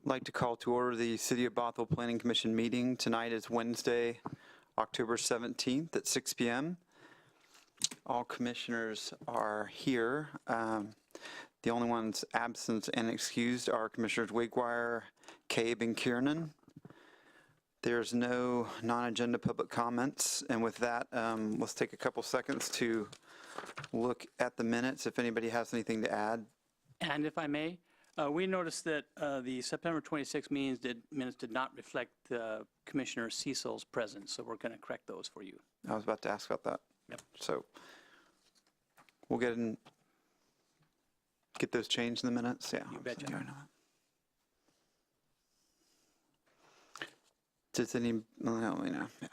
I'd like to call to order the City of Bothell Planning Commission meeting. Tonight is Wednesday, October 17th at 6 p.m. All commissioners are here. The only ones absent and excused are Commissioners Wigwire, Cabe, and Kiernan. There's no non-agenda public comments, and with that, let's take a couple seconds to look at the minutes if anybody has anything to add. And if I may, we noticed that the September 26 minutes did not reflect Commissioner Cecil's presence, so we're going to correct those for you. I was about to ask about that. Yep. So we'll get those changed in the minutes. Yeah. You betcha. Yeah, I know that. Does any? No, we know. Yeah.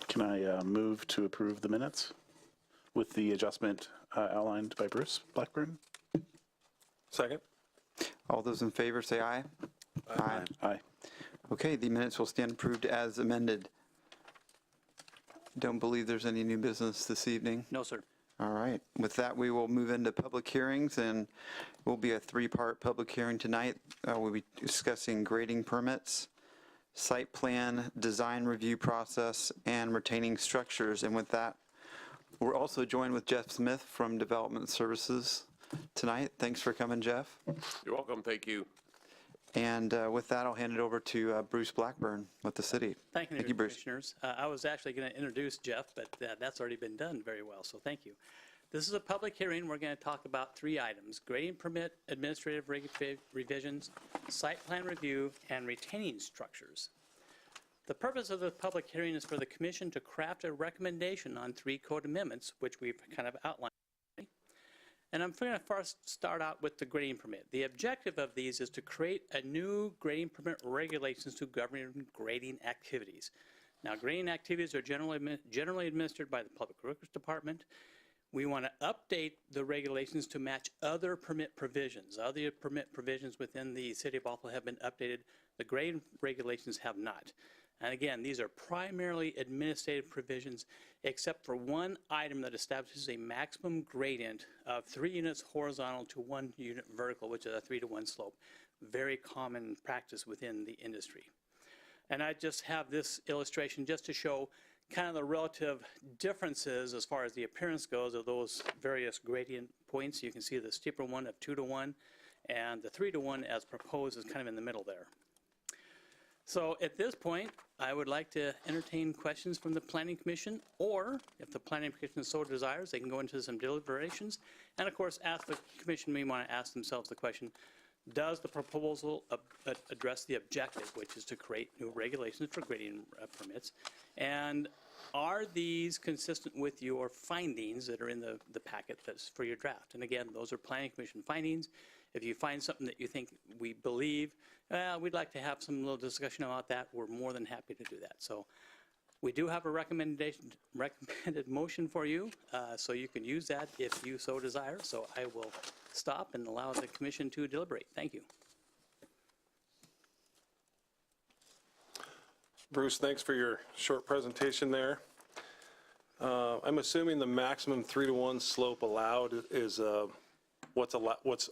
Can I move to approve the minutes with the adjustment outlined by Bruce Blackburn? Second. All those in favor say aye. Aye. Aye. Okay, the minutes will stand approved as amended. Don't believe there's any new business this evening. No, sir. All right. With that, we will move into public hearings, and it will be a three-part public hearing tonight. We'll be discussing grading permits, site plan, design review process, and retaining structures. And with that, we're also joined with Jeff Smith from Development Services tonight. Thanks for coming, Jeff. You're welcome. Thank you. And with that, I'll hand it over to Bruce Blackburn with the city. Thank you, Bruce. Commissioners. I was actually going to introduce Jeff, but that's already been done very well, so thank you. This is a public hearing. We're going to talk about three items: grading permit, administrative revisions, site plan review, and retaining structures. The purpose of the public hearing is for the Commission to craft a recommendation on three code amendments, which we've kind of outlined. And I'm going to first start out with the grading permit. The objective of these is to create a new grading permit regulations to govern grading activities. Now, grading activities are generally administered by the Public Works Department. We want to update the regulations to match other permit provisions. Other permit provisions within the City of Bothell have been updated. The grading regulations have not. And again, these are primarily administrative provisions, except for one item that establishes a maximum gradient of 3 units horizontal to 1 unit vertical, which is a 3-to-1 slope. Very common practice within the industry. And I just have this illustration just to show kind of the relative differences as far as the appearance goes of those various gradient points. You can see the steeper one of 2-to-1, and the 3-to-1 as proposed is kind of in the middle there. So at this point, I would like to entertain questions from the Planning Commission, or if the Planning Commission so desires, they can go into some deliberations. And of course, ask the Commission may want to ask themselves the question, does the proposal address the objective, which is to create new regulations for grading permits? And are these consistent with your findings that are in the packet that's for your draft? And again, those are Planning Commission findings. If you find something that you think we believe, we'd like to have some little discussion about that, we're more than happy to do that. So we do have a recommended motion for you, so you can use that if you so desire. So I will stop and allow the Commission to deliberate. Thank you. Bruce, thanks for your short presentation there. I'm assuming the maximum 3-to-1 slope allowed is what's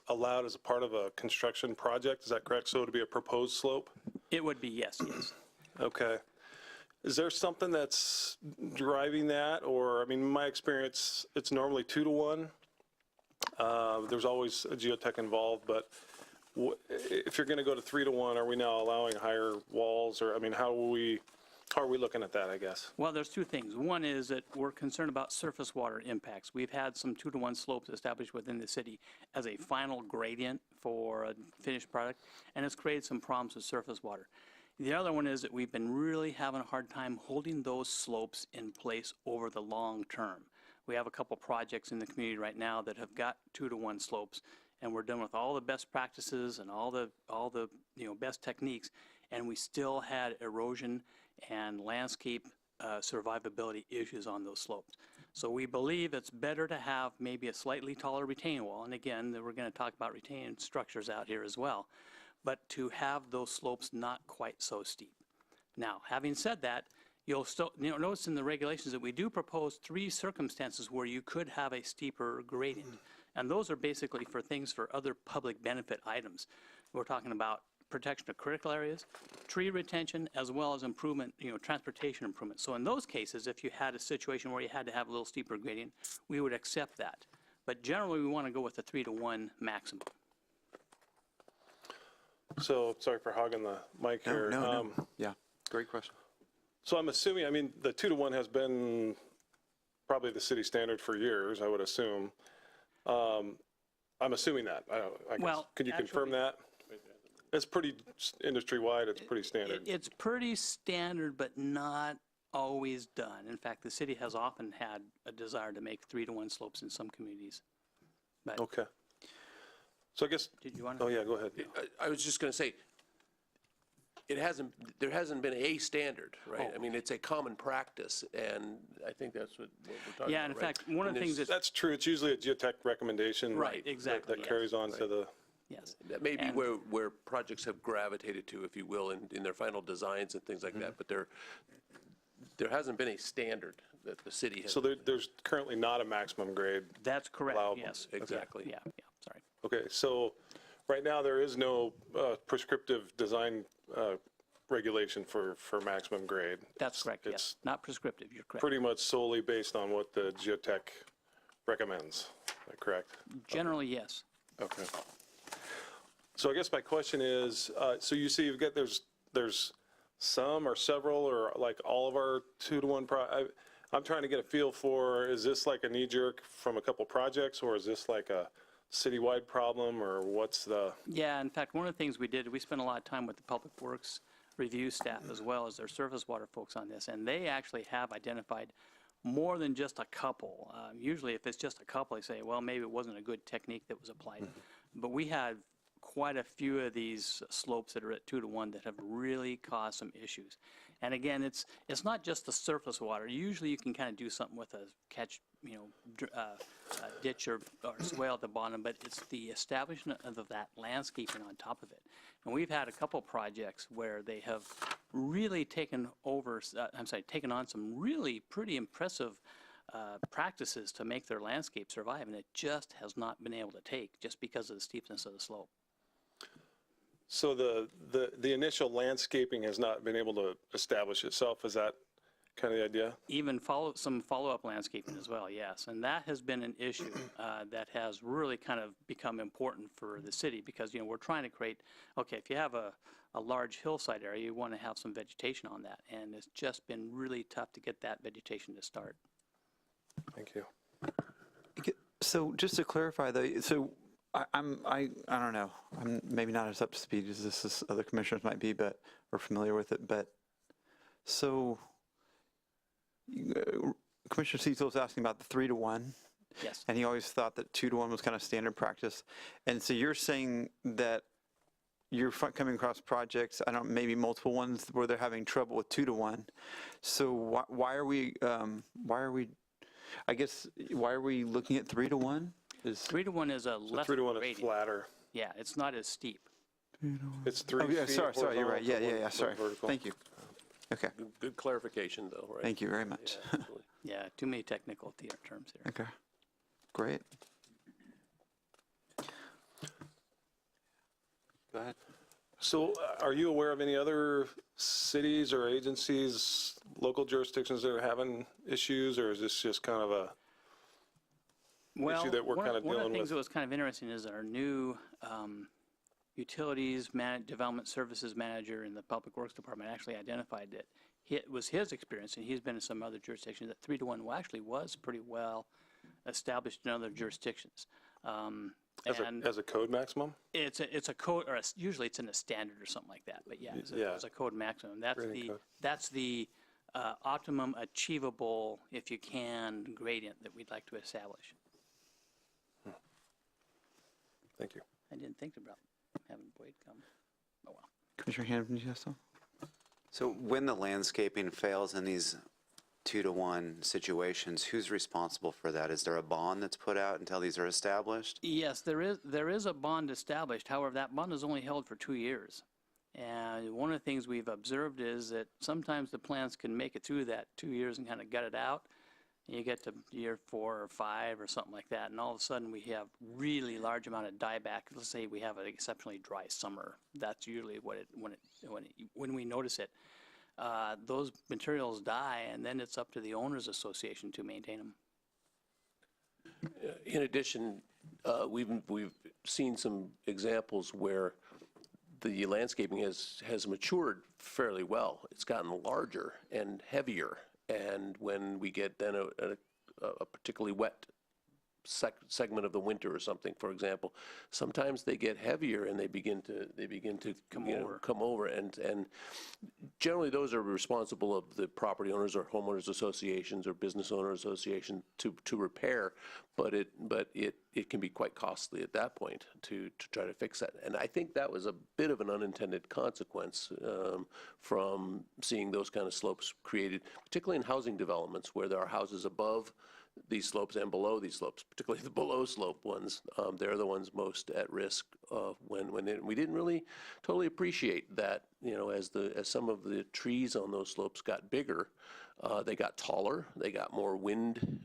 allowed as a part of a construction project. Is that correct? So it would be a proposed slope? It would be, yes, yes. Okay. Is there something that's driving that? Or, I mean, in my experience, it's normally 2-to-1. There's always a geotech involved, but if you're going to go to 3-to-1, are we now allowing higher walls? Or, I mean, how are we looking at that, I guess? Well, there's two things. One is that we're concerned about surface water impacts. We've had some 2-to-1 slopes established within the city as a final gradient for a finished product, and it's created some problems with surface water. The other one is that we've been really having a hard time holding those slopes in place over the long term. We have a couple projects in the community right now that have got 2-to-1 slopes, and we're done with all the best practices and all the best techniques, and we still had erosion and landscape survivability issues on those slopes. So we believe it's better to have maybe a slightly taller retaining wall, and again, we're going to talk about retaining structures out here as well. but to have those slopes not quite so steep. Now, having said that, you'll still notice in the regulations that we do propose 3 circumstances where you could have a steeper gradient. And those are basically for things for other public benefit items. We're talking about protection of critical areas, tree retention, as well as improvement, transportation improvement. So in those cases, if you had a situation where you had to have a little steeper gradient, we would accept that. But generally, we want to go with the 3-to-1 maximum. So, sorry for hogging the mic here. No. Yeah, great question. So I'm assuming, I mean, the 2-to-1 has been probably the city standard for years, I would assume. I'm assuming that. I guess. Well, Could you confirm that? It's pretty industry-wide, it's pretty standard. It's pretty standard, but not always done. In fact, the city has often had a desire to make 3-to-1 slopes in some communities. But Okay. So I guess, did you want to? oh yeah, go ahead. I was just going to say, there hasn't been a standard, right? I mean, it's a common practice, and I think that's what we're talking about, Yeah, in right? fact, one of the things That's true, it's usually a geotech recommendation. Right, exactly, That yes. carries on to the, Yes. That may be And- where projects have gravitated to, if you will, in their final designs and things like that, but there hasn't been a standard that the city has. so there's currently not a maximum grade. That's correct, Allowable. yes. Exactly. Yeah, sorry. Okay, so right now there is no prescriptive design regulation for maximum grade. That's correct, yes. It's Not prescriptive, you're correct. pretty much solely based on what the geotech recommends, is that correct? Generally, yes. Okay. So I guess my question is, so you see, there's some or several or like all of our 2-to-1 I'm trying to get a feel for, is this like a knee jerk from a couple projects, or is this like a citywide problem, or what's the? Yeah, in fact, one of the things we did, we spent a lot of time with the Public Works review staff as well as their surface water folks on this, and they actually have identified more than just a couple. Usually if it's just a couple, they say, well, maybe it wasn't a good technique that was applied. But we had quite a few of these slopes that are at 2-to-1 that have really caused some issues. And again, it's not just the surface water. Usually you can kind of do something with a catch, ditch or swale at the bottom, but it's the establishment of that landscaping on top of it. And we've had a couple projects where they have really taken on some really pretty impressive practices to make their landscape survive, and it just has not been able to take just because of the steepness of the slope. So the initial landscaping has not been able to establish itself, is that kind of the idea? Even some follow-up landscaping as well, yes. And that has been an issue that has really kind of become important for the city because, we're trying to create, okay, if you have a large hillside area, you want to have some vegetation on that. And it's just been really tough to get that vegetation to start. Thank you. So just to clarify though, so I don't know, I'm maybe not as up to speed as other commissioners might be, but are familiar with it, but so Commissioner Cecil was asking about the 3-to-1. Yes. And he always thought that 2-to-1 was kind of standard practice. And so you're saying that you're coming across projects, maybe multiple ones where they're having trouble with 2-to-1. So why are we looking at 3-to-1? 3-to-1 is a less 3-to-1 is gradient. flatter. Yeah, it's not as steep. It's 3 Oh, yeah, feet sorry, you're right. horizontal, Yeah, one sorry. foot vertical. Thank you. Okay, Good clarification, though, right? thank you very much. Yeah, absolutely. Yeah, too many technical terms here. Okay, great. Go ahead. So are you aware of any other cities or agencies, local jurisdictions that are having issues, or is this just kind of a Well, issue that we're kind of one of the dealing things with? that was kind of interesting is our new utilities development services manager in the Public Works Department actually identified that it was his experience, and he's been in some other jurisdictions, that 3-to-1 actually was pretty well established in other jurisdictions. As a code maximum? It's a code, or usually it's in a standard or something like that, but yeah, it's a code maximum. Gradient code. That's the optimum achievable, if you can, gradient that we'd like to establish. Thank you. I didn't think about having Boyd come. Oh, well. Commissioner Hampton, you have some? So when the landscaping fails in these 2-to-1 situations, who's responsible for that? Is there a bond that's put out until these are established? Yes, there is a bond established. However, that bond is only held for 2 years. And one of the things we've observed is that sometimes the plants can make it through that 2 years and kind of gut it out. And you get to year 4 or 5 or something like that, and all of a sudden we have really large amount of dieback. Let's say we have an exceptionally dry summer. That's usually when we notice it. Those materials die, and then it's up to the owners association to maintain them. In addition, we've seen some examples where the landscaping has matured fairly well. It's gotten larger and heavier, and when we get then a particularly wet segment of the winter or something, for example, sometimes they get heavier and they begin to come over, and generally those are responsible of the property owners or homeowners associations or business owner association to repair, but it can be quite costly at that point to try to fix that. And I think that was a bit of an unintended consequence from seeing those kind of slopes created, particularly in housing developments where there are houses above these slopes and below these slopes, particularly the below slope ones. They're the ones most at risk when we didn't really totally appreciate that, as some of the trees on those slopes got bigger, they got taller, they got more wind,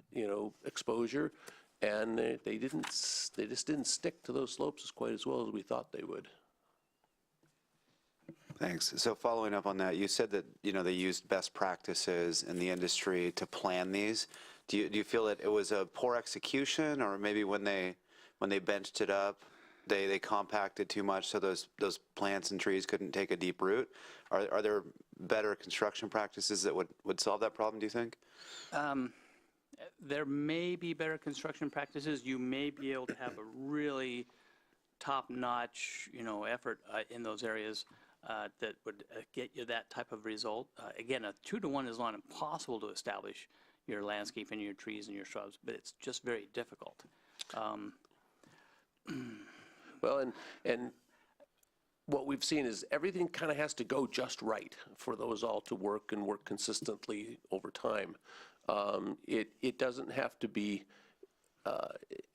exposure, and they just didn't stick to those slopes quite as well as we thought they would. Thanks. So following up on that, you said that, they used best practices in the industry to plan these. Do you feel that it was a poor execution, or maybe when they benched it up, they compacted too much so those plants and trees couldn't take a deep root? Are there better construction practices that would solve that problem, do you think? There may be better construction practices. You may be able to have a really top-notch, effort in those areas that would get you that type of result. Again, a 2-to-1 is not impossible to establish your landscape and your trees and your shrubs, but it's just very difficult. Well, and what we've seen is everything kind of has to go just right for those all to work and work consistently over time. It doesn't have to be,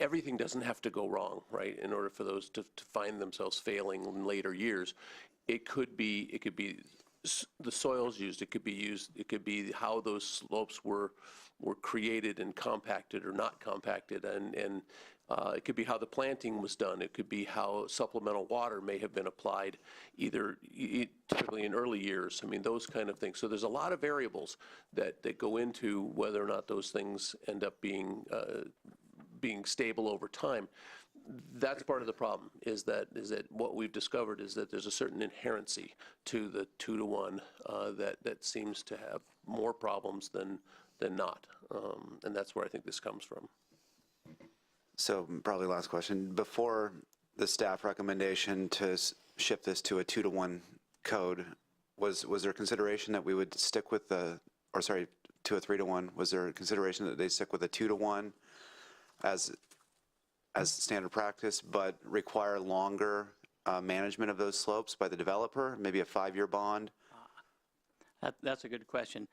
everything doesn't have to go wrong, right, in order for those to find themselves failing in later years. It could be the soils used, it could be how those slopes were created and compacted or not compacted, and it could be how the planting was done. It could be how supplemental water may have been applied, typically in early years. I mean, those kind of things. So there's a lot of variables that go into whether or not those things end up being stable over time. That's part of the problem, is that what we've discovered is that there's a certain inherency to the 2-to-1 that seems to have more problems than not. And that's where I think this comes from. So probably last question. Before the staff recommendation to shift this to a 2-to-1 code, was there consideration that we would stick with to a 3-to-1? Was there consideration that they stick with a 2-to-1 as standard practice, but require longer management of those slopes by the developer, maybe a 5-year bond? That's a good question.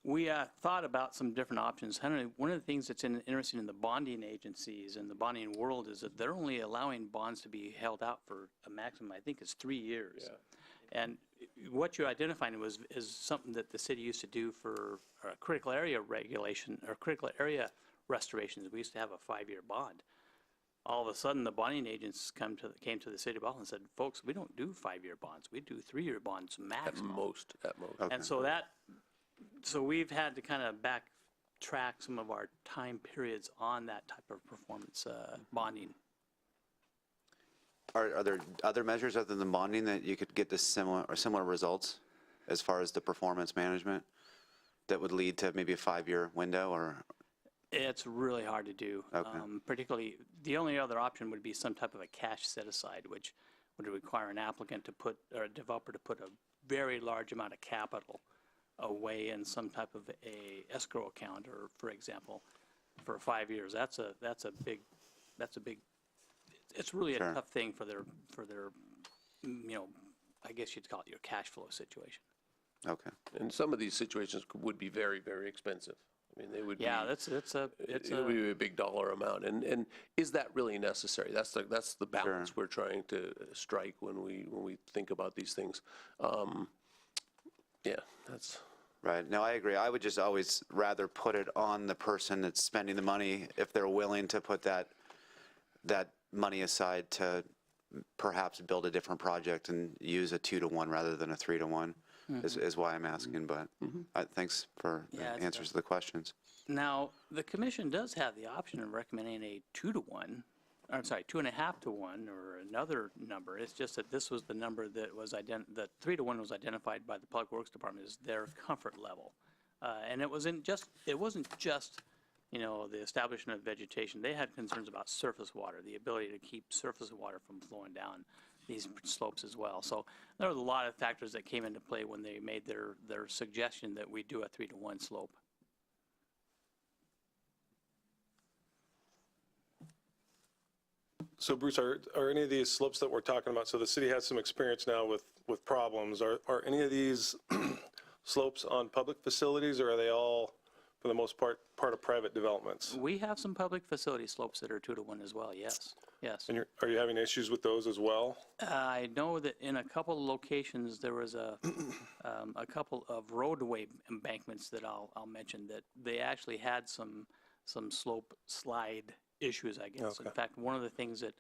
We thought about some different options. Henry, one of the things that's interesting in the bonding agencies and the bonding world is that they're only allowing bonds to be held out for a maximum, I think it's 3 years. Yeah. And what you identified is something that the city used to do for critical area regulation or critical area restorations. We used to have a 5-year bond. All of a sudden, the bonding agents came to the city of Bothell and said, folks, we don't do 5-year bonds. We do 3-year bonds maximum. At most. Okay. And so we've had to kind of backtrack some of our time periods on that type of performance bonding. Are there other measures other than bonding that you could get this similar results as far as the performance management that would lead to maybe a 5-year window? Or it's really hard to do. Okay. Particularly, the only other option would be some type of a cash set aside, which would require an applicant to put, or a developer to put a very large amount of capital away in some type of a escrow account, or for example, for 5 years. That's a big. It's really Sure. a tough thing for their, I guess you'd call it your cash flow situation. Okay. And some of these situations would be very, very expensive. I mean, they would be. Yeah, it's It would be a big dollar amount. And is that really necessary? That's the balance we're trying to strike when we think about these things. Yeah, that's. Right. No, I agree. I would just always rather put it on the person that's spending the money if they're willing to put that money aside to perhaps build a different project and use a 2-to-1 rather than a 3-to-1 is why I'm asking. But thanks for the Yeah, it's answers to the questions. Now, the commission does have the option of recommending a 2-to-1, or I'm sorry, 2.5-to-1 or another number. It's just that this was the number that was the 3-to-1 was identified by the Public Works Department as their comfort level. And it wasn't just, the establishment of vegetation. They had concerns about surface water, the ability to keep surface water from flowing down these slopes as well. So there was a lot of factors that came into play when they made their suggestion that we do a 3-to-1 slope. So Bruce, are any of these slopes that we're talking about, so the city has some experience now with problems, are any of these slopes on public facilities, or are they all, for the most part of private developments? We have some public facility slopes that are 2-to-1 as well, yes, yes. And are you having issues with those as well? I know that in a couple of locations, there was a couple of roadway embankments that I'll mention that they actually had some slope slide issues, I guess. Okay. In fact, one of the things that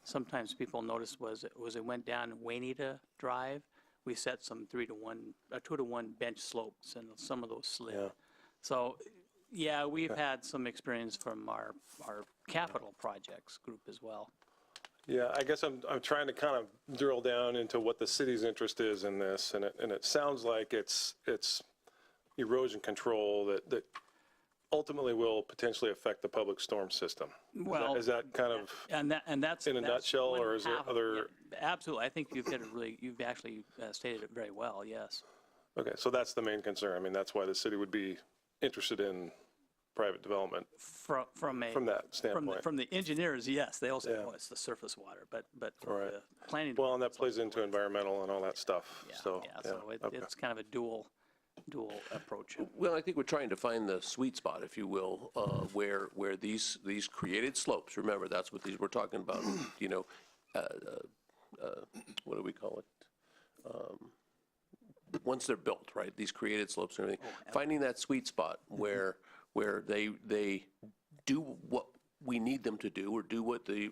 sometimes people noticed was it went down Waynita Drive. We set some 2-to-1 bench slopes, and some of those slid. Yeah. So, yeah, we've had some experience from our capital projects group as well. Yeah, I guess I'm trying to kind of drill down into what the city's interest is in this, and it sounds like it's erosion control that ultimately will potentially affect the public storm system. Well, is that kind of and that's in a that's nutshell, one or is there half of- other? yeah, absolutely, I think you've actually stated it very well. Yes. Okay, so that's the main concern. I mean, that's why the city would be interested in private development From that standpoint. From the engineers, yes, they all say, Yeah. oh, it's the surface water, but Right. the planning. Well, and that department's plays also into environmental and all that stuff, Yeah, so. yeah, so okay. it's kind of a dual approach. Well, I think we're trying to find the sweet spot, if you will, where these created slopes, remember, that's what we're talking about, what do we call it? Once they're built, right, these created slopes and everything, finding that sweet spot where they do what we need them to do, or do what the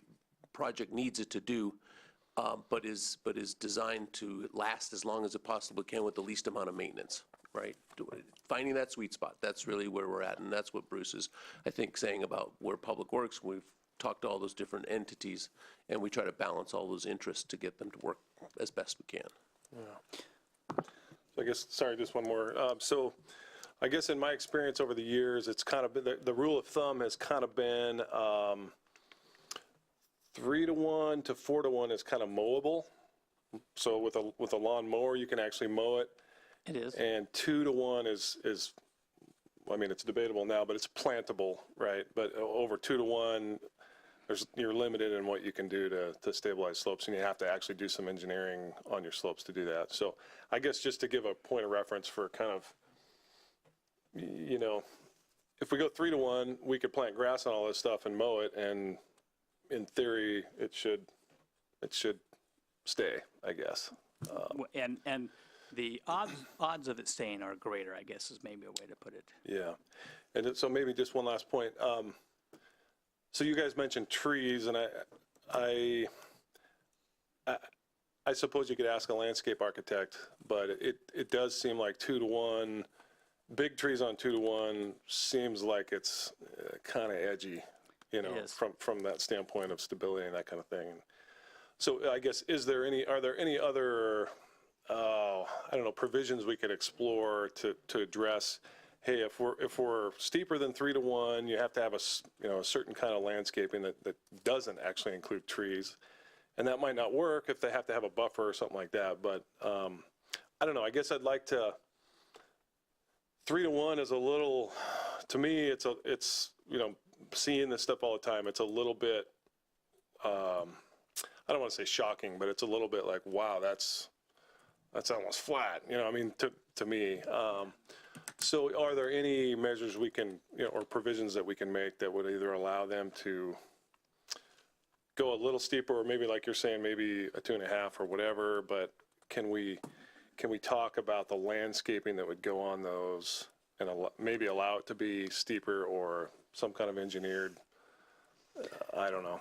project needs it to do, but is designed to last as long as it possibly can with the least amount of maintenance, right? Finding that sweet spot, that's really where we're at, and that's what Bruce is, I think, saying about where Public Works, we've talked to all those different entities, and we try to balance all those interests to get them to work as best we can. So I guess, sorry, just one more. So I guess in my experience over the years, it's kind of been, the rule of thumb has kind of been 3-to-1 to 4-to-1 is kind of mowable. So with a lawn mower, you can actually mow it. It is. And 2-to-1 is, I mean, it's debatable now, but it's plantable, right? But over 2-to-1, you're limited in what you can do to stabilize slopes, and you have to actually do some engineering on your slopes to do that. So I guess just to give a point of reference for kind of, if we go 3-to-1, we could plant grass on all this stuff and mow it, and in theory, it should stay, I guess. And the odds of it staying are greater, I guess, is maybe a way to put it. Yeah. And so maybe just one last point. So you guys mentioned trees, and I suppose you could ask a landscape architect, but it does seem like 2-to-1, big trees on 2-to-1 seems like it's kind of edgy, is. from that standpoint of stability and that kind of thing. So I guess, are there any other, I don't know, provisions we could explore to address, hey, if we're steeper than 3-to-1, you have to have a certain kind of landscaping that doesn't actually include trees. And that might not work if they have to have a buffer or something like that. But I don't know, I guess I'd like to, 3-to-1 is a little, to me, it's seeing this stuff all the time, it's a little bit, I don't want to say shocking, but it's a little bit like, wow, that's almost flat. I mean, to me. So are there any measures we can, or provisions that we can make that would either allow them to go a little steeper, or maybe like you're saying, maybe a 2.5 or whatever, but can we talk about the landscaping that would go on those and maybe allow it to be steeper or some kind of engineered, I don't know.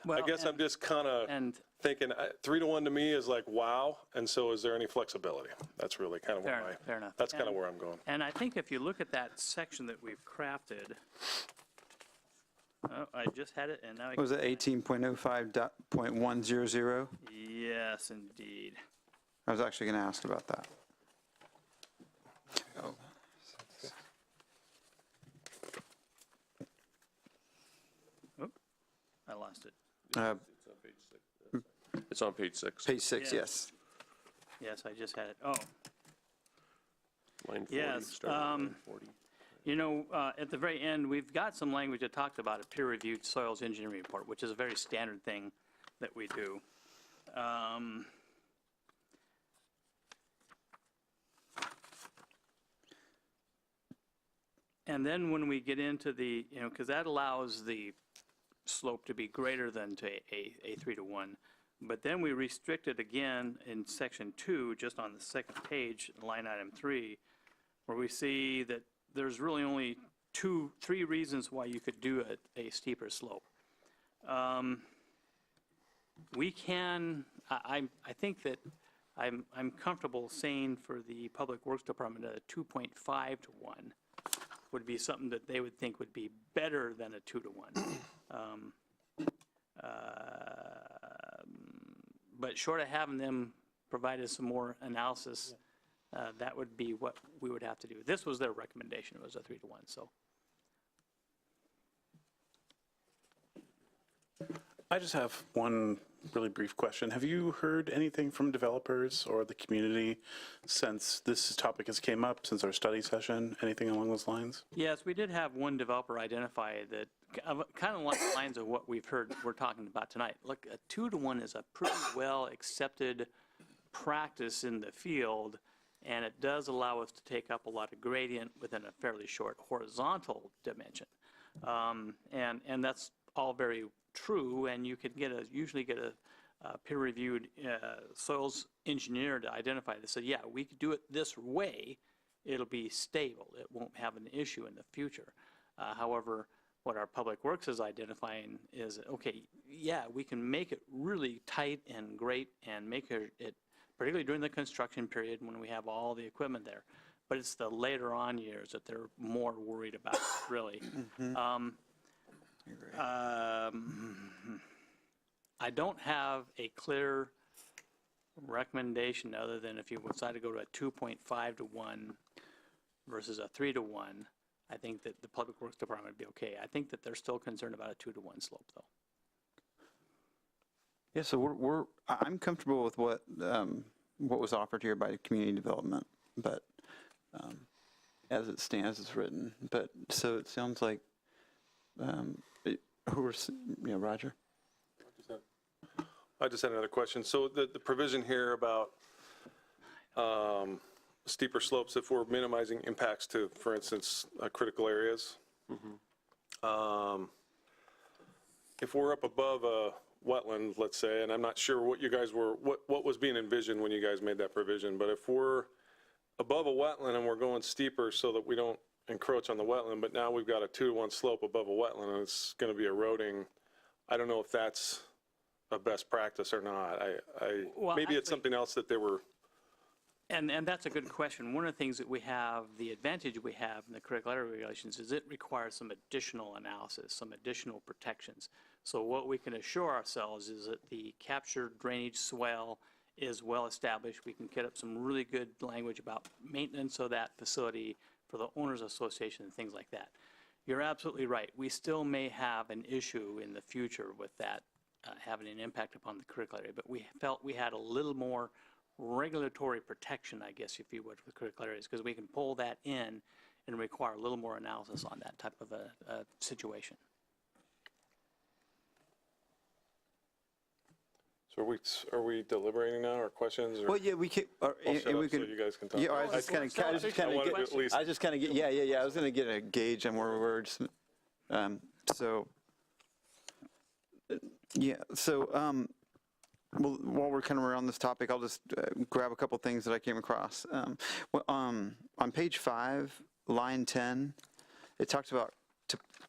I guess I'm just kind of thinking 3-to-1 to me is like, wow. And so is there any flexibility? That's really kind of Fair enough. That's kind of where I'm going. And I think if you look at that section that we've crafted, oh, I just had it and now. Was it 18.05.100? Yes, indeed. I was actually going to ask about that. Oh. Oop, I lost it. It's on page 6. Page 6, Yeah. yes. Yes, I just had it. Oh, Line 40, yes, starting at line 40. you know, at the very end, we've got some language that talked about a peer-reviewed soils engineering report, which is a very standard thing that we do. And then when we get into the, because that allows the slope to be greater than to a 3-to-1. But then we restrict it again in section 2, just on the second page, line item 3, where we see that there's really only 3 reasons why you could do a steeper slope. We can, I think that I'm comfortable saying for the Public Works Department a 2.5-to-1 would be something that they would think would be better than a 2-to-1. But short of having them provide us some more analysis, that would be what we would have to do. This was their recommendation, it was a 3-to-1, so. I just have one really brief question. Have you heard anything from developers or the community since this topic has came up, since our study session? Anything along those lines? Yes, we did have one developer identify that, kind of along the lines of what we're talking about tonight. Look, a 2-to-1 is a pretty well accepted practice in the field, and it does allow us to take up a lot of gradient within a fairly short horizontal dimension. And that's all very true, and you can usually get a peer-reviewed soils engineer to identify this. So yeah, we could do it this way. It'll be stable. It won't have an issue in the future. However, what our Public Works is identifying is, okay, yeah, we can make it really tight and great and make it, particularly during the construction period when we have all the equipment there. But it's the later on years that they're more worried about, really. I don't have a clear recommendation other than if you decide to go to a 2.5-to-1 versus a 3-to-1, I think that the Public Works Department would be okay. I think that they're still concerned about a 2-to-1 slope, though. Yeah, so I'm comfortable with what was offered here by community development, but as it stands, it's written. But so it sounds like, Roger? I just had another question. So the provision here about steeper slopes, if we're minimizing impacts to, for instance, critical areas. If we're up above a wetland, let's say, and I'm not sure what you guys were, what was being envisioned when you guys made that provision, but if we're above a wetland and we're going steeper so that we don't encroach on the wetland, but now we've got a 2-to-1 slope above a wetland and it's going to be eroding, I don't know if that's a best practice or not. Well, maybe it's actually, something else that they were. And that's a good question. One of the things that we have, the advantage we have in the critical area regulations is it requires some additional analysis, some additional protections. So what we can assure ourselves is that the captured drainage swell is well established. We can get up some really good language about maintenance of that facility for the owners association and things like that. You're absolutely right. We still may have an issue in the future with that having an impact upon the critical area, but we felt we had a little more regulatory protection, I guess, if you would, for critical areas, because we can pull that in and require a little more analysis on that type of a situation. So So are we deliberating now, or questions? Or Well, yeah, we can, I'll and shut we up so can. you guys can talk. Yeah, I was just kind of, I was just kind I of, wanted to at least- I was just kind of get, yeah. I was going to get a gauge on where we were. So, yeah. So, well, while we're kind of around this topic, I'll just grab a couple things that I came across. On page 5, line 10, it talks about.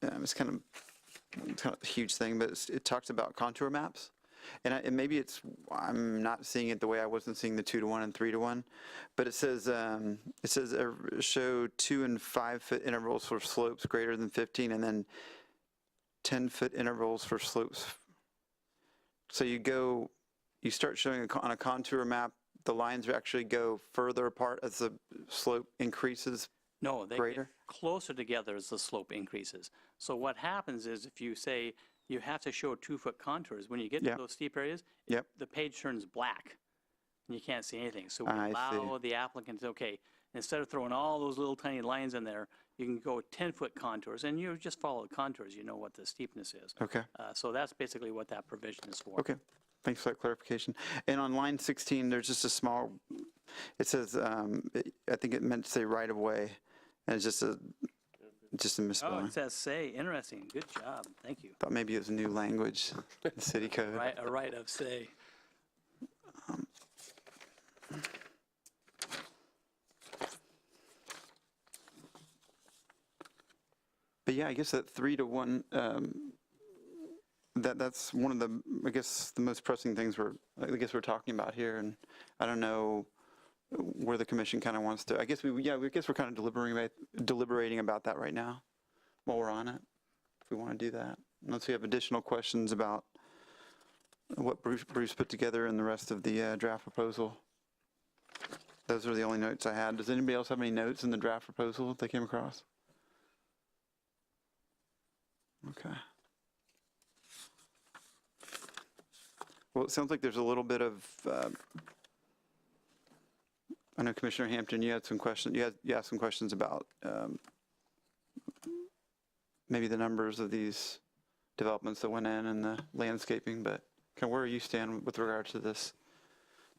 It's kind of a huge thing, but it talks about contour maps. And maybe I'm not seeing it the way I wasn't seeing the 2-to-1 and 3-to-1, but it says show 2 and 5 foot intervals for slopes greater than 15, and then 10-foot intervals for slopes. So you start showing on a contour map, the lines actually go further apart as the slope increases. No, they Greater? get closer together as the slope increases. So what happens is if you say you have to show 2-foot contours, when you get Yeah. to those steep areas, Yep. the page turns black and you can't see anything. So we I allow see. the applicant, okay, instead of throwing all those little tiny lines in there, you can go 10-foot contours and you just follow the contours. You know what the steepness is. Okay. So that's basically what that provision is for. Okay. Thanks for that clarification. And on line 16, there's just a small, it says, I think it meant to say right of way, and it's just a Oh, misspelling. it says say, interesting, good job, thank you. Thought maybe it was a new language, the city code. Right, a right of say. But yeah, I guess that 3-to-1, that's one of the, I guess, the most pressing things we're talking about here. And I don't know where the commission kind of wants to, I guess we're kind of deliberating about that right now while we're on it, if we want to do that. Unless we have additional questions about what Bruce put together in the rest of the draft proposal. Those are the only notes I had. Does anybody else have any notes in the draft proposal that they came across? Okay. Well, it sounds like there's a little bit of, I know Commissioner Hampton, you had some questions, you asked some questions about maybe the numbers of these developments that went in and the landscaping, but kind of where you stand with regard to this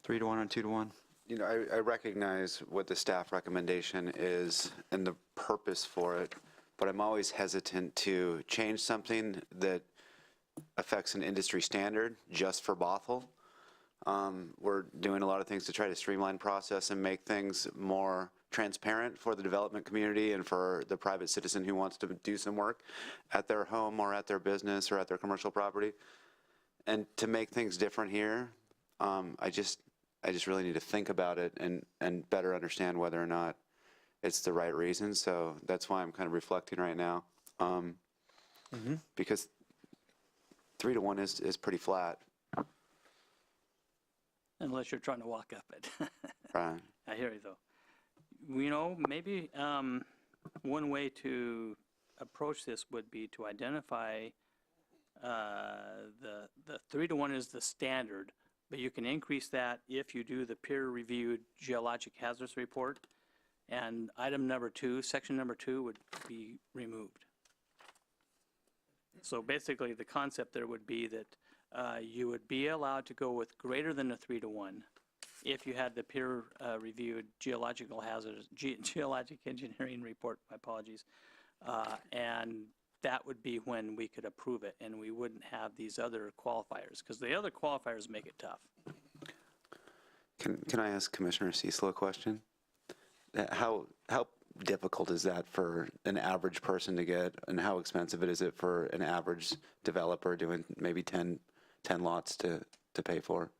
3-to-1 and 2-to-1? You know, I recognize what the staff recommendation is and the purpose for it, but I'm always hesitant to change something that affects an industry standard just for Bothell. We're doing a lot of things to try to streamline process and make things more transparent for the development community and for the private citizen who wants to do some work at their home or at their business or at their commercial property. And to make things different here, I just really need to think about it and better understand whether or not it's the right reason. So that's why I'm kind of reflecting right now, because 3-to-1 is pretty flat. Unless you're trying to walk up it. Right. I hear you, though. You know, maybe one way to approach this would be to identify the 3-to-1 is the standard, but you can increase that if you do the peer-reviewed geologic hazards report, and item number 2, section number 2 would be removed. So basically, the concept there would be that you would be allowed to go with greater than a 3-to-1 if you had the peer-reviewed geological hazards, geologic engineering report, my apologies, and that would be when we could approve it, and we wouldn't have these other qualifiers, because the other qualifiers make it tough. Can I ask Commissioner Cecil a question? How difficult is that for an average person to get, and how expensive is it for an average developer doing maybe 10 lots to pay for?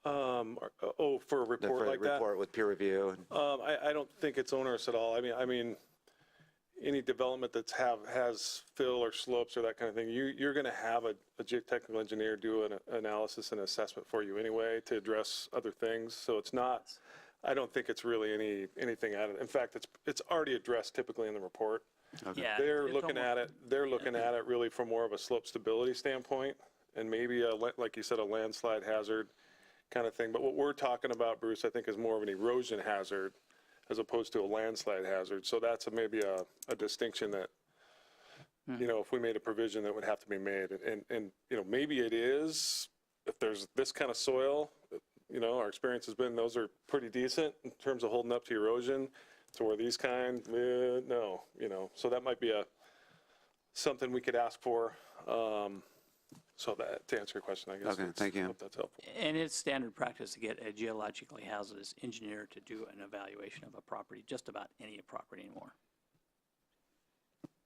For a report like that? Report with peer review. I don't think it's onerous at all. I mean, any development that has fill or slopes or that kind of thing, you're going to have a geotechnical engineer do an analysis and assessment for you anyway to address other things. So it's not, I don't think it's really anything out of it. In fact, it's already addressed typically in the report. Okay. Yeah, They're it's looking at it really from more of a slope stability standpoint, and maybe like you said, a landslide hazard kind of thing. But what we're talking about, Bruce, I think is more of an erosion hazard as opposed to a landslide hazard. So that's maybe a distinction that you know, if we made a provision that would have to be made. And you know, maybe it is, if there's this kind of soil, you know, our experience has been those are pretty decent in terms of holding up to erosion, to where these kind, no, you know. So that might be something we could ask for. So that, to answer your question, I guess. Okay, thank you. I hope that's helpful. And it's standard practice to get a geologically hazardous engineer to do an evaluation of a property, just about any property anymore.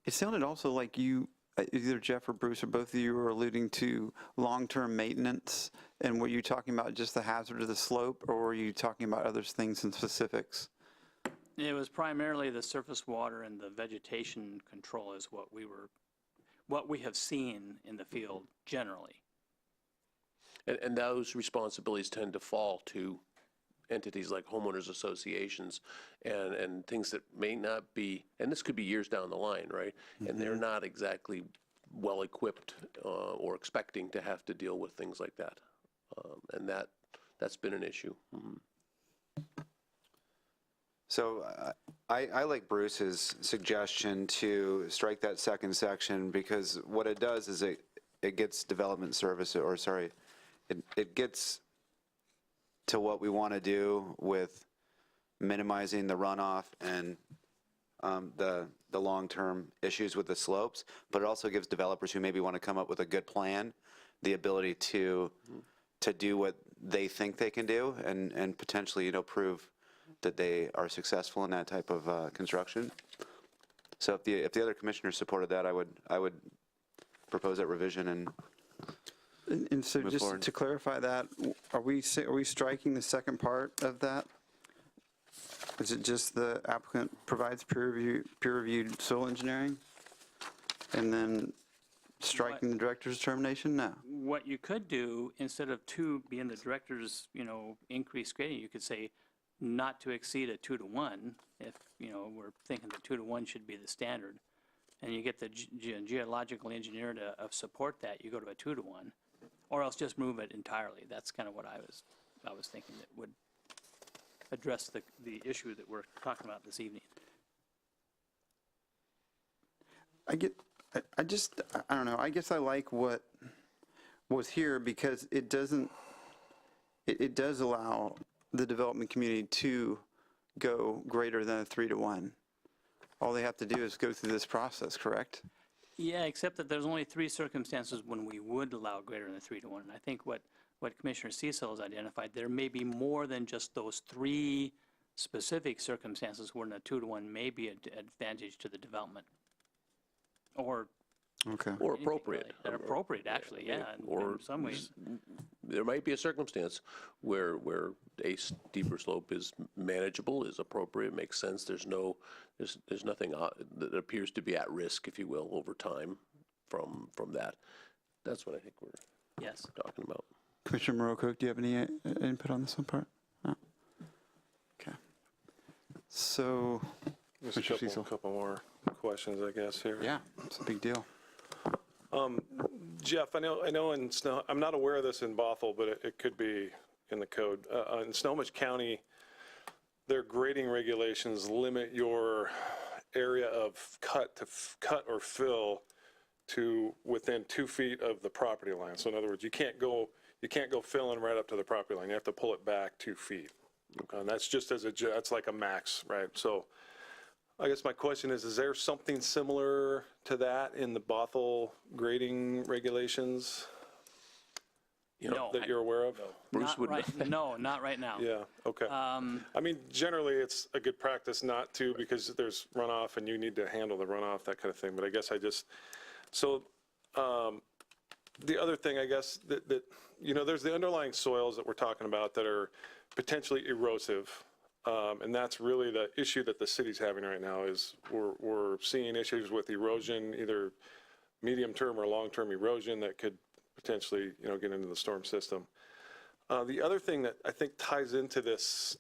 It sounded also like you, either Jeff or Bruce or both of you were alluding to long-term maintenance. And were you talking about just the hazard of the slope, or were you talking about other things in specifics? It was primarily the surface water and the vegetation control is what we have seen in the field generally. And those responsibilities tend to fall to entities like homeowners associations and things that may not be, and this could be years down the line, right? And they're not exactly well-equipped or expecting to have to deal with things like that. And that's been an issue. So I like Bruce's suggestion to strike that second section, because what it does is it gets development service, or sorry, it gets to what we want to do with minimizing the runoff and the long-term issues with the slopes, but it also gives developers who maybe want to come up with a good plan the ability to do what they think they can do and potentially, you know, prove that they are successful in that type of construction. So if the other commissioners supported that, I would propose that revision And so Move just forward. to clarify that, are we striking the second part of that? Is it just the applicant provides peer-reviewed soil engineering? And then striking the director's determination? No. What you could do, instead of 2 being the director's, you know, increased grading, you could say not to exceed a 2-to-1, if, you know, we're thinking that 2-to-1 should be the standard. And you get the geological engineer to support that, you go to a 2-to-1, or else just move it entirely. That's kind of what I was thinking that would address the issue that we're talking about this evening. I don't know, I guess I like what was here because it does allow the development community to go greater than a 3-to-1. All they have to do is go through this process, correct? Yeah, except that there's only 3 circumstances when we would allow greater than 3-to-1. And I think what Commissioner Cecil has identified, there may be more than just those 3 specific circumstances where a 2-to-1 may be an advantage to the development. Or Okay. Or anything appropriate. really. They're appropriate, actually, yeah, Or in some ways. there might be a circumstance where a steeper slope is manageable, is appropriate, makes sense. There's nothing that appears to be at risk, if you will, over time from that. That's what I think we're Yes. talking about. Commissioner Morocco, do you have any input on this one part? No? Okay. So, Just a Mr. Cecil. couple more questions, I guess, here. Yeah, it's a big deal. Jeff, I know in I'm not aware of this in Bothell, but it could be in the code. In Snohomish County, their grading regulations limit your area of cut or fill to within 2 feet of the property line. So in other words, you can't go filling right up to the property line. You have to pull it back 2 feet. And that's just that's like a max, right? So I guess my question is there something similar to that in the Bothell grading regulations No, that you're aware of? Bruce not would know. right, no, not right now. Yeah, okay. I mean, generally, it's a good practice not to, because there's runoff and you need to handle the runoff, that kind of thing. But I guess so the other thing, I guess, that you know, there's the underlying soils that we're talking about that are potentially erosive. And that's really the issue that the city's having right now is we're seeing issues with erosion, either medium-term or long-term erosion that could potentially, you know, get into the storm system. The other thing that I think ties into this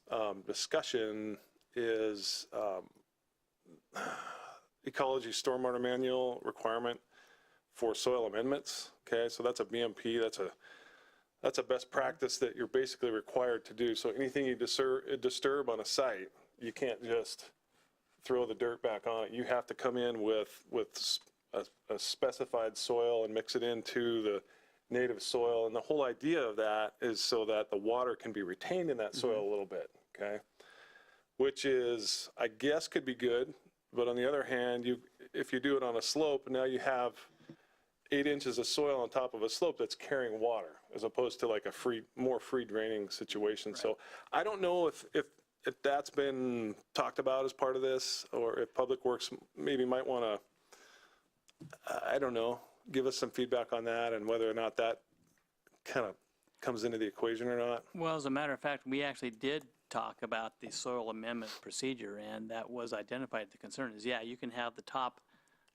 discussion is ecology stormwater manual requirement for soil amendments. Okay, so that's a BMP. That's a best practice that you're basically required to do. So anything you disturb on a site, you can't just throw the dirt back on it. You have to come in with a specified soil and mix it into the native soil. And the whole idea of that is so that the water can be retained in that soil a little bit, okay? Which is, I guess, could be good. But on the other hand, if you do it on a slope, now you have 8 inches of soil on top of a slope that's carrying water, as opposed to like a more free draining situation. So I don't know if that's been talked about as part of this, or if Public Works maybe might want to, I don't know, give us some feedback on that and whether or not that kind of comes into the equation or not. Well, as a matter of fact, we actually did talk about the soil amendment procedure, and that was identified. The concern is, yeah, you can have the top,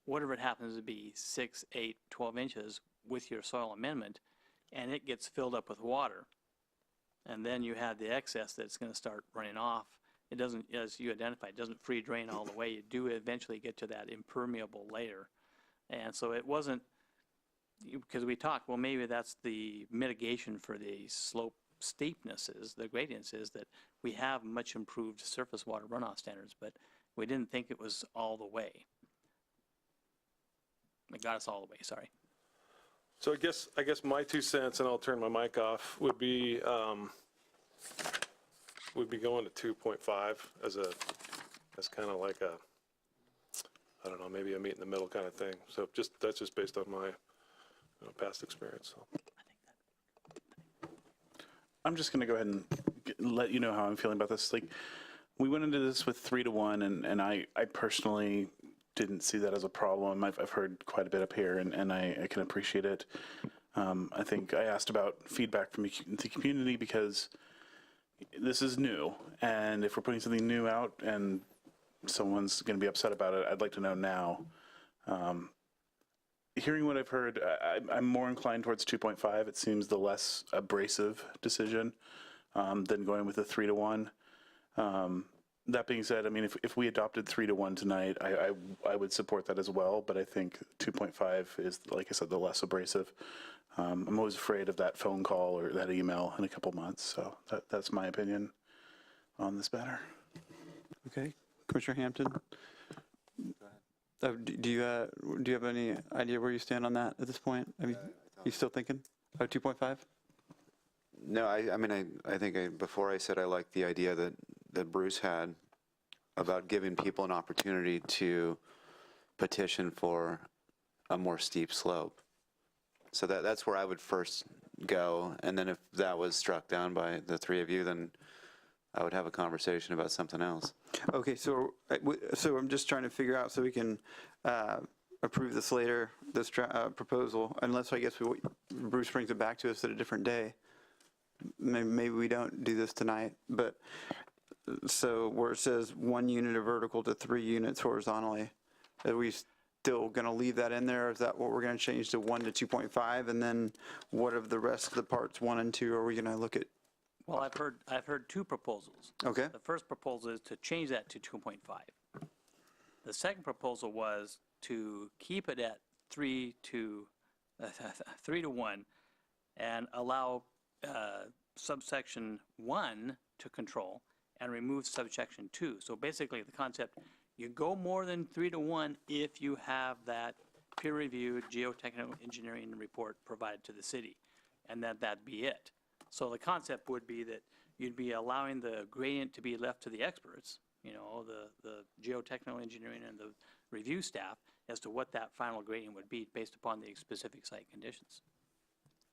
whatever it happens to be, 6, 8, 12 inches with your soil amendment, and it gets filled up with water. And then you have the excess that's going to start running off. It doesn't, as you identified, it doesn't free drain all the way. You do eventually get to that impermeable layer. And so it wasn't, because we talked, well, maybe that's the mitigation for the slope steepnesses, the gradients, is that we have much improved surface water runoff standards, but we didn't think it was all the way. It got us all the way, sorry. So I guess my 2 cents, and I'll turn my mic off, would be going to 2.5 as kind of like a, I don't know, maybe a meet in the middle kind of thing. So that's just based on my past experience. So. I'm just going to go ahead and let you know how I'm feeling about this. Like, we went into this with 3 to 1, and I personally didn't see that as a problem. I've heard quite a bit up here, and I can appreciate it. I think I asked about feedback from the community because this is new, and if we're putting something new out and someone's going to be upset about it, I'd like to know now. Hearing what I've heard, I'm more inclined towards 2.5. It seems the less abrasive decision than going with the 3 to 1. That being said, I mean, if we adopted 3 to 1 tonight, I would support that as well. But I think 2.5 is, like I said, the less abrasive. I'm always afraid of that phone call or that email in a couple months. So that's my opinion on this matter. Okay, Commissioner Hampton? Do you have any idea where you stand on that at this point? I mean, you still thinking about 2.5? No, I think before I said I liked the idea that Bruce had about giving people an opportunity to petition for a more steep slope. So that's where I would first go, and then if that was struck down by the 3 of you, then I would have a conversation about something else. Okay, so I'm just trying to figure out so we can approve this later, this proposal, unless I guess Bruce brings it back to us at a different day. Maybe we don't do this tonight, but so where it says 1 unit of vertical to 3 units horizontally, are we still going to leave that in there? Or is that what we're going to change to 1 to 2.5? And then what of the rest of the parts 1 and 2 are we going to look at? Well, I've heard 2 proposals. Okay. The first proposal is to change that to 2.5. The second proposal was to keep it at 3 to 1 and allow subsection 1 to control and remove subsection 2. So basically the concept, you go more than 3 to 1 if you have that peer-reviewed geotechnical engineering report provided to the city, and that be it. So the concept would be that you'd be allowing the gradient to be left to the experts, the geotechnical engineering and the review staff, as to what that final gradient would be based upon the specific site conditions.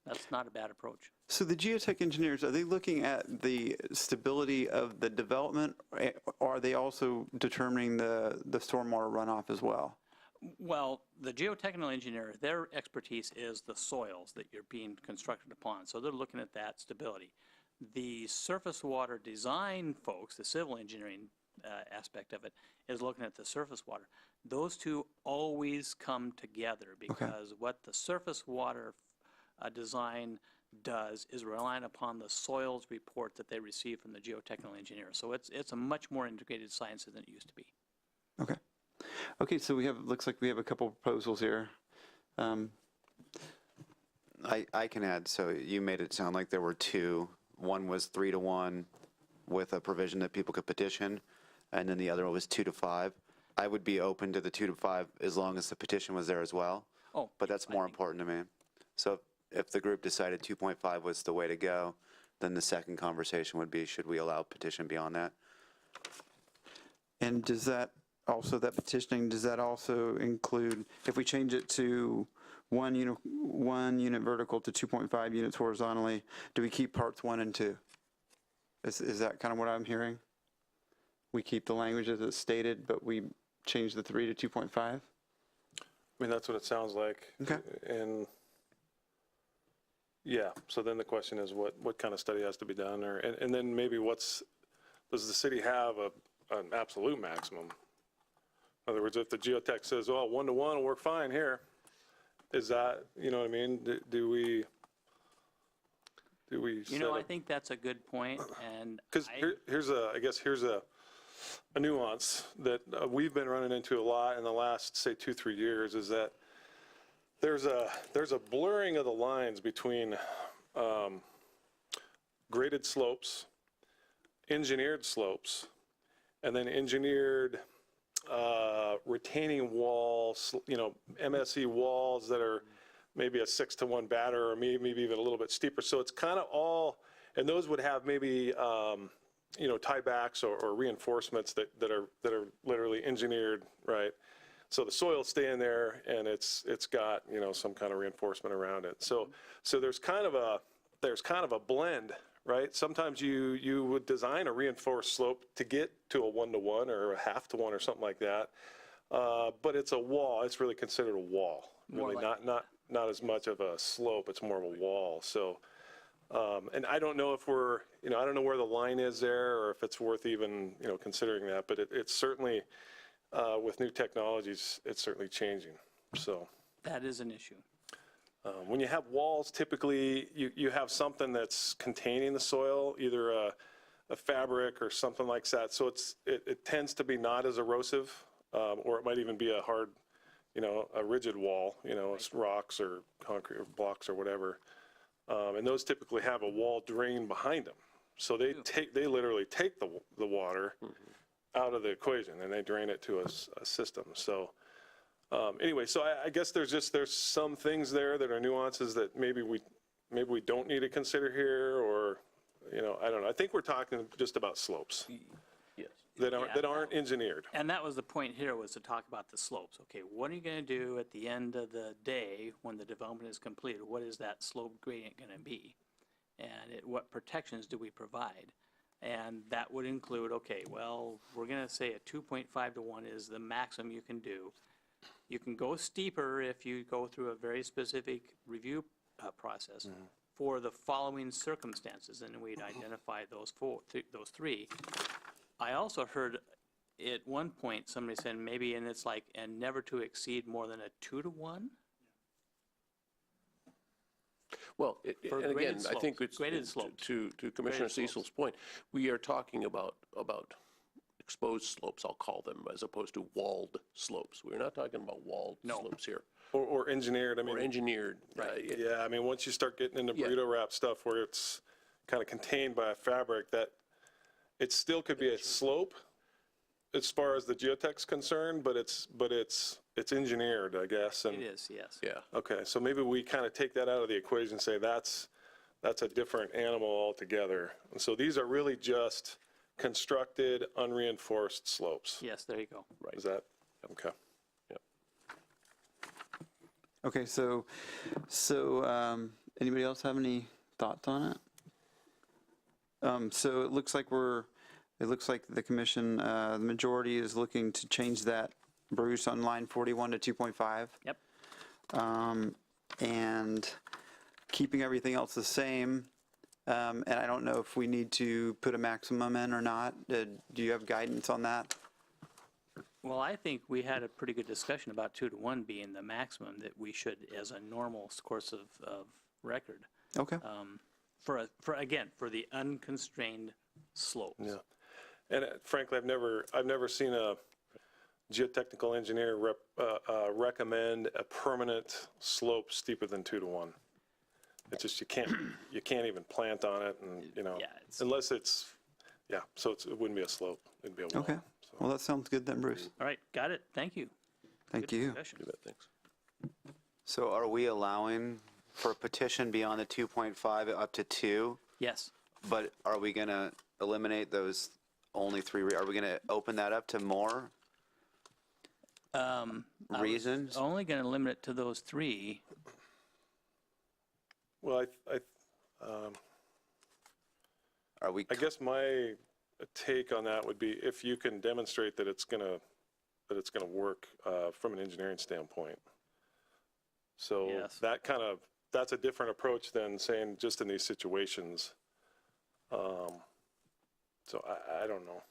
That's not a bad approach. So the geotech engineers, are they looking at the stability of the development, or are they also determining the stormwater runoff as well? Well, the geotechnical engineer, their expertise is the soils that you're being constructed upon. So they're looking at that stability. The surface water design folks, the civil engineering aspect of it, is looking at the surface water. Those two always come together because what the surface water design does is relying upon the soils report that they receive from the geotechnical engineer. So it's a much more integrated science than it used to be. Okay. Okay, so looks like we have a couple proposals here. I can add, so you made it sound like there were 2. One was 3 to 1 with a provision that people could petition, and then the other one was 2 to 5. I would be open to the 2 to 5 as long as the petition was there as well. Oh, But that's more important to me. So if the group decided 2.5 was the way to go, then the second conversation would be, should we allow petition beyond that? And does that also, that petitioning, does that also include, if we change it to one unit vertical to 2.5 units horizontally, do we keep parts 1 and 2? Is that kind of what I'm hearing? We keep the language as it's stated, but we change the 3 to 2.5? I mean, that's what it sounds like. Okay. And, yeah, so then the question is what kind of study has to be done, or, and then maybe does the city have an absolute maximum? In other words, if the geotech says, well, 1 to 1 will work fine here, is that, you know what I mean? Do we You know, I think that's a good point, and Because here's a nuance that we've been running into a lot in the last, say, 2-3 years, is that there's a blurring of the lines between graded slopes, engineered slopes, and then engineered retaining walls, you know, MSE walls that are maybe a 6-to-1 batter, or maybe even a little bit steeper. So it's kind of all, and those would have maybe, you know, tiebacks or reinforcements that are literally engineered, right? So the soil's staying there, and it's got, you know, some kind of reinforcement around it. So there's kind of a blend, right? Sometimes you would design a reinforced slope to get to a 1-to-1 or a 1/2 to 1 or something like that. But it's a wall. It's really considered a wall. Really, not as much of a slope. It's more of a wall. So, and I don't know if I don't know where the line is there, or if it's worth even, you know, considering that. But it's certainly, with new technologies, it's certainly changing. So that is an issue. when you have walls, typically you have something that's containing the soil, either a fabric or something like that. So it tends to be not as erosive, or it might even be a hard, you know, a rigid wall, you know, it's rocks or concrete or blocks or whatever. And those typically have a wall drain behind them. So they literally take the water out of the equation, and they drain it to a system. So anyway, so I guess there's some things there that are nuances that maybe we don't need to consider here, or, you know, I don't know. I think we're talking just about slopes Yes. that aren't engineered. And that was the point here, was to talk about the slopes. Okay, what are you going to do at the end of the day when the development is completed? What is that slope gradient going to be? And what protections do we provide? And that would include, okay, well, we're going to say a 2.5 to 1 is the maximum you can do. You can go steeper if you go through a very specific review process for the following circumstances, and we'd identify those three. I also heard at one point somebody said maybe, and it's like, and never to exceed more than a 2 to 1. Well, For and again, graded I think slopes, it's, graded slopes. to Commissioner Graded slopes. Cecil's point, we are talking about exposed slopes, I'll call them, as opposed to walled slopes. We're not talking about walled slopes here. Or engineered. I mean, Or engineered. yeah, I mean, once you start getting into Yeah. burrito wrap stuff where it's kind of contained by a fabric, that it still could be a slope as far as the geotech's concerned, but it's engineered, I guess. And It is, yes. Yeah. okay, so maybe we kind of take that out of the equation and say that's a different animal altogether. And so these are really just constructed, unreinforced slopes. Yes, there you go. Right. Is that, okay. Okay, so anybody else have any thoughts on it? So it looks like the commission, the majority is looking to change that, Bruce, on line 41 to 2.5. Yep. And keeping everything else the same. And I don't know if we need to put a maximum in or not. Do you have guidance on that? Well, I think we had a pretty good discussion about 2 to 1 being the maximum that we should, as a normal course of record. Okay. For the unconstrained slopes. Yeah. And frankly, I've never seen a geotechnical engineer recommend a permanent slope steeper than 2 to 1. It's just you can't even plant on it, and you know, Yeah, unless it's so it wouldn't be a slope, it'd be a wall. Okay. So. Well, that sounds good then, Bruce. All right, got it. Thank you. Thank Good you. discussion. You bet, thanks. So are we allowing for a petition beyond the 2.5 up to 2? Yes. But are we going to eliminate those only 3? Are we going to open that up to more I was reasons? only going to limit it to those 3. Well, Are we? I guess my take on that would be if you can demonstrate that it's gonna work from an engineering standpoint. So Yes. that's a different approach than saying just in these situations. So I don't know.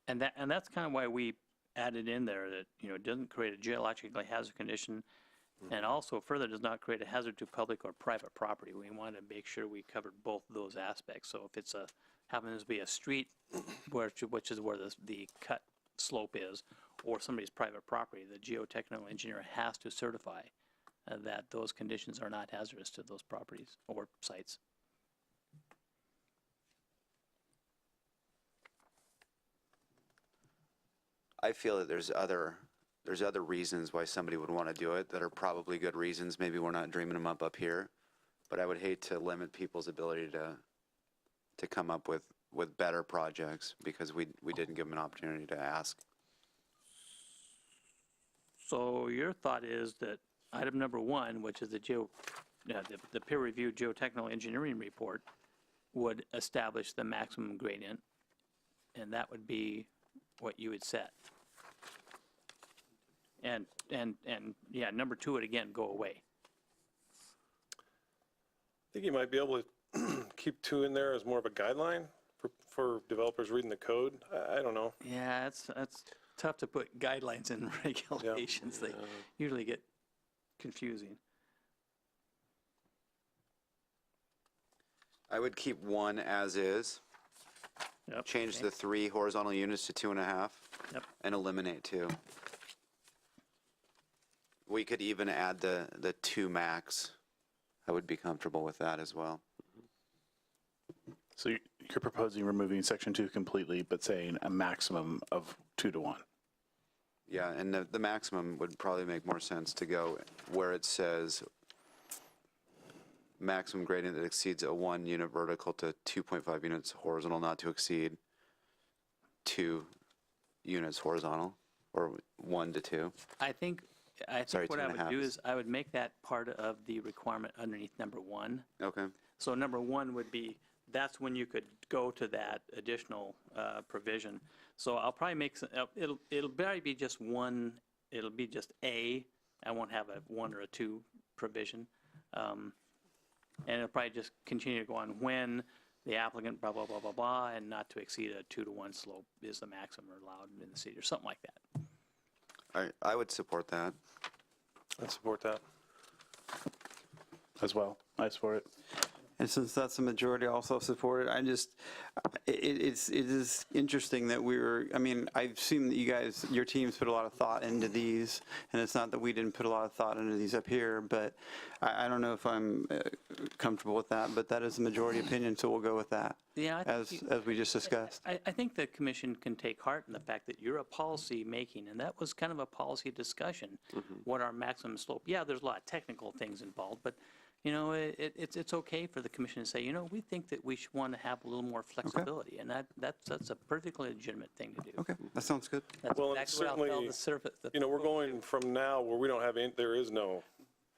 And that's kind of why we added in there that, it doesn't create a geologically hazard condition, and also further does not create a hazard to public or private property. We wanted to make sure we covered both those aspects. So if it's happens to be a street, which is where the cut slope is, or somebody's private property, the geotechnical engineer has to certify that those conditions are not hazardous to those properties or sites. I feel that there's other reasons why somebody would want to do it that are probably good reasons. Maybe we're not dreaming them up here, but I would hate to limit people's ability to come up with better projects because we didn't give them an opportunity to ask. So your thought is that item number 1, which is the peer-reviewed geotechnical engineering report, would establish the maximum gradient, and that would be what you would set. And yeah, number 2 would again go away. I think you might be able to keep 2 in there as more of a guideline for developers reading the code. I don't know. Yeah, that's tough to put guidelines in regulations. They usually get confusing. I would keep 1 as is. Yep. Change okay. the 3 horizontal units to 2.5. Yep. And eliminate 2. We could even add the 2 max. I would be comfortable with that as well. So you're proposing removing section 2 completely, but saying a maximum of 2 to 1. Yeah, and the maximum would probably make more sense to go where it says maximum gradient that exceeds a 1 unit vertical to 2.5 units horizontal, not to exceed 2 units horizontal, or 1 to 2. I think Sorry, what I would 2.5 do is I would make that part of the requirement underneath number 1. Okay. So number 1 would be, that's when you could go to that additional provision. So I'll probably make, it'll probably be just 1, it'll be just A. I won't have a 1 or a 2 provision. And it'll probably just continue to go on when the applicant blah, blah, blah, blah, blah, and not to exceed a 2 to 1 slope is the maximum allowed in the city, or something like that. I would support that. I support that. As well. I support it. And since that's the majority, I also support it. It is interesting that I've seen that you guys, your teams put a lot of thought into these, and it's not that we didn't put a lot of thought into these up here, but I don't know if I'm comfortable with that, but that is the majority opinion, so we'll go with that. Yeah, as we just discussed. I think the commission can take heart in the fact that you're a policy making, and that was kind of a policy discussion. What our maximum slope, yeah, there's a lot of technical things involved, but it's okay for the commission to say, we think that we should want to have a little more flexibility, and that's a perfectly legitimate thing to do. Okay, that sounds good. That's Well, exactly what I'll tell certainly, the surface. we're going from now where we don't have any, there is no.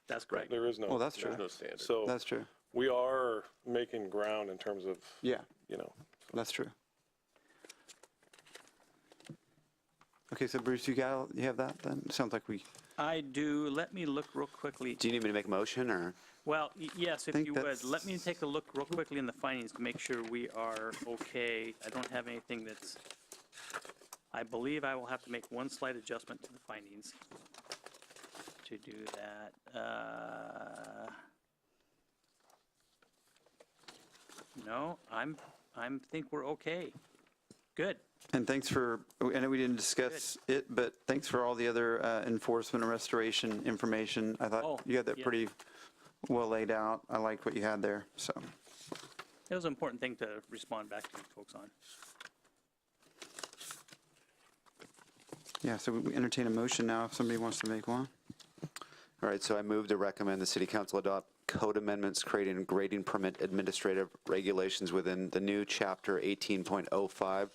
That's correct. There is no. Well, that's true. There's no standard. So That's true. we are making ground in terms of, Yeah, you know. that's true. Okay, so Bruce, you have that then? Sounds like we, I do. Let me look real quickly. Do you need me to make a motion, or? Well, yes, if think you would, that's- let me take a look real quickly in the findings to make sure we are okay. I don't have anything that's, I believe I will have to make one slight adjustment to the findings to do that. No, I think we're okay. Good. and thanks for, I know we didn't discuss it, but thanks for all the other enforcement and restoration information. I Oh, thought you had that yeah. pretty well laid out. I liked what you had there, so. It was an important thing to respond back to you folks on. Yeah, so we entertain a motion now if somebody wants to make one. All right, so I move to recommend the city council adopt code amendments creating grading permit administrative regulations within the new chapter 18.05,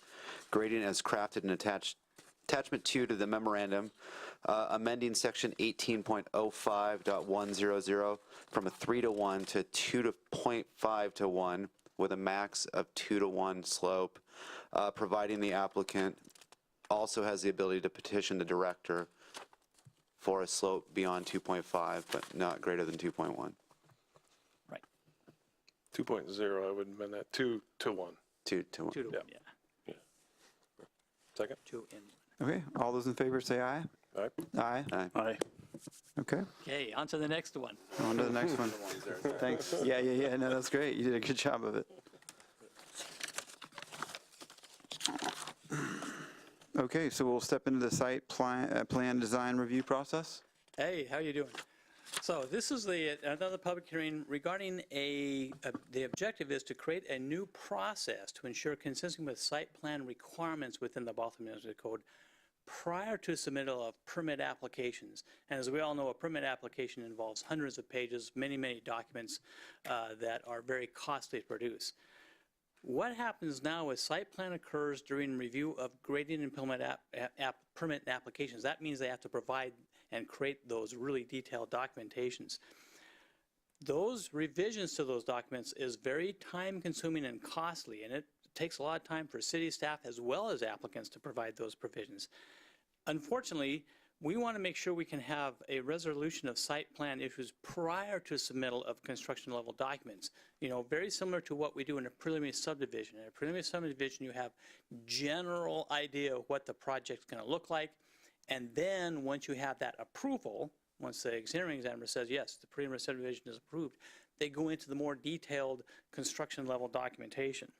grading as crafted and attachment 2 to the memorandum, amending section 18.05.100 from a 3-to-1 to 2.5-to-1 with a max of 2-to-1 slope, providing the applicant also has the ability to petition the director for a slope beyond 2.5, but not greater than 2.1. Right. 2.0, I would amend that 2 to 1. 2 to 1. 2 to 1, yeah. Second? 2 in 1. Okay, all those in favor say aye. All right. Aye. Aye. Okay, Okay, on to the next one. on to the next one. Thanks. Yeah, no, that's great. You did a good job of it. Okay, so we'll step into the site plan design review process. Hey, how you doing? So this is another public hearing regarding the objective is to create a new process to ensure consistency with site plan requirements within the Bothell Municipal Code prior to submittal of permit applications. And as we all know, a permit application involves hundreds of pages, many documents that are very costly to produce. What happens now is site plan occurs during review of grading and permit applications. That means they have to provide and create those really detailed documentations. Those revisions to those documents is very time consuming and costly, and it takes a lot of time for city staff as well as applicants to provide those provisions. Unfortunately, we want to make sure we can have a resolution of site plan issues prior to submittal of construction level documents. You know, very similar to what we do in a preliminary subdivision. In a preliminary subdivision, you have general idea of what the project's going to look like. And then once you have that approval, once the hearing examiner says, yes, the preliminary subdivision is approved, they go into the more detailed construction level documentation.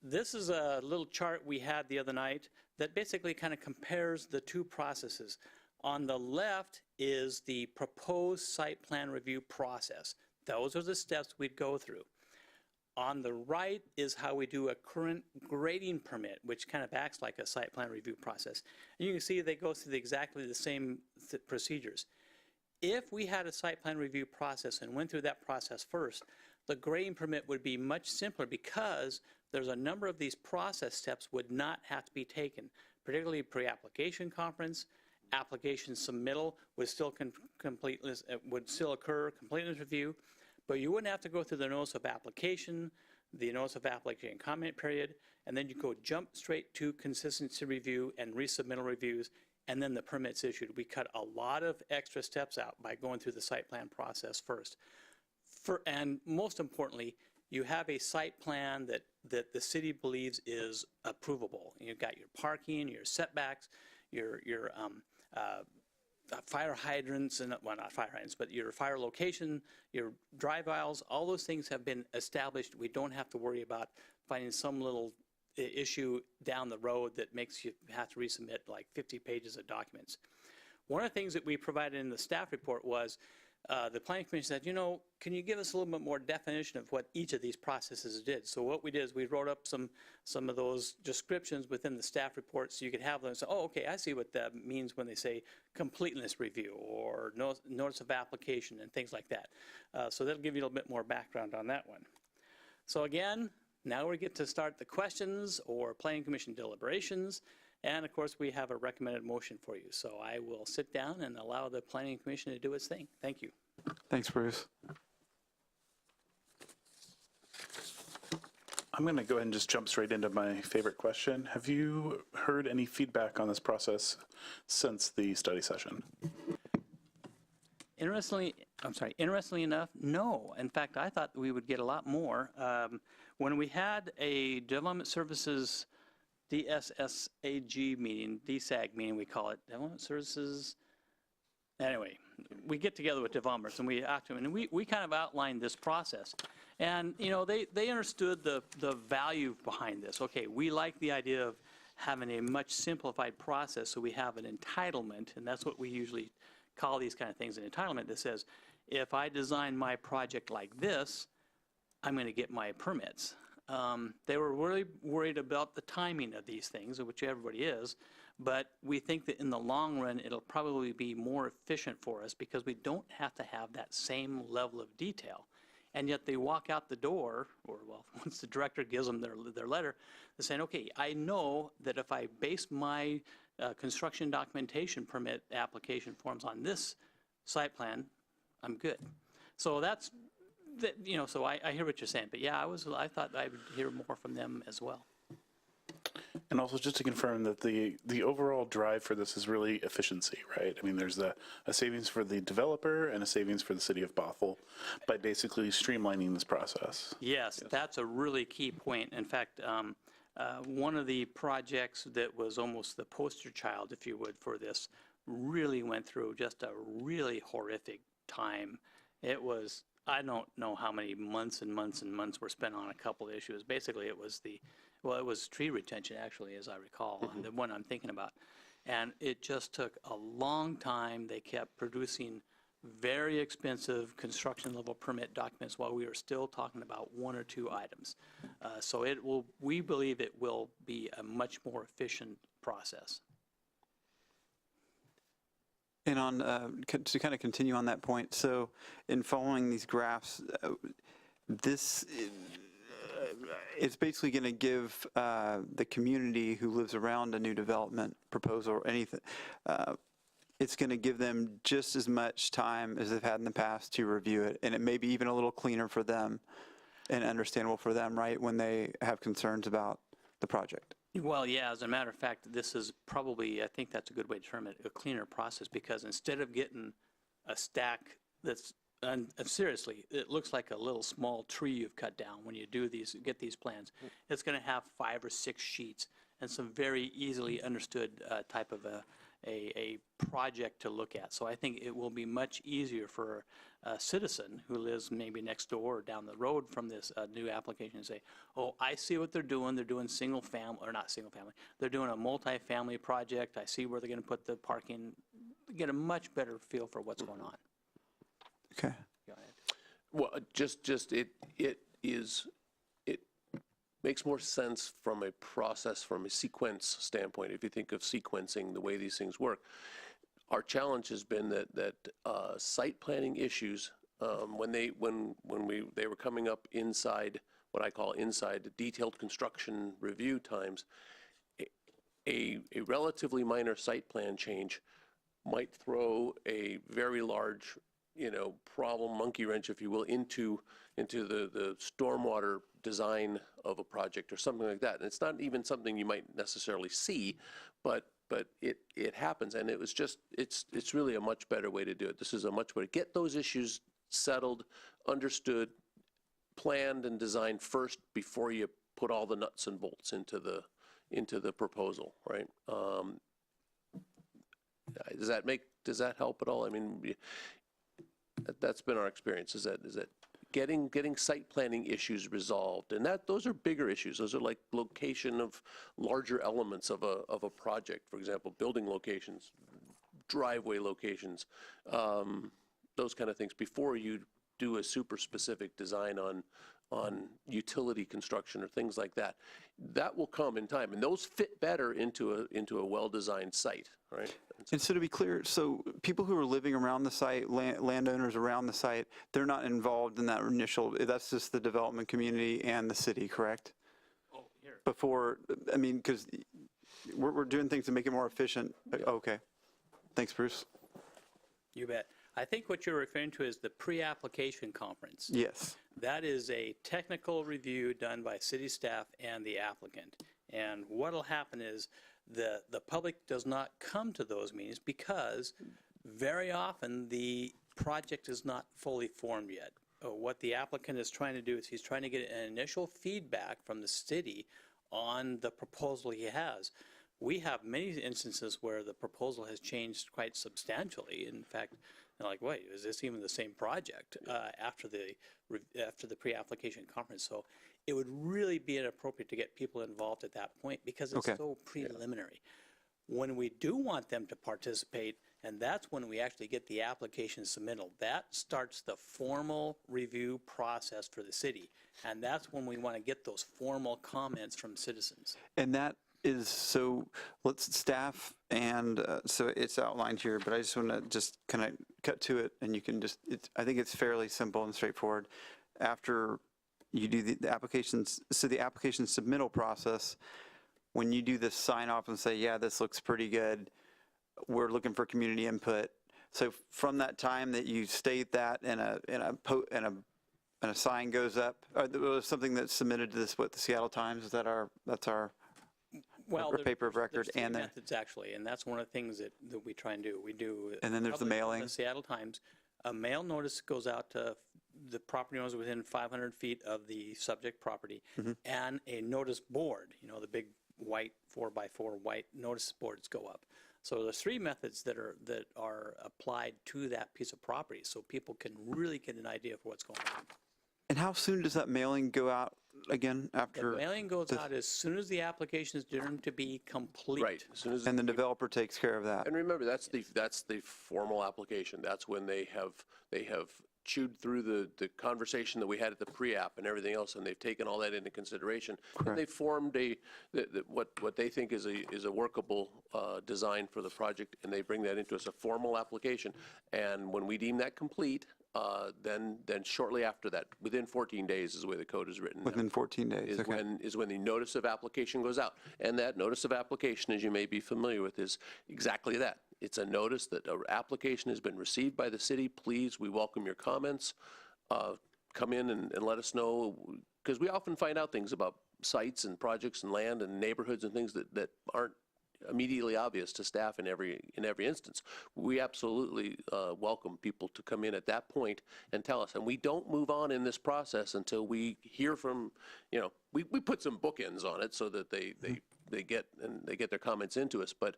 This is a little chart we had the other night that basically kind of compares the two processes. On the left is the proposed site plan review process. Those are the steps we'd go through. On the right is how we do a current grading permit, which kind of acts like a site plan review process. And you can see they go through exactly the same procedures. If we had a site plan review process and went through that process first, the grading permit would be much simpler because there's a number of these process steps would not have to be taken, particularly pre-application conference, application submittal would still occur, completeness review, but you wouldn't have to go through the notice of application, the notice of application comment period, and then you go jump straight to consistency review and resubmittal reviews, and then the permit's issued. We cut a lot of extra steps out by going through the site plan process first. And most importantly, you have a site plan that the city believes is approvable. You've got your parking, your setbacks, your fire hydrants, and well, not fire hydrants, but your fire location, your drive aisles, all those things have been established. We don't have to worry about finding some little issue down the road that makes you have to resubmit like 50 pages of documents. One of the things that we provided in the staff report was the Planning Commission said, you know, can you give us a little bit more definition of what each of these processes did? So what we did is we wrote up some of those descriptions within the staff report so you could have them and say, oh, okay, I see what that means when they say completeness review or notice of application and things like that. So that'll give you a little bit more background on that one. So again, now we get to start the questions or Planning Commission deliberations. And of course, we have a recommended motion for you. So I will sit down and allow the Planning Commission to do its thing. Thank you. Thanks, Bruce. I'm going to go ahead and just jump straight into my favorite question. Have you heard any feedback on this process since the study session? Interestingly enough, no. In fact, I thought we would get a lot more. When we had a Development Services DSSAG meeting, DSAG meeting we call it, Development Services, anyway, we get together with developers and we ask them, and we kind of outlined this process. And, you know, they understood the value behind this. Okay, we like the idea of having a much simplified process so we have an entitlement, and that's what we usually call these kind of things, an entitlement that says, if I design my project like this, I'm going to get my permits. They were really worried about the timing of these things, which everybody is, But we think that in the long run, it'll probably be more efficient for us because we don't have to have that same level of detail. And yet they walk out the door, or well, once the director gives them their letter, they're saying, okay, I know that if I base my construction documentation permit application forms on this site plan, I'm good. So that's, so I hear what you're saying. But yeah, I thought I would hear more from them as well. And also just to confirm that the overall drive for this is really efficiency, right? I mean, there's a savings for the developer and a savings for the city of Bothell by basically streamlining this process. Yes, that's a really key point. In fact, one of the projects that was almost the poster child, if you would, for this really went through just a really horrific time. It was, I don't know how many months and months and months were spent on a couple of issues. Basically, it was it was tree retention, actually, as I recall, the one I'm thinking about. And it just took a long time. They kept producing very expensive construction level permit documents while we were still talking about one or two items. So we believe it will be a much more efficient process. And to kind of continue on that point, so in following these graphs, it's basically going to give the community who lives around a new development proposal or anything, it's going to give them just as much time as they've had in the past to review it, and it may be even a little cleaner for them and understandable for them, right, when they have concerns about the project. Well, yeah, as a matter of fact, this is probably, I think that's a good way to term it, a cleaner process, because instead of getting a stack that's, and seriously, it looks like a little small tree you've cut down when you get these plans. It's going to have 5 or 6 sheets and some very easily understood type of a project to look at. So I think it will be much easier for a citizen who lives maybe next door or down the road from this new application to say, oh, I see what they're doing. They're doing single family, or not single family. They're doing a multi-family project. I see where they're going to put the parking. Get a much better feel for what's going on. Okay. Go ahead. Well, it makes more sense from a process, from a sequence standpoint, if you think of sequencing the way these things work. Our challenge has been that site planning issues, when they were coming up inside what I call inside detailed construction review times, a relatively minor site plan change might throw a very large problem, monkey wrench, if you will, into the stormwater design of a project or something like that. And it's not even something you might necessarily see, but it happens. And it's really a much better way to do it. This is a much better, get those issues settled, understood, planned and designed first before you put all the nuts and bolts into the proposal, right? Does that help at all? I mean, that's been our experience, is that getting site planning issues resolved, and those are bigger issues. Those are like location of larger elements of a project, for example, building locations, driveway locations, those kind of things, before you do a super specific design on utility construction or things like that. That will come in time, and those fit better into a well-designed site, right? And so to be clear, so people who are living around the site, landowners around the site, they're not involved in that initial, that's just the development community and the city, correct? Oh, here. Before, I mean, because we're doing things to make it more efficient. Okay. Thanks, Bruce. You bet. I think what you're referring to is the pre-application conference. Yes. That is a technical review done by city staff and the applicant. And what will happen is the public does not come to those meetings because very often the project is not fully formed yet. What the applicant is trying to do is he's trying to get an initial feedback from the city on the proposal he has. We have many instances where the proposal has changed quite substantially. In fact, they're like, wait, is this even the same project after the pre-application conference? So it would really be inappropriate to get people involved at that point because it's so preliminary. When we do want them to participate, and that's when we actually get the application submittal, that starts the formal review process for the city. And that's when we want to get those formal comments from citizens. And that is, so let's staff, and so it's outlined here, but I just want to just kind of cut to it, and you can just, I think it's fairly simple and straightforward. After you do the applications, so the application submittal process, when you do this sign off and say, yeah, this looks pretty good, we're looking for community input. So from that time that you state that and a sign goes up, or there was something that's submitted to this, what, the Seattle Times, is that that's our Well, a paper of record, there's three and then, methods actually, and that's one of the things that we try and do. We do. and then there's the publish mailing. The Seattle Times, a mail notice goes out to the property owners within 500 feet of the subject property, and a notice board, the big white 4x4 white notice boards go up. So there's three methods that are applied to that piece of property, so people can really get an idea of what's going on. And how soon does that mailing go out again The after? mailing goes out as soon as the application is determined to be complete. Right, as soon as. And the developer takes care of that? And remember, that's the formal application. That's when they have chewed through the conversation that we had at the pre-app and everything else, and they've taken all that into consideration. And they've formed what they think is a workable design for the project, and they bring that into us, a formal application. And when we deem that complete, then shortly after that, within 14 days is the way the code is written. Within 14 days, okay. Is when the notice of application goes out. And that notice of application, as you may be familiar with, is exactly that. It's a notice that an application has been received by the city. Please, we welcome your comments. Come in and let us know, because we often find out things about sites and projects and land and neighborhoods and things that aren't immediately obvious to staff in every instance. We absolutely welcome people to come in at that point and tell us. And we don't move on in this process until we hear from, we put some bookends on it so that they get their comments into us. But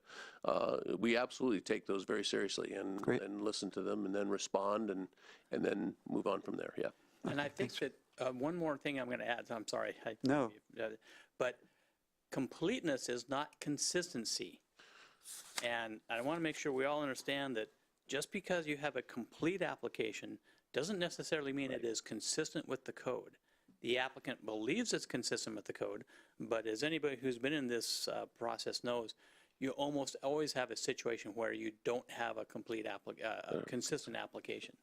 we absolutely take those very seriously and listen to them and then respond and then move on from there. Yeah. And I think that one more thing I'm going to add, I'm sorry. No. But completeness is not consistency. And I want to make sure we all understand that just because you have a complete application doesn't necessarily mean it is consistent with the code. The applicant believes it's consistent with the code, but as anybody who's been in this process knows, you almost always have a situation where you don't have a complete consistent application.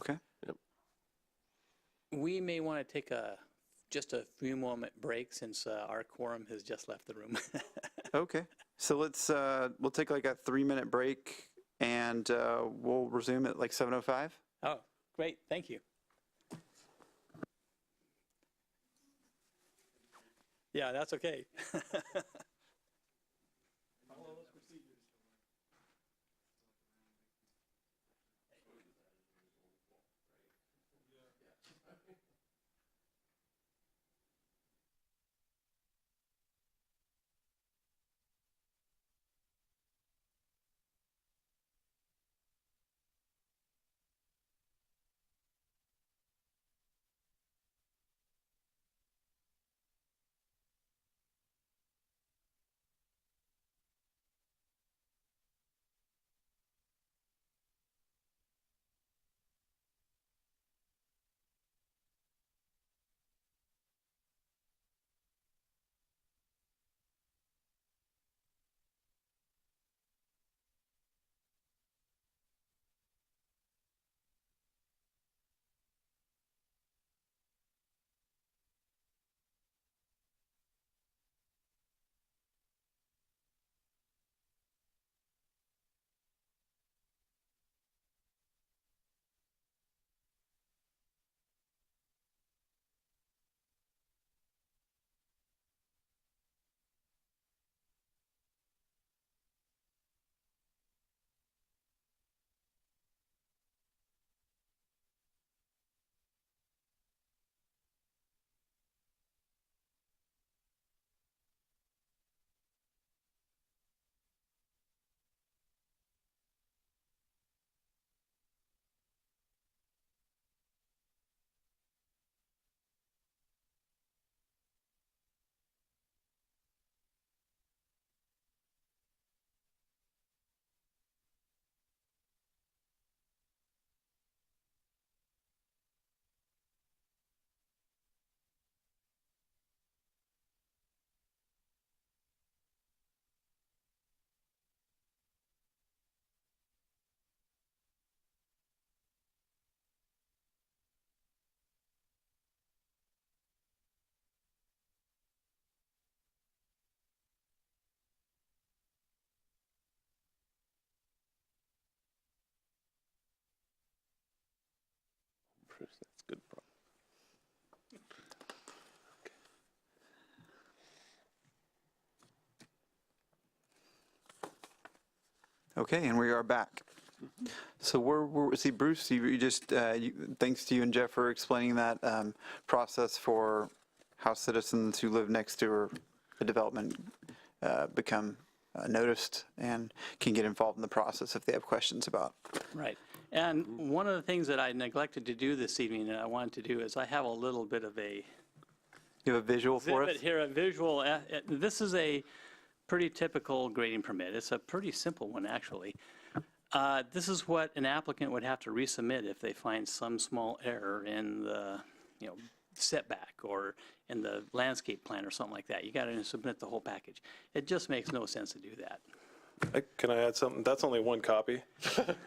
Okay. Yep. We may want to take just a few moment break since our quorum has just left the room. Okay. So we'll take like a 3-minute break, and we'll resume at like 7:05. Oh, great. Thank you. Yeah, that's okay. That's good. Okay, and we are back. So see, Bruce, you just, thanks to you and Jeff for explaining that process for how citizens who live next to a development become noticed and can get involved in the process if they have questions about. Right. And one of the things that I neglected to do this evening that I wanted to do is I have a little bit of a You have a visual for us? exhibit here, a visual. This is a pretty typical grading permit. It's a pretty simple one, actually. This is what an applicant would have to resubmit if they find some small error in the, setback or in the landscape plan or something like that. You got to submit the whole package. It just makes no sense to do that. Can I add something? That's only one copy.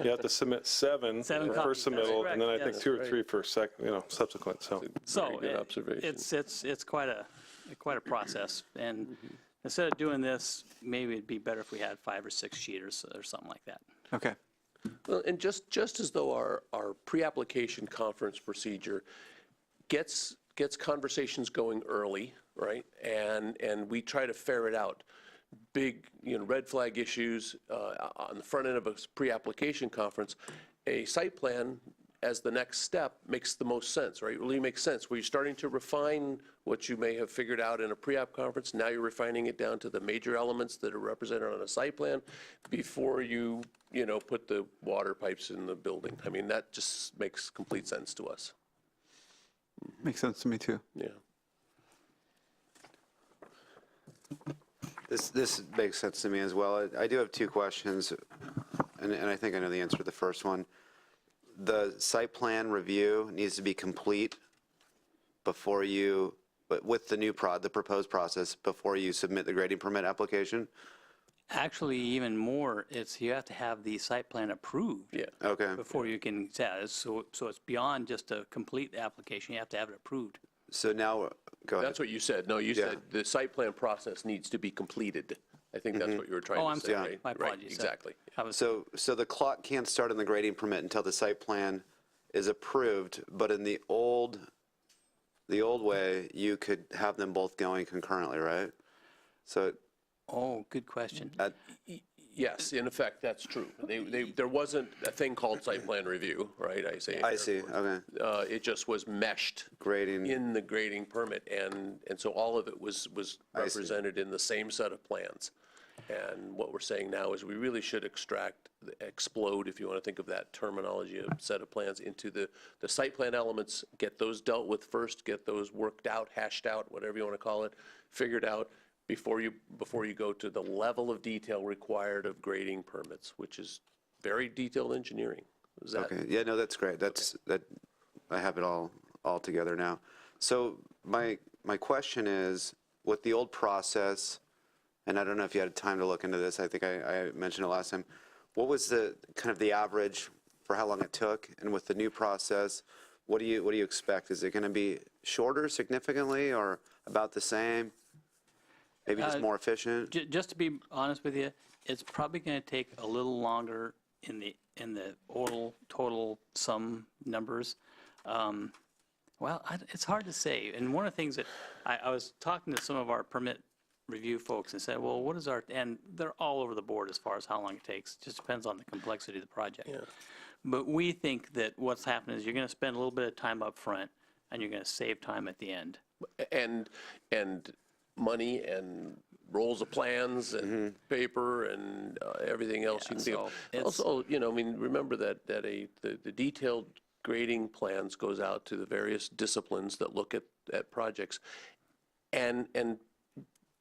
You have to submit seven Seven for copies, first that's submittal, correct, and then I think yes. 2 or 3 for subsequent, so. So Very good observation. it's quite a process. And instead of doing this, maybe it'd be better if we had 5 or 6 sheeters or something like that. Okay. Well, and just as though our pre-application conference procedure gets conversations going early, right? And we try to ferret out big, red flag issues on the front end of a pre-application conference. A site plan as the next step makes the most sense, right? It really makes sense. Where you're starting to refine what you may have figured out in a pre-app conference. Now you're refining it down to the major elements that are represented on a site plan before you put the water pipes in the building. I mean, that just makes complete sense to us. Makes sense to me, too. Yeah. This makes sense to me as well. I do have 2 questions, and I think I know the answer to the first one. The site plan review needs to be complete before you, but with the the proposed process, before you submit the grading permit application? Actually, even more, you have to have the site plan approved. Yeah. Okay. Before you can, so it's beyond just a complete application, you have to have it approved. So now, go ahead. That's what you said. No, you said the site plan process needs to be completed. I think that's what you were trying Oh, to I'm say, sorry. right? My Right, apologies. exactly. I was- So the clock can't start on the grading permit until the site plan is approved, but in the old way, you could have them both going concurrently, right? So Oh, good question. Yes, in effect, that's true. There wasn't a thing called site plan review, right? I see, okay. It just was meshed Grading. in the grading permit, and so all of it was I see. represented in the same set of plans. And what we're saying now is we really should explode, if you want to think of that terminology, a set of plans into the site plan elements, get those dealt with first, get those worked out, hashed out, whatever you want to call it, figured out before you go to the level of detail required of grading permits, which is very detailed engineering. Is that? Okay, yeah, no, that's great. I have it all together now. So my question is, with the old process, and I don't know if you had time to look into this, I think I mentioned it last time, what was the kind of the average for how long it took? And with the new process, what do you expect? Is it going to be shorter significantly or about the same? Maybe just more efficient? Just to be honest with you, it's probably going to take a little longer in the total sum numbers. It's hard to say. And one of the things that I was talking to some of our permit review folks and said, well, what is and they're all over the board as far as how long it takes. It just depends on the complexity of the project. Yeah. But we think that what's happening is you're going to spend a little bit of time up front and you're going to save time at the end. And money and rolls of plans and paper and everything else you can think so of. it's- Also, remember that the detailed grading plans goes out to the various disciplines that look at projects, and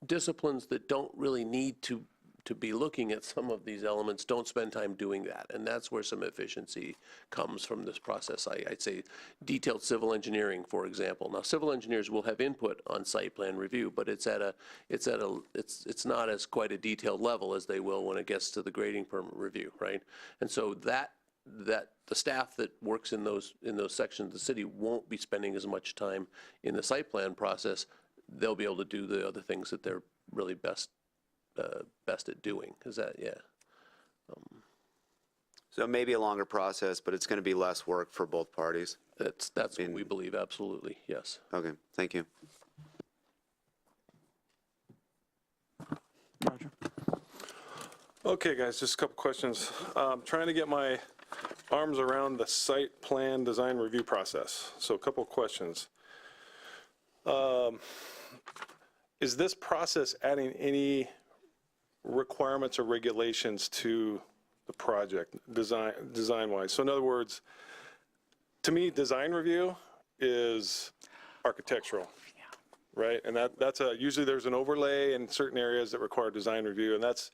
disciplines that don't really need to be looking at some of these elements don't spend time doing that, and that's where some efficiency comes from this process. I'd say detailed civil engineering, for example. Now, civil engineers will have input on site plan review, but it's not as quite a detailed level as they will when it gets to the grading permit review, right? And so that the staff that works in those sections of the city won't be spending as much time in the site plan process. They'll be able to do the other things that they're really best at doing. Is that, yeah. So maybe a longer process, but it's going to be less work for both parties. That's what we believe, absolutely, yes. Okay, thank you. Okay, guys, just a couple questions. Trying to get my arms around the site plan design review process. So a couple of questions. Is this process adding any requirements or regulations to the project design-wise? So in other words, to me, design review is architectural, right? And that's usually there's an overlay in certain areas that require design review, and that's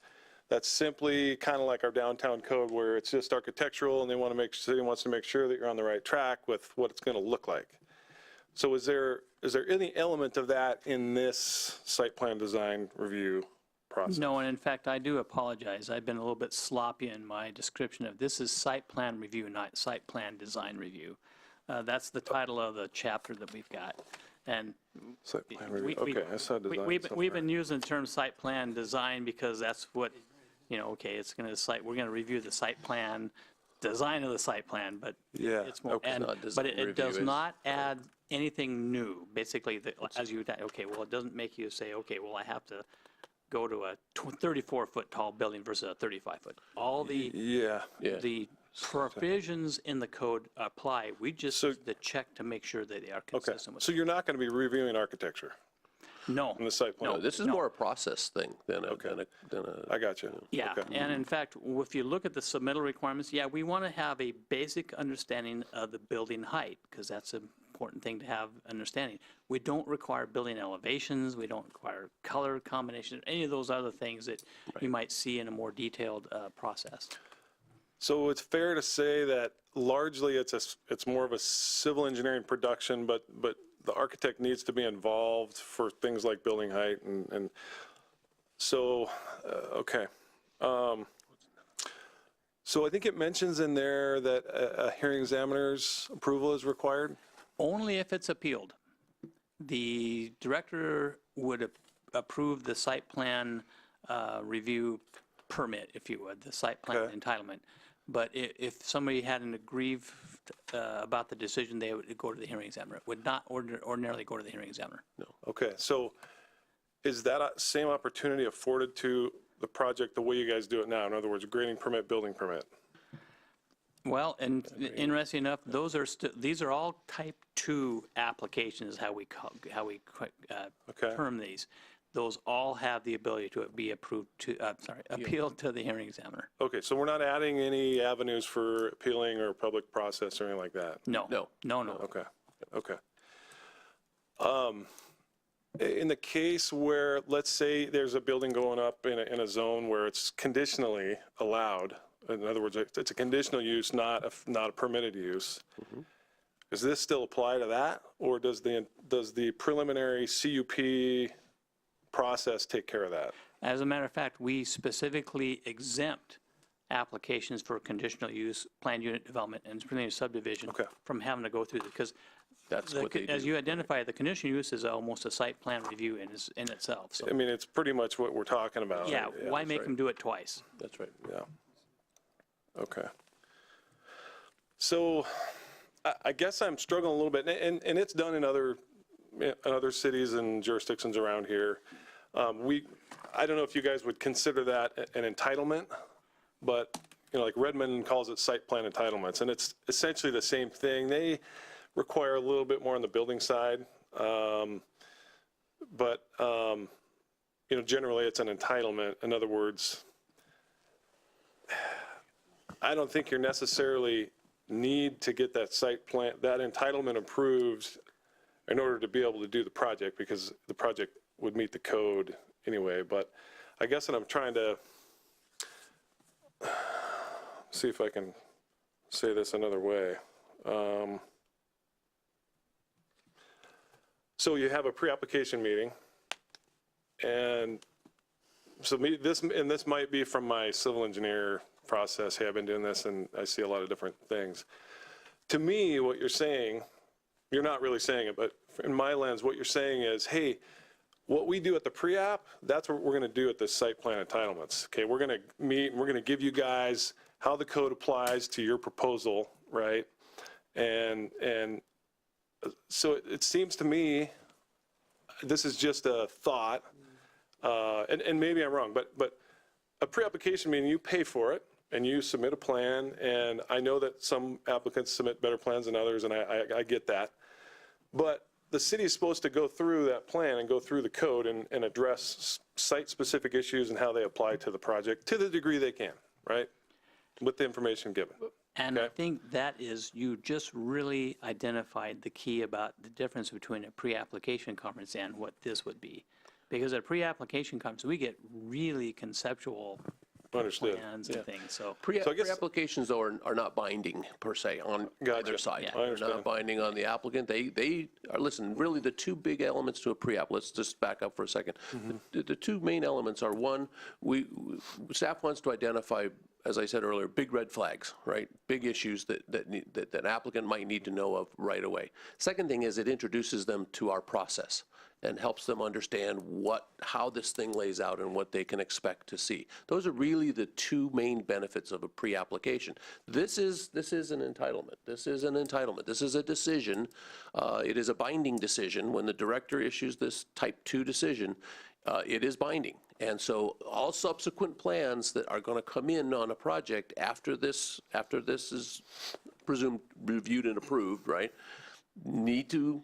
simply kind of like our downtown code where it's just architectural, and city wants to make sure that you're on the right track with what it's going to look like. So is there any element of that in this site plan design review process? No, and in fact, I do apologize. I've been a little bit sloppy in my description of this is site plan review, not site plan design review. That's the title of the chapter that we've got. And Site plan review, okay, I saw design we've somewhere. been using the term site plan design because that's what, okay, it's going to we're going to review the site plan, design of the site plan, but Yeah, it's more, okay. Not but design it does review is- not add anything new. Basically, as you, okay, well, it doesn't make you say, okay, well, I have to go to a 34-foot tall building versus a 35-foot. All the Yeah, Yeah. the provisions in the code apply. We just So- need to check to make sure that they are okay. consistent with. So you're not going to be reviewing architecture No. in the site plan? No, this is more a process thing than a. I got you. Yeah, Okay. and in fact, if you look at the submittal requirements, yeah, we want to have a basic understanding of the building height, because that's an important thing to have understanding. We don't require building elevations, we don't require color combinations, any of those other things that you might see in a more detailed process. So it's fair to say that largely it's more of a civil engineering production, but the architect needs to be involved for things like building height and so, okay. So I think it mentions in there that a hearing examiner's approval is required? Only if it's appealed. The director would approve the site plan review permit, if you would, the site plan Okay. entitlement. But if somebody had an aggrieved about the decision, they would go to the hearing examiner. It would not ordinarily go to the hearing examiner. Okay, so is that same opportunity afforded to the project the way you guys do it now? In other words, grading permit, building permit? Well, and interesting enough, these are all type 2 applications, how we Okay. term these. Those all have the ability to be approved appealed to the hearing examiner. Okay, so we're not adding any avenues for appealing or public process or anything like that? No. No. Okay, okay. In the case where, let's say there's a building going up in a zone where it's conditionally allowed, in other words, it's a conditional use, not a permitted use, does this still apply to that? Or does the preliminary CUP process take care of that? As a matter of fact, we specifically exempt applications for conditional use, planned unit development, and preliminary subdivision Okay. from having to go through, because That's what they as do. you identify, the conditional use is almost a site plan review in itself. So, I mean, it's pretty much what we're talking about. yeah, why make right. them do it twice? That's right. Yeah. Okay. So I guess I'm struggling a little bit, and it's done in other cities and jurisdictions around here. I don't know if you guys would consider that an entitlement, but, like Redmond calls it site plan entitlements, and it's essentially the same thing. They require a little bit more on the building side, but, generally it's an entitlement. In other words, I don't think you're necessarily need to get that site plan, that entitlement approved in order to be able to do the project, because the project would meet the code anyway. But I guess what I'm trying to see if I can say this another way. So you have a pre-application meeting, and so this might be from my civil engineer process. Hey, I've been doing this and I see a lot of different things. To me, what you're saying, you're not really saying it, but in my lens, what you're saying is, hey, what we do at the pre-app, that's what we're going to do at the site plan entitlements. Okay, we're going to meet and we're going to give you guys how the code applies to your proposal, right? And so it seems to me, this is just a thought, and maybe I'm wrong, but a pre-application meeting, you pay for it and you submit a plan, and I know that some applicants submit better plans than others, and I get that. But the city is supposed to go through that plan and go through the code and address site-specific issues and how they apply to the project to the degree they can, right? With the information given. And I Okay. think that is, you just really identified the key about the difference between a pre-application conference and what this would be. Because at a pre-application conference, we get really conceptual Understood. plans and things, so. So I guess- Pre-applications, though, are not binding per se on Gotcha. either side. Yeah. I They're understand. not binding on the applicant. They are, listen, really the two big elements to a pre-app, let's just back up for a second. The two main elements are, one, staff wants to identify, as I said earlier, big red flags, right? Big issues that an applicant might need to know of right away. Second thing is it introduces them to our process and helps them understand how this thing lays out and what they can expect to see. Those are really the two main benefits of a pre-application. This is an entitlement. This is an entitlement. This is a decision. It is a binding decision. When the director issues this type 2 decision, it is binding. And so all subsequent plans that are going to come in on a project after this is presumed reviewed and approved, right, need to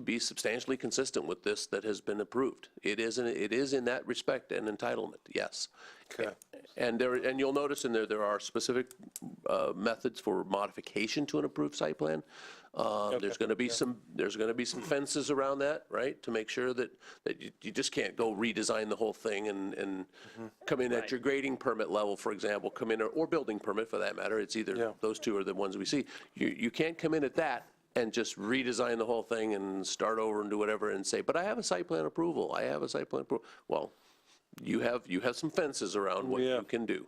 be substantially consistent with this that has been approved. It is in that respect an entitlement, yes. Okay. And you'll notice in there are specific methods for modification to an approved site plan. There's going to be some fences around that, right, to make sure that you just can't go redesign the whole thing and come in at your grading permit level, for example, come in, or building permit for that matter. It's either those two are the ones we see. You can't come in at that and just redesign the whole thing and start over and do whatever and say, but I have a site plan approval. I have a site plan approval. Well, you have some fences around what you can do,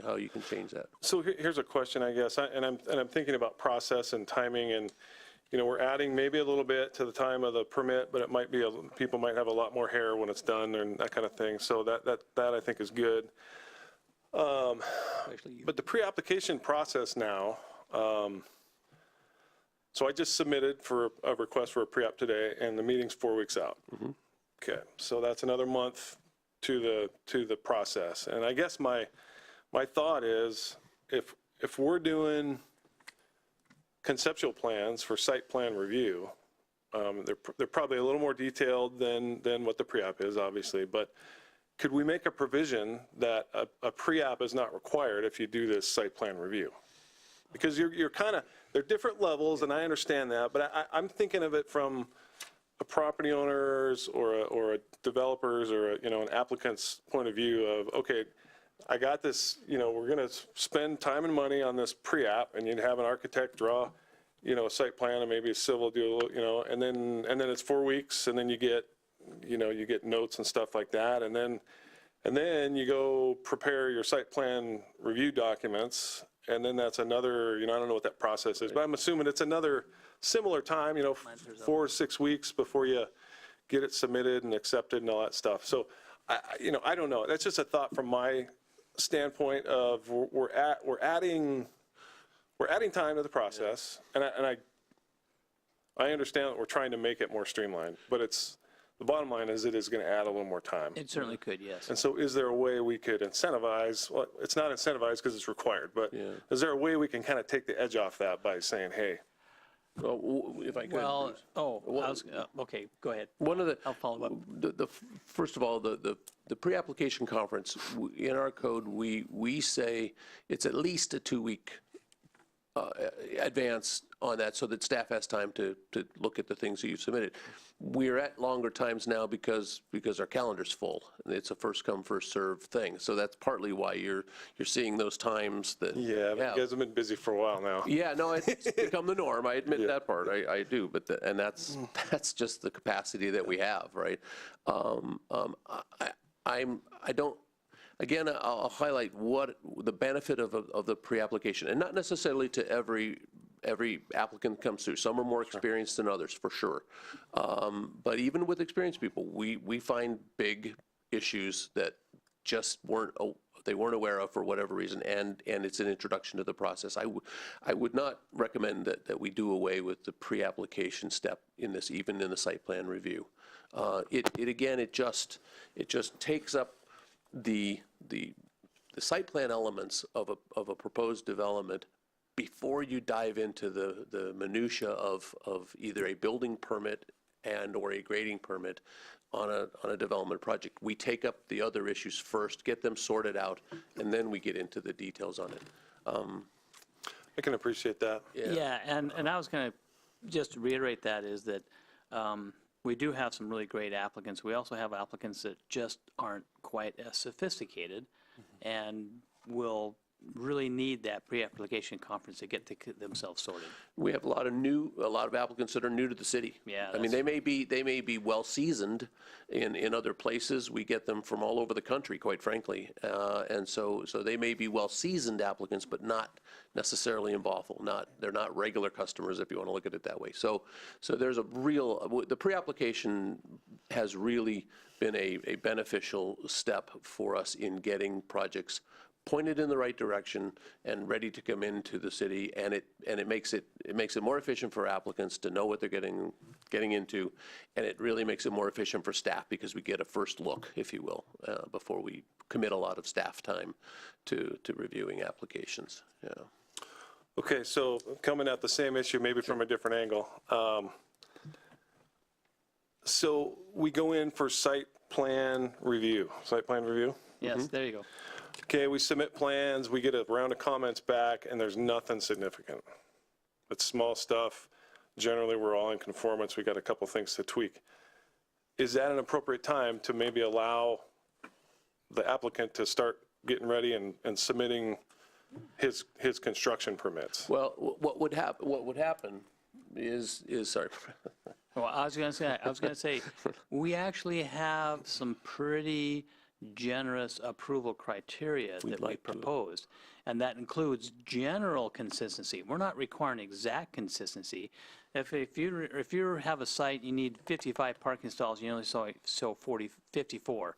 how you can change that. So here's a question, I guess, and I'm thinking about process and timing, and we're adding maybe a little bit to the time of the permit, but it might be people might have a lot more hair when it's done and that kind of thing. So that I think is good. But the pre-application process now. So I just submitted for a request for a pre-app today, and the meeting's 4 weeks out. Okay, so that's another month to the process. And I guess my thought is, if we're doing conceptual plans for site plan review, they're probably a little more detailed than what the pre-app is, obviously, but could we make a provision that a pre-app is not required if you do this site plan review? Because you're kind of, they're different levels, and I understand that, but I'm thinking of it from a property owner's or a developer's or an applicant's point of view of, okay, I got this, we're going to spend time and money on this pre-app, and you'd have an architect draw, a site plan and maybe a civil do, and then it's 4 weeks, and then you get notes and stuff like that, and then you go prepare your site plan review documents. And then that's another, I don't know what that process is, but I'm assuming it's another similar time, 4 or 6 weeks before you get it submitted and accepted and all that stuff. So, I don't know. That's just a thought from my standpoint of we're adding time to the process, and I understand that we're trying to make it more streamlined, but the bottom line is it is going to add a little more time. It certainly could, yes. And so is there a way we could incentivize, well, it's not incentivized because it's required, but is there a way we can kind of take the edge off that by saying, hey? Well, if I could. Well, okay, go ahead. One of I'll follow up. First of all, the pre-application conference, in our code, we say it's at least a 2-week advance on that so that staff has time to look at the things that you've submitted. We're at longer times now because our calendar's full. It's a first come, first served thing. So that's partly why you're seeing those times that Yeah, but you guys have been busy for a while now. Yeah, no, it's become the norm. I admit that part. I do, but that's just the capacity that we have, right? I don't. Again, I'll highlight what the benefit of the pre-application, and not necessarily to every applicant comes through. Some are more experienced than others, for sure. But even with experienced people, we find big issues that just weren't they weren't aware of for whatever reason, and it's an introduction to the process. I would not recommend that we do away with the pre-application step in this, even in the site plan review. It just takes up the site plan elements of a proposed development before you dive into the minutia of either a building permit and or a grading permit on a development project. We take up the other issues first, get them sorted out, and then we get into the details on it. I can appreciate that. Yeah, and I was going to just reiterate that is that we do have some really great applicants. We also have applicants that just aren't quite as sophisticated and will really need that pre-application conference to get themselves sorted. We have a lot of applicants that are new to the city. Yeah, I mean, they may be well seasoned in other places. We get them from all over the country, quite frankly, and so they may be well seasoned applicants, but not necessarily in Bothell. They're not regular customers, if you want to look at it that way. So there's the pre-application has really been a beneficial step for us in getting projects pointed in the right direction and ready to come into the city, and it makes it more efficient for applicants to know what they're getting into, and it really makes it more efficient for staff because we get a first look, if you will, before we commit a lot of staff time to reviewing applications. Yeah. Okay, so coming at the same issue, maybe from a different angle. So we go in for site plan review. Yes, there you go. Okay, we submit plans, we get a round of comments back, and there's nothing significant. It's small stuff. Generally, we're all in conformance. We got a couple things to tweak. Is that an appropriate time to maybe allow the applicant to start getting ready and submitting his construction permits? Well, what would happen is sorry. Well, I was going to say, we actually have some pretty generous approval criteria that we proposed, and that includes general consistency. We're not requiring exact consistency. If you have a site, you need 55 parking stalls, you only sell 54.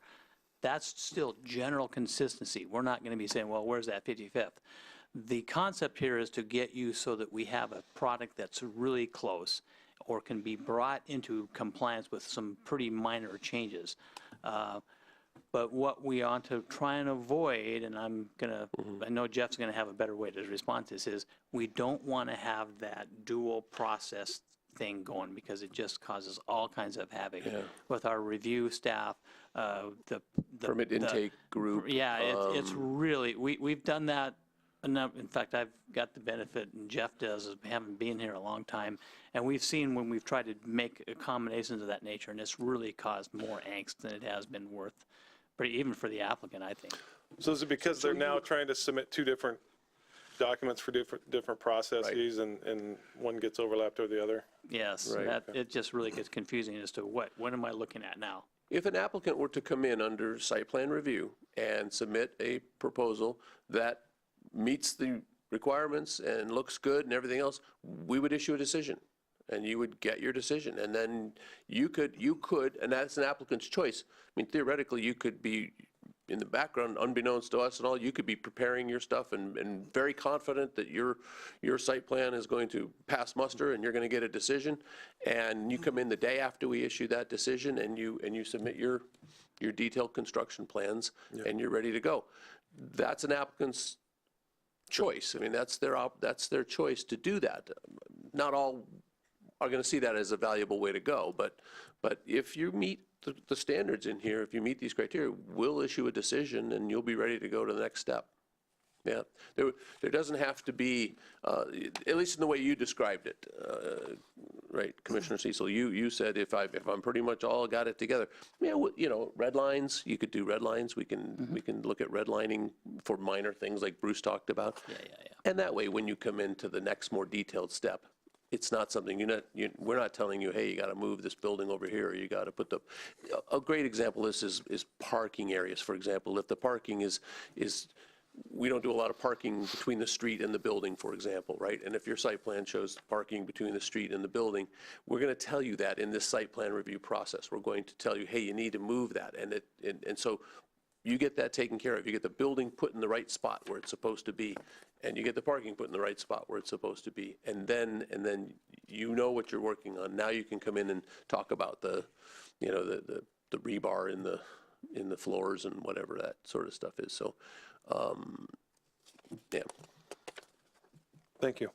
That's still general consistency. We're not going to be saying, well, where's that 55th? The concept here is to get you so that we have a product that's really close or can be brought into compliance with some pretty minor changes. But what we want to try and avoid, and I know Jeff's going to have a better way to respond to this, is we don't want to have that dual process thing going because it just causes all kinds of havoc with our review staff, the Permit intake group. Yeah, it's really, we've done that enough. In fact, I've got the benefit, and Jeff does, of having been here a long time, and we've seen when we've tried to make accommodations of that nature, and it's really caused more angst than it has been worth, even for the applicant, I think. So is it because they're now trying to submit two different documents for different processes, and one gets overlapped over the other? Yes, Right. it just really gets confusing as to what am I looking at now? If an applicant were to come in under site plan review and submit a proposal that meets the requirements and looks good and everything else, we would issue a decision, and you would get your decision. And then you could, and that's an applicant's choice. I mean, theoretically, you could be in the background, unbeknownst to us and all, you could be preparing your stuff and very confident that your site plan is going to pass muster and you're going to get a decision. And you come in the day after we issue that decision and you submit your detailed construction plans and you're ready to go. That's an applicant's choice. I mean, that's their choice to do that. Not all are going to see that as a valuable way to go, but if you meet the standards in here, if you meet these criteria, we'll issue a decision and you'll be ready to go to the next step. Yeah, there doesn't have to be, at least in the way you described it, right, Commissioner Cecil, you said if I'm pretty much all got it together, red lines, you could do red lines. We can look at redlining for minor things like Bruce talked about. Yeah. And that way, when you come into the next more detailed step, it's not something we're not telling you, hey, you got to move this building over here, or you got to put a great example of this is parking areas, for example. If the parking is we don't do a lot of parking between the street and the building, for example, right? And if your site plan shows parking between the street and the building, we're going to tell you that in this site plan review process. We're going to tell you, hey, you need to move that. And so you get that taken care of. You get the building put in the right spot where it's supposed to be, and you get the parking put in the right spot where it's supposed to be, and then you know what you're working on. Now you can come in and talk about the rebar in the floors and whatever that sort of stuff is. So, yeah. Thank you.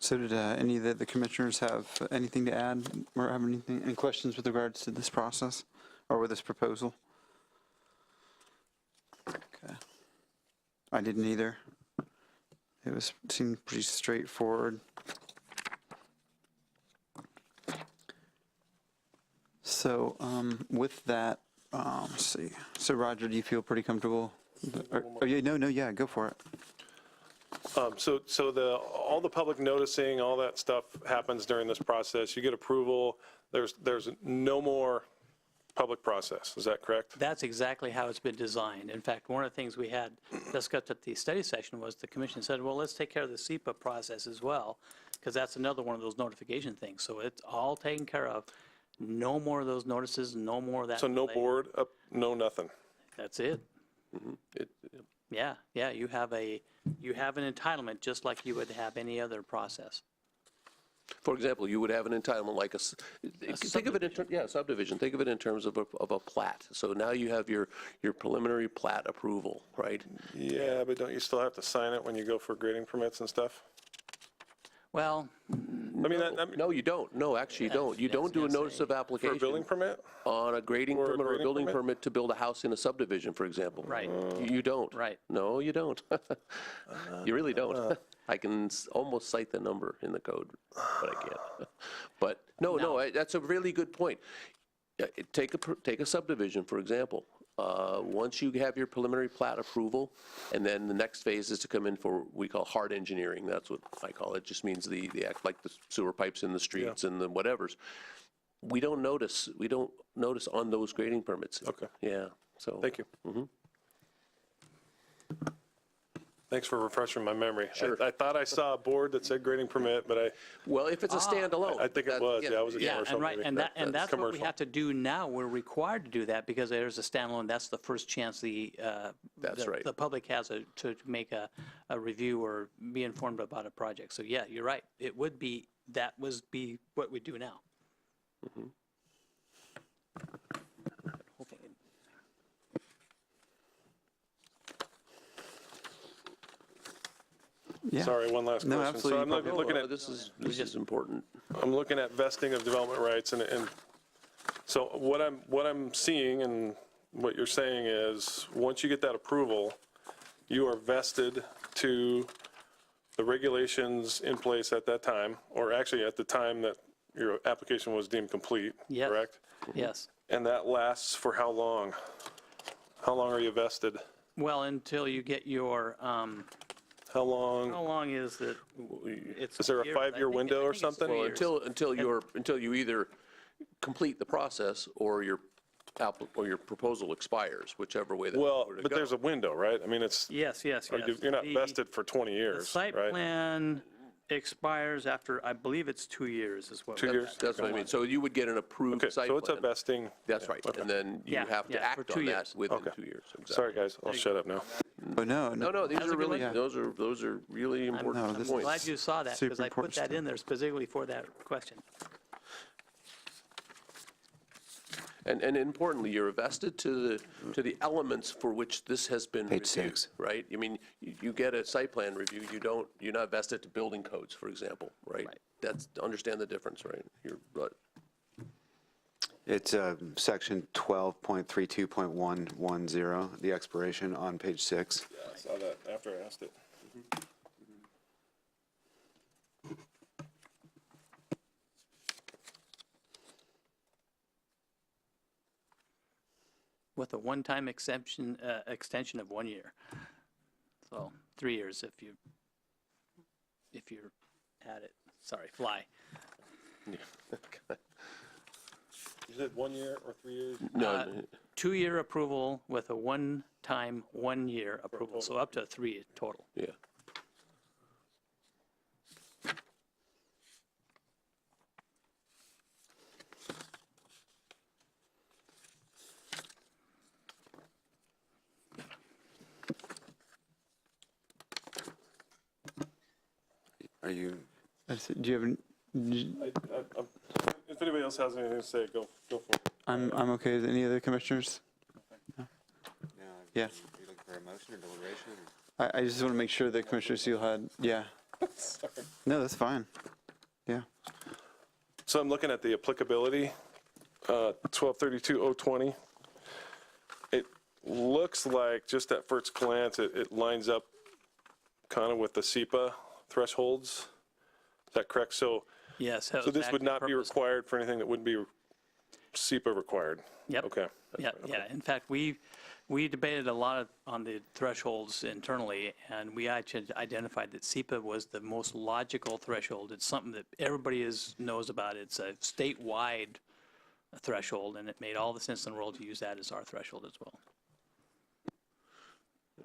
So did any of the commissioners have anything to add or have any questions with regards to this process or with this proposal? Okay. I didn't either. It seemed pretty straightforward. So with that, let's see. So Roger, do you feel pretty comfortable? Yeah, go for it. So all the public noticing, all that stuff happens during this process. You get approval. There's no more public process. Is that correct? That's exactly how it's been designed. In fact, one of the things we had discussed at the study session was the commission said, well, let's take care of the SEPA process as well, because that's another one of those notification things. So it's all taken care of. No more of those notices, no more of that. So no delay. board, no nothing. That's it. Yeah, you have an entitlement just like you would have any other process. For example, you would have an entitlement like think of it in subdivision. Think of it in terms of a plat. So now you have your preliminary plat approval, right? Yeah, but don't you still have to sign it when you go for grading permits and stuff? Well, No, you don't. No, actually, you don't. You don't do a notice of For application a building permit? on a grading Or a permit or a grading building permit? permit to build a house in a subdivision, for example. Right. You don't. Right. No, you don't. You really don't. I can almost cite the number in the code, but I can't. But no, that's a really good point. Take a subdivision, for example. Once you have your preliminary plat approval, and then the next phase is to come in for, we call hard engineering. That's what I call it. Just means the act like the sewer pipes in the streets and the whatevers. We don't notice on those grading permits. Okay. Yeah, so. Thank you. Thanks for refreshing my memory. Sure. I thought I saw a board that said grading permit, but Well, if it's a standalone. I think it was. Yeah, it was a yeah, commercial. and right, maybe. and that's what we commercial. have to do now. We're required to do that because there's a standalone. That's the first chance That's right. the public has to make a review or be informed about a project. So yeah, you're right. It would be what we do now. Yeah. Sorry, one last No, question. absolutely. So I'm looking at This is important. I'm looking at vesting of development rights, and so what I'm seeing and what you're saying is, once you get that approval, you are vested to the regulations in place at that time, or actually at the time that your application was deemed complete, Yes. correct? Yes. And that lasts for how long? How long are you vested? Well, until you get your, How long? how long is it? It's Is there a year, but I 5-year think window or it's something? 3 Well, years. until you either complete the process or your proposal expires, whichever way that Well, were to but go. there's a window, right? I mean, it's, Yes. you're not The- vested for 20 The years, site right? plan expires after, I believe it's 2 years is what. 2 years? That's what I mean. So you would get an approved Okay, site so it's a plan. vesting. That's yeah, right. okay. And then you Yeah, have to yeah, for act 2 on that years. within Okay. 2 years. Exactly. Sorry, guys, I'll shut up now. Oh, no. No, these That's are a good really, one. those are really important No, this points. Glad you saw that Super because I put important that stuff. in there specifically for that question. And importantly, you're vested to the elements for which this has been Page reviewed, 6. right? I mean, you get a site plan review, you're not vested to building codes, for example, right? Right. That's, understand the difference, right? But It's section 12.32.110, the expiration on page 6. I saw that after I asked it. With a one-time extension of 1 year. So 3 years if you're at it. Sorry, fly. You said 1 year or 3 years? no, 2-year approval with a one-time 1-year approval, so up to 3 total. Yeah. Are you, Do you have, If anybody else has anything to say, go for it. I'm okay with any other commissioners? Yeah. are you looking for a motion or deliberation? I just want to make sure that Commissioner Seal had, yeah. No, that's fine. Yeah. So I'm looking at the applicability, 1232.020. It looks like, just at first glance, it lines up kind of with the SEPA thresholds. Is that correct? So Yes. this would not be required for anything that wouldn't be SEPA required? Yep. Okay. Yeah, yeah. In fact, we debated a lot on the thresholds internally, and we actually identified that SEPA was the most logical threshold. It's something that everybody knows about. It's a statewide threshold, and it made all the sense in the world to use that as our threshold as well.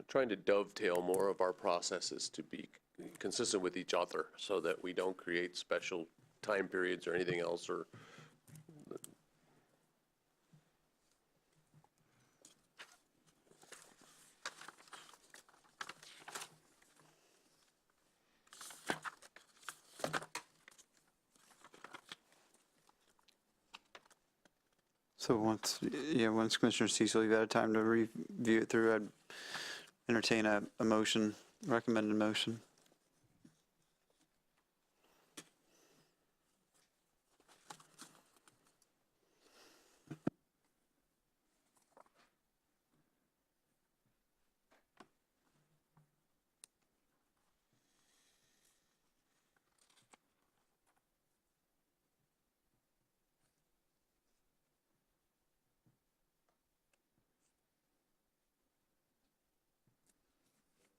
Trying to dovetail more of our processes to be consistent with each other so that we don't create special time periods or anything else or So once Commissioner Cecil, you've had time to review it through, I'd entertain a motion, recommended motion.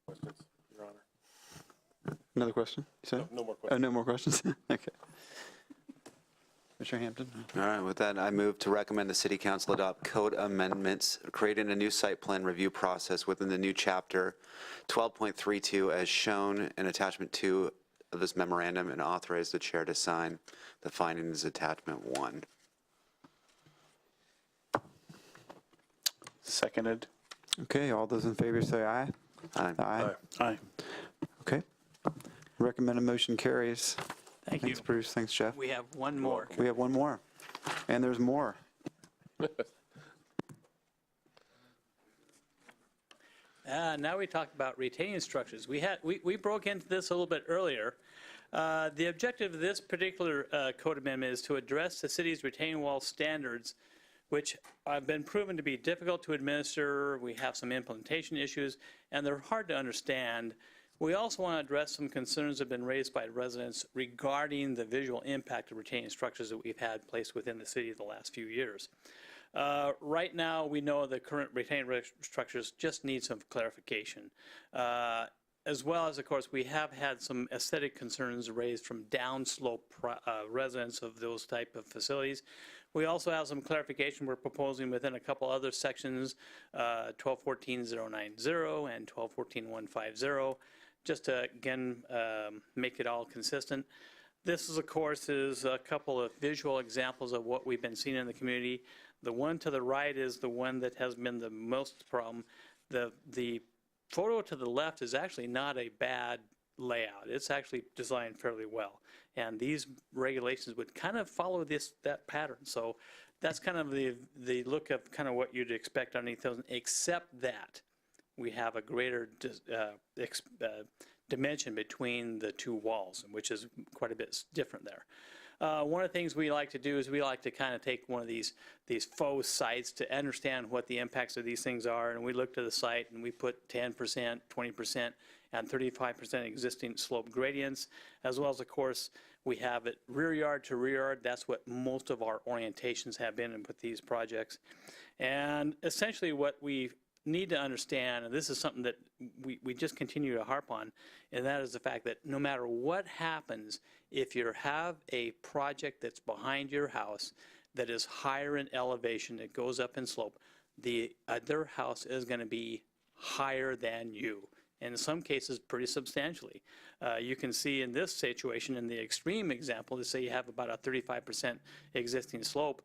Questions, Your Honor? Another question, you said? No more Oh, questions. no more questions? Okay. Commissioner Hampton? All right, with that, I move to recommend the city council adopt code amendments, creating a new site plan review process within the new chapter 12.32 as shown in attachment 2 of this memorandum, and authorize the chair to sign the findings attachment 1. Seconded. Okay, all those in favor say aye. Aye. Aye. Aye. Okay. Recommended motion carries. Thank you. Thanks, Bruce. Thanks, Jeff. We have one more. We have one more. And there's more. Now we talk about retaining structures. We broke into this a little bit earlier. The objective of this particular code amendment is to address the city's retaining wall standards, which have been proven to be difficult to administer. We have some implementation issues, and they're hard to understand. We also want to address some concerns that have been raised by residents regarding the visual impact of retaining structures that we've had placed within the city the last few years. Right now, we know the current retaining structures just need some clarification. As well as, of course, we have had some aesthetic concerns raised from downslope residents of those type of facilities. We also have some clarification we're proposing within a couple other sections, 1214.090 and 1214.150, just to, again, make it all consistent. This is, of course, is a couple of visual examples of what we've been seeing in the community. The one to the right is the one that has been the most problem. The photo to the left is actually not a bad layout. It's actually designed fairly well. And these regulations would kind of follow that pattern. So that's kind of the look of kind of what you'd expect underneath those, except that we have a greater dimension between the two walls, which is quite a bit different there. One of the things we like to do is we like to kind of take one of these faux sites to understand what the impacts of these things are, and we looked at the site and we put 10%, 20%, and 35% existing slope gradients, as well as, of course, we have it rear yard to rear yard. That's what most of our orientations have been with these projects. And essentially what we need to understand, and this is something that we just continue to harp on, and that is the fact that no matter what happens, if you have a project that's behind your house that is higher in elevation, it goes up in slope, the other house is going to be higher than you. In some cases, pretty substantially. You can see in this situation, in the extreme example, let's say you have about a 35% existing slope,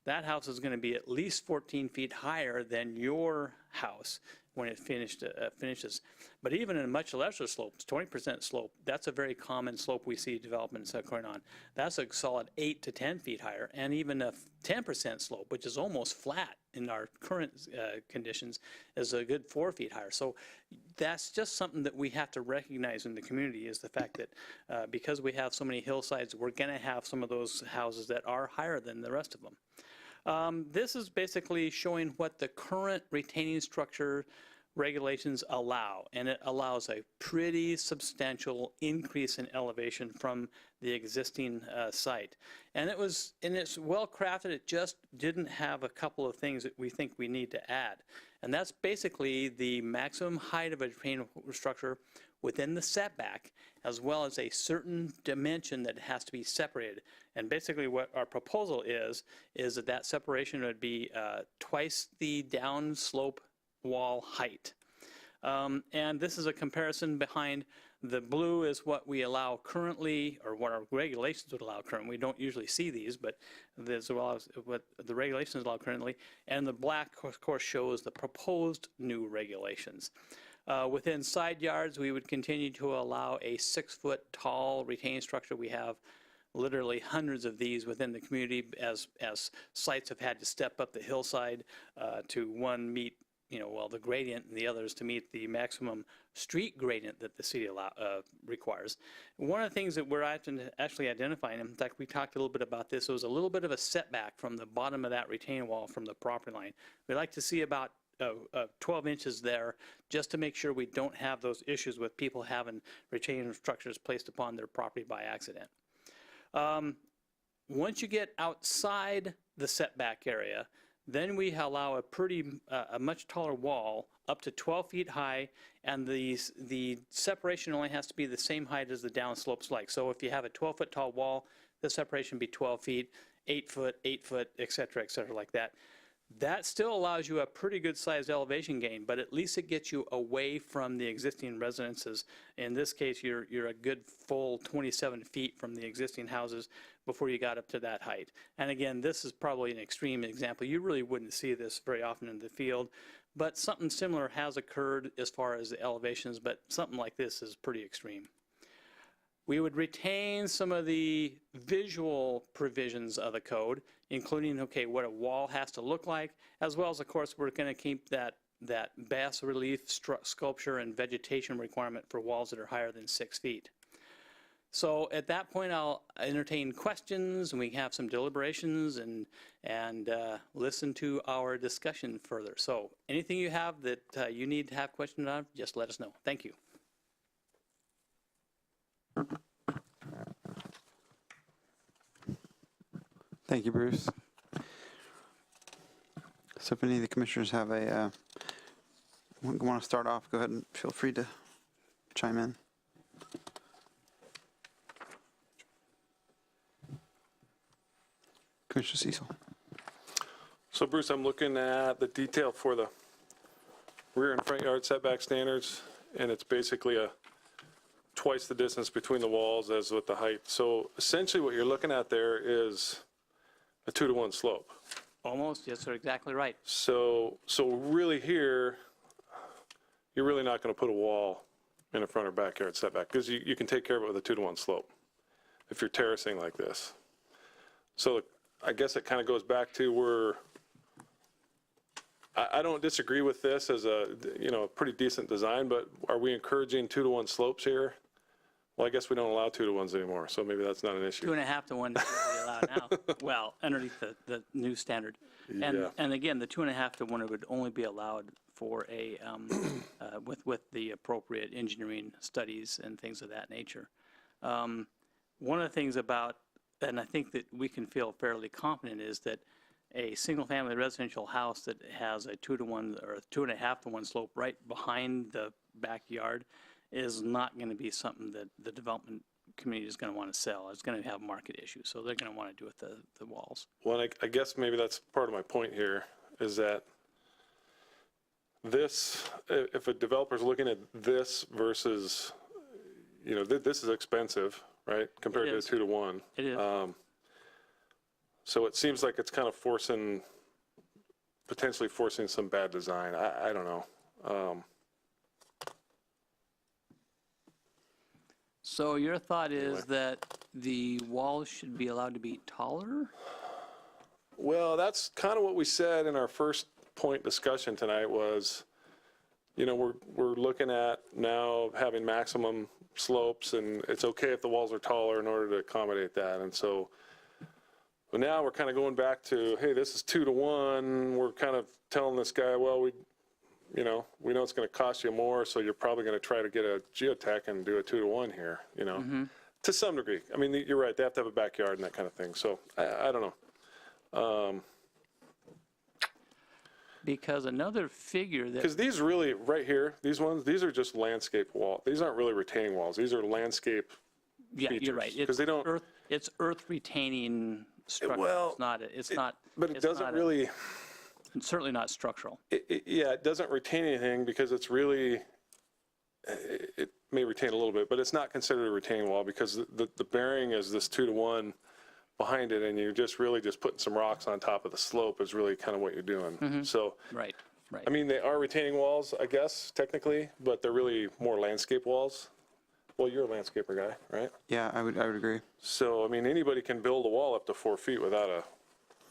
that house is going to be at least 14 feet higher than your house when it finishes. But even in much lesser slopes, 20% slope, that's a very common slope we see developments going on. That's a solid 8 to 10 feet higher, and even a 10% slope, which is almost flat in our current conditions, is a good 4 feet higher. So that's just something that we have to recognize in the community, is the fact that because we have so many hillsides, we're going to have some of those houses that are higher than the rest of them. This is basically showing what the current retaining structure regulations allow, and it allows a pretty substantial increase in elevation from the existing site. And it's well crafted. It just didn't have a couple of things that we think we need to add. And that's basically the maximum height of a retaining structure within the setback, as well as a certain dimension that has to be separated. And basically what our proposal is that separation would be twice the downslope wall height. And this is a comparison behind the blue is what we allow currently, or what our regulations would allow currently. We don't usually see these, but this is what the regulations allow currently. And the black, of course, shows the proposed new regulations. Within side yards, we would continue to allow a 6-foot tall retaining structure. We have literally hundreds of these within the community as sites have had to step up the hillside to one meet the gradient, and the others to meet the maximum street gradient that the city requires. One of the things that we're actually identifying, in fact, we talked a little bit about this, it was a little bit of a setback from the bottom of that retaining wall from the property line. We'd like to see about 12 inches there, just to make sure we don't have those issues with people having retaining structures placed upon their property by accident. Once you get outside the setback area, then we allow a much taller wall up to 12 feet high, and the separation only has to be the same height as the downslopes like. So if you have a 12-foot tall wall, the separation would be 12 feet, 8 foot, 8 foot, et cetera, like that. That still allows you a pretty good sized elevation gain, but at least it gets you away from the existing residences. In this case, you're a good full 27 feet from the existing houses before you got up to that height. And again, this is probably an extreme example. You really wouldn't see this very often in the field, but something similar has occurred as far as the elevations, but something like this is pretty extreme. We would retain some of the visual provisions of the code, including, what a wall has to look like, as well as, of course, we're going to keep that bas relief sculpture and vegetation requirement for walls that are higher than 6 feet. So at that point, I'll entertain questions, and we have some deliberations and listen to our discussion further. So anything you have that you need to have questions on, just let us know. Thank you. Thank you, Bruce. So if any of the commissioners have want to start off, go ahead and feel free to chime in. Commissioner Cecil. So Bruce, I'm looking at the detail for the rear and front yard setback standards, and it's basically twice the distance between the walls as with the height. So essentially what you're looking at there is a 2-to-1 slope. Almost, yes, sir, exactly right. So really here, you're really not going to put a wall in a front or backyard setback, because you can take care of it with a 2-to-1 slope if you're terracing like this. So I guess it kind of goes back to where I don't disagree with this as a pretty decent design, but are we encouraging 2-to-1 slopes here? Well, I guess we don't allow 2-to-1s anymore, so maybe that's not an issue. 2.5 to 1 is what we allow now. Well, underneath the new standard. And again, the 2.5 to 1 would only be allowed for a with the appropriate engineering studies and things of that nature. One of the things about, and I think that we can feel fairly confident, is that a single-family residential house that has a 2-to-1 or 2.5 to 1 slope right behind the backyard is not going to be something that the development community is going to want to sell. It's going to have market issues, so they're going to want to do it the walls. Well, I guess maybe that's part of my point here, is that this, if a developer's looking at this versus, this is expensive, right? Compared It to a is. 2-to-1. It is. So it seems like it's kind of potentially forcing some bad design. I don't know. So your thought is that the walls should be allowed to be taller? Well, that's kind of what we said in our first point discussion tonight was, we're looking at now having maximum slopes, and it's okay if the walls are taller in order to accommodate that. And so, but now we're kind of going back to, hey, this is 2-to-1. We're kind of telling this guy, well, we know it's going to cost you more, so you're probably going to try to get a geotech and do a 2-to-1 here, to some degree. I mean, you're right. They have to have a backyard and that kind of thing. So I don't know. Because another figure that, Because these really, right here, these are just landscape wall. These aren't really retaining walls. These are landscape yeah, features. you're right. Because they don't, It's earth retaining structure. Well, It's not. but it it's doesn't not really, it's certainly not structural. it doesn't retain anything because it's really, it may retain a little bit, but it's not considered a retaining wall because the bearing is this 2-to-1 behind it, and you're just really just putting some rocks on top of the slope is really kind of what you're doing. So, Right, right. I mean, they are retaining walls, I guess, technically, but they're really more landscape walls. Well, you're a landscaper guy, right? Yeah, I would agree. So, I mean, anybody can build a wall up to 4 feet without a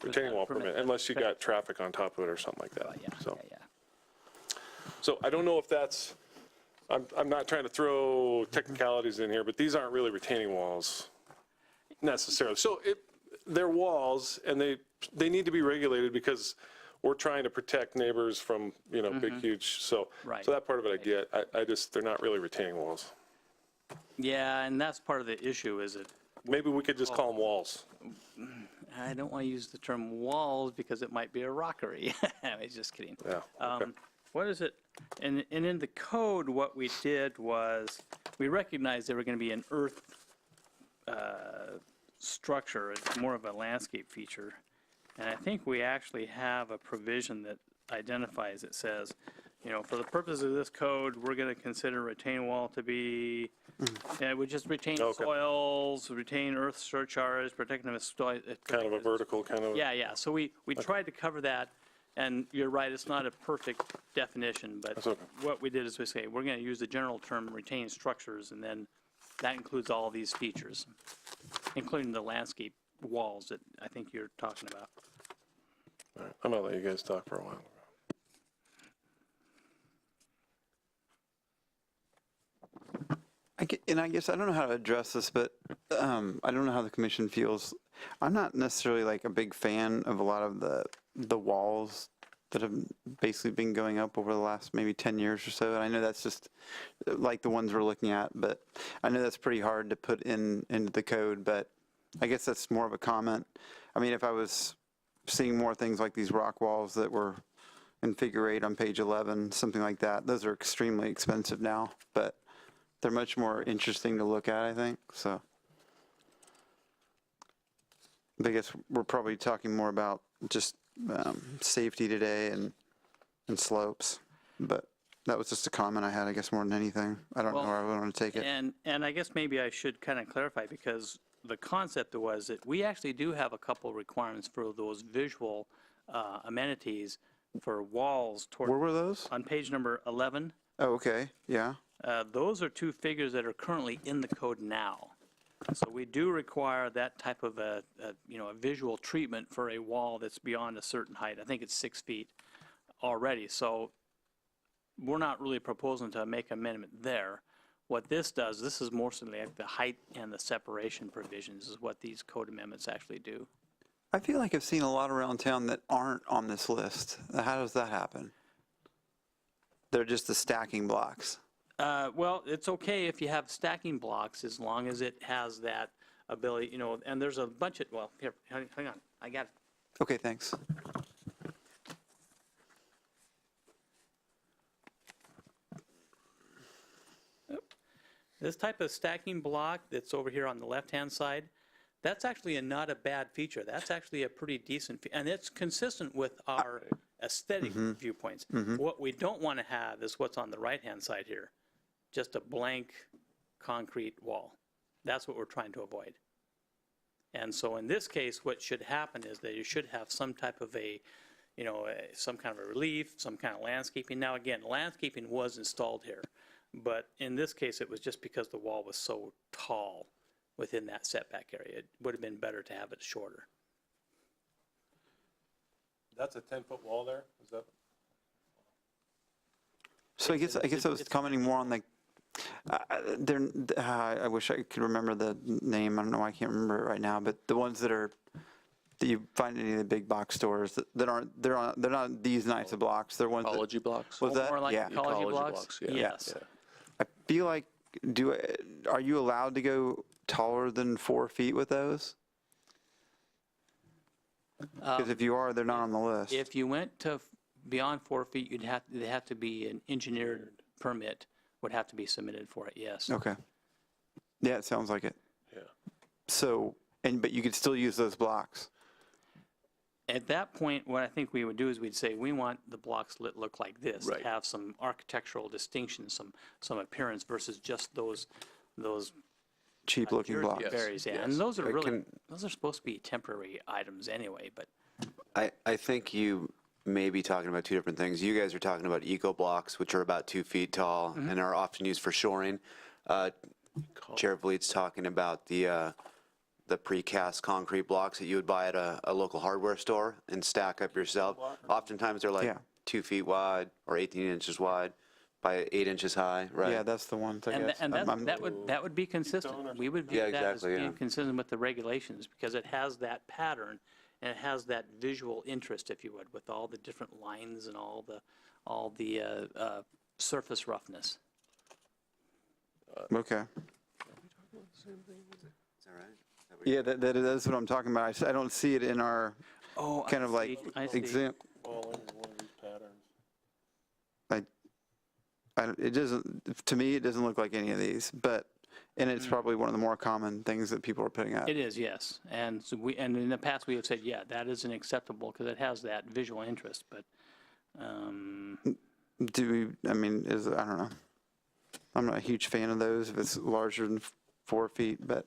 retaining wall permit. permit, unless you got traffic on top of it or something like that. Yeah, So, yeah. so I don't know if that's, I'm not trying to throw technicalities in here, but these aren't really retaining walls necessarily. So they're walls, and they need to be regulated because we're trying to protect neighbors from, big, huge, so. Right. So that part of it I get. They're not really retaining walls. Yeah, and that's part of the issue is that Maybe we could just call them walls. I don't want to use the term walls because it might be a rockery. I was just kidding. Yeah, okay. What is it? And in the code, what we did was we recognized there were going to be an earth structure. It's more of a landscape feature. And I think we actually have a provision that identifies, it says, for the purpose of this code, we're going to consider retaining wall to be, and it would just retain Okay. soils, retain earth surcharge, protecting the soil. Kind of a vertical kind of. Yeah, yeah. So we tried to cover that, and you're right, it's not a perfect definition, but That's okay. what we did is we say, we're going to use the general term retained structures, and then that includes all these features, including the landscape walls that I think you're talking about. All right, I'm going to let you guys talk for a while. I guess I don't know how to address this, but I don't know how the commission feels. I'm not necessarily like a big fan of a lot of the walls that have basically been going up over the last maybe 10 years or so. And I know that's just like the ones we're looking at, but I know that's pretty hard to put into the code, but I guess that's more of a comment. I mean, if I was seeing more things like these rock walls that were in figure 8 on page 11, something like that, those are extremely expensive now, but they're much more interesting to look at, I think, so. I guess we're probably talking more about just safety today and slopes, but that was just a comment I had, I guess, more than anything. I don't know Well, where I want to take it. And I guess maybe I should kind of clarify, because the concept was that we actually do have a couple requirements for those visual amenities for walls toward. Where were those? On page number 11. Oh, okay, yeah. Those are two figures that are currently in the code now. So we do require that type of a visual treatment for a wall that's beyond a certain height. I think it's 6 feet already. So we're not really proposing to make amendment there. What this does, this is more so like the height and the separation provisions is what these code amendments actually do. I feel like I've seen a lot around town that aren't on this list. How does that happen? They're just the stacking blocks. Well, it's okay if you have stacking blocks as long as it has that ability, and there's a bunch of, well, here, hang on, I got it. Okay, thanks. This type of stacking block that's over here on the left-hand side, that's actually not a bad feature. That's actually a pretty decent, and it's consistent with our aesthetic viewpoints. What we don't want to have is what's on the right-hand side here, just a blank concrete wall. That's what we're trying to avoid. And so in this case, what should happen is that you should have some type of a, some kind of a relief, some kind of landscaping. Now, again, landscaping was installed here, but in this case, it was just because the wall was so tall within that setback area. It would have been better to have it shorter. That's a 10-foot wall there? Is that? So I guess I was commenting more on I wish I could remember the name. I don't know why I can't remember it right now. But the ones that you find in any of the big box stores they're not these nice of blocks. They're ones Ecology blocks? Was that? More like Yeah. ecology Ecology blocks? blocks, yeah. Yes. Yeah. I feel like are you allowed to go taller than 4 feet with those? Because if you are, they're not on the list. If you went to beyond 4 feet, it'd have to be an engineered permit would have to be submitted for it, yes. Okay. Yeah, it sounds like it. Yeah. So, but you could still use those blocks. At that point, what I think we would do is we'd say, we want the blocks look like this, Right. to have some architectural distinction, some appearance versus just those Cheap looking blocks. Yes. berries. Yeah. yes. And those are I really, can- those are supposed to be temporary items anyway, but I think you may be talking about two different things. You guys are talking about eco blocks, which are about 2 feet tall and are often used for shoring. Chair Vliet's talking about the precast concrete blocks that you would buy at a local hardware store and stack up yourself. Oftentimes they're like Yeah. 2 feet wide or 18 inches wide by 8 inches high, right? Yeah, that's the ones, I and, guess. and I'm- that would be consistent. We would view Yeah, that as exactly, being yeah. consistent with the regulations because it has that pattern and it has that visual interest, if you would, with all the different lines and all the surface roughness. Okay. Is that right? Yeah, that's what I'm talking about. I don't see it in our Oh, kind of like example. Well, in one of these patterns. It doesn't, to me, it doesn't look like any of these, and it's probably one of the more common things that people are putting up. It is, yes. And so and in the past, we have said, yeah, that isn't acceptable because it has that visual interest, but I don't know. I'm not a huge fan of those if it's larger than 4 feet, but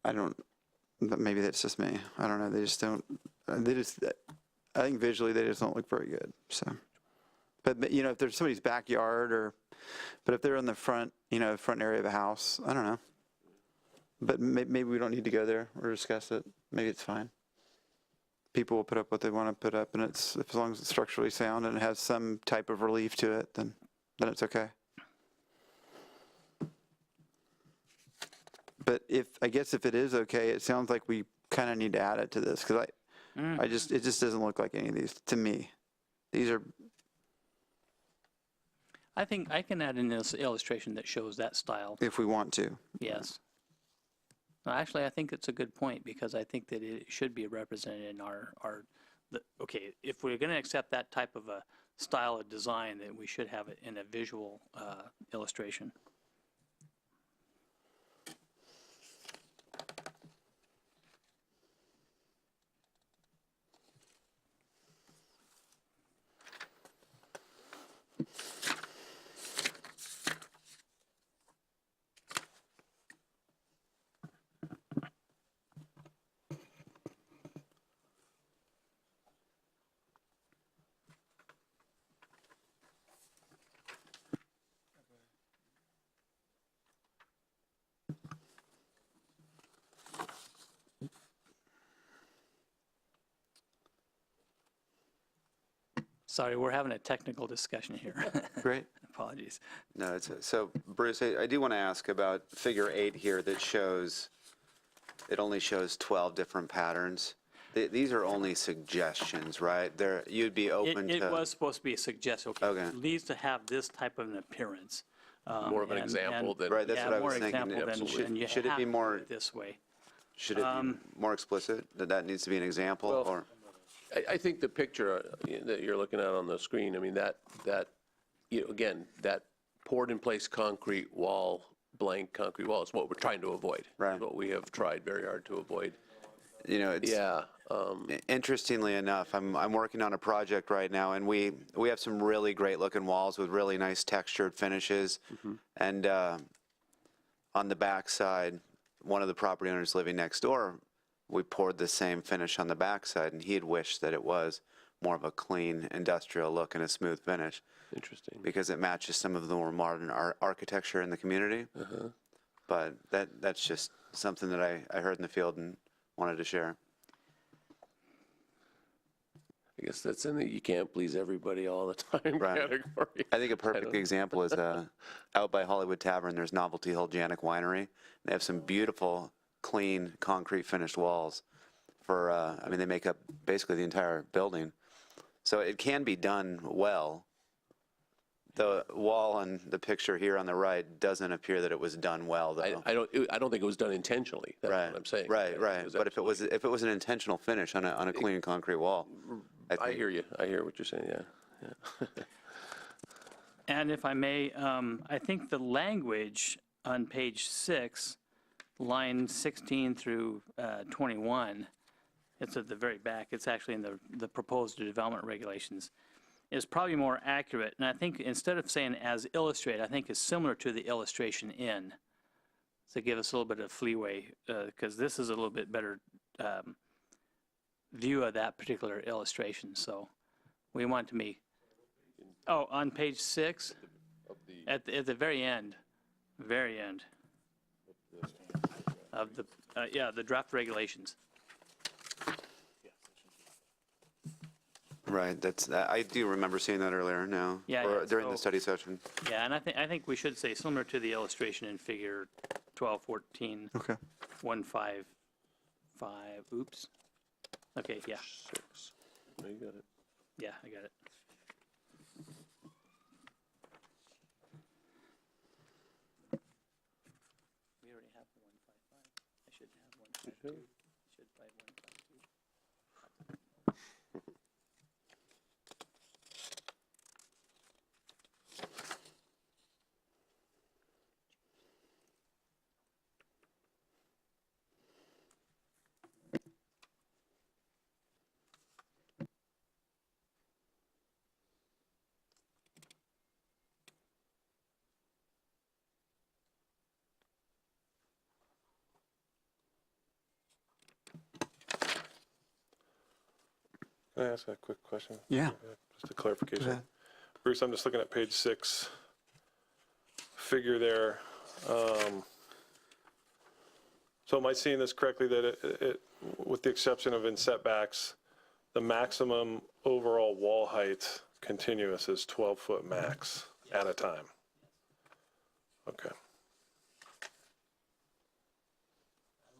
but maybe that's just me. I don't know. I think visually they just don't look very good, so. But, if there's somebody's backyard but if they're in the front, front area of a house, I don't know. But maybe we don't need to go there or discuss it. Maybe it's fine. People will put up what they want to put up, and as long as it's structurally sound and it has some type of relief to it, then it's okay. But I guess if it is okay, it sounds like we kind of need to add it to this because it just doesn't look like any of these to me. These are. I think I can add in this illustration that shows that style. If we want to. Yes. No, actually, I think it's a good point because I think that it should be represented in okay, if we're going to accept that type of a style of design, then we should have it in a visual illustration. Sorry, we're having a technical discussion here. Great. Apologies. No, so Bruce, I do want to ask about figure 8 here that it only shows 12 different patterns. These are only suggestions, right? You'd be open to. It was supposed to be a suggestion. Okay. It needs to have this type of an appearance. More of an example than. Right, that's yeah, what I more was thinking. example than you Should it have be to more, do it this way. should it be more explicit, that needs to be an example, Well, or? I think the picture that you're looking at on the screen, I mean, that again, that poured in place concrete wall, blank concrete wall is what we're trying to avoid. Right. What we have tried very hard to avoid. It's. Yeah. Interestingly enough, I'm working on a project right now, and we have some really great looking walls with really nice textured finishes. And on the back side, one of the property owners living next door, we poured the same finish on the back side, and he had wished that it was more of a clean industrial look and a smooth finish Interesting. because it matches some of the more modern architecture in the community. But that's just something that I heard in the field and wanted to share. I guess that's in the you can't please everybody all the time Right. category. I think a perfect example is out by Hollywood Tavern, there's Novelty Hill Janik Winery. They have some beautiful, clean, concrete finished walls for, I mean, they make up basically the entire building. So it can be done well. The wall on the picture here on the right doesn't appear that it was done well, though. I don't think it was done intentionally. That's Right, what I'm saying. right. But if absolutely- it was an intentional finish on a clean concrete wall, I I think. hear you. I hear what you're saying, yeah. And if I may, I think the language on page 6, line 16 through 21, it's at the very back, it's actually in the proposed development regulations, is probably more accurate. And I think instead of saying as illustrated, I think is similar to the illustration in. To give us a little bit of leeway, because this is a little bit better view of that particular illustration. So we want to be, on page 6, at the very end of the draft regulations. Right, I do remember seeing that earlier now, Yeah, or yeah, during the so- study session. Yeah, and I think we should say similar to the illustration in figure 1214. Okay. 155, oops. Okay, yeah, 6. No, you got it. yeah, I got it. We already have the 155. I should have 152. Should write 152. Can I ask a quick question? Yeah. Just a clarification. ahead. Bruce, I'm just looking at page 6, figure there. So am I seeing this correctly, that it, with the exception of in setbacks, the maximum overall wall height continuous is 12-foot max at a time? Okay.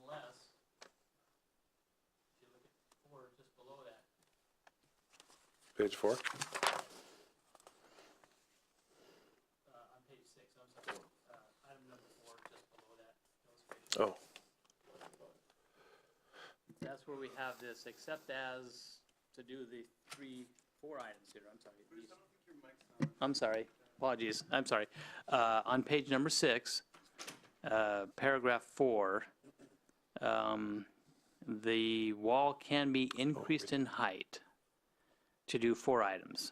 Unless, if you look at 4, just below that. Page 4? On page 6, I'm sorry, item number 4, just below that illustration. Oh, That's where we have this, except as to do the 4 items here, I'm sorry. I'm sorry, apologies, I'm sorry. On page number 6, paragraph 4, the wall can be increased in height to do 4 items.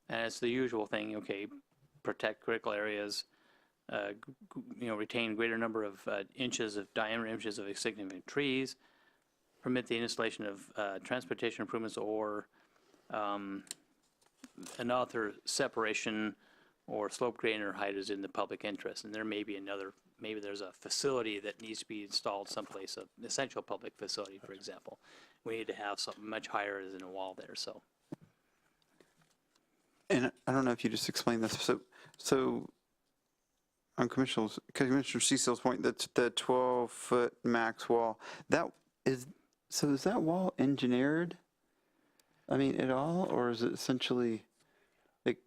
And it's the usual thing, okay, protect critical areas, retain greater number of diameter inches of significant trees, permit the installation of transportation improvements or another separation or slope gradient or height is in the public interest. And there may be maybe there's a facility that needs to be installed someplace, an essential public facility, for example. We need to have something much higher than a wall there, so. And I don't know if you just explained this. So on Commissioner Cecil's point, that's the 12-foot max wall. Is that wall engineered? I mean, at all, or is it essentially like?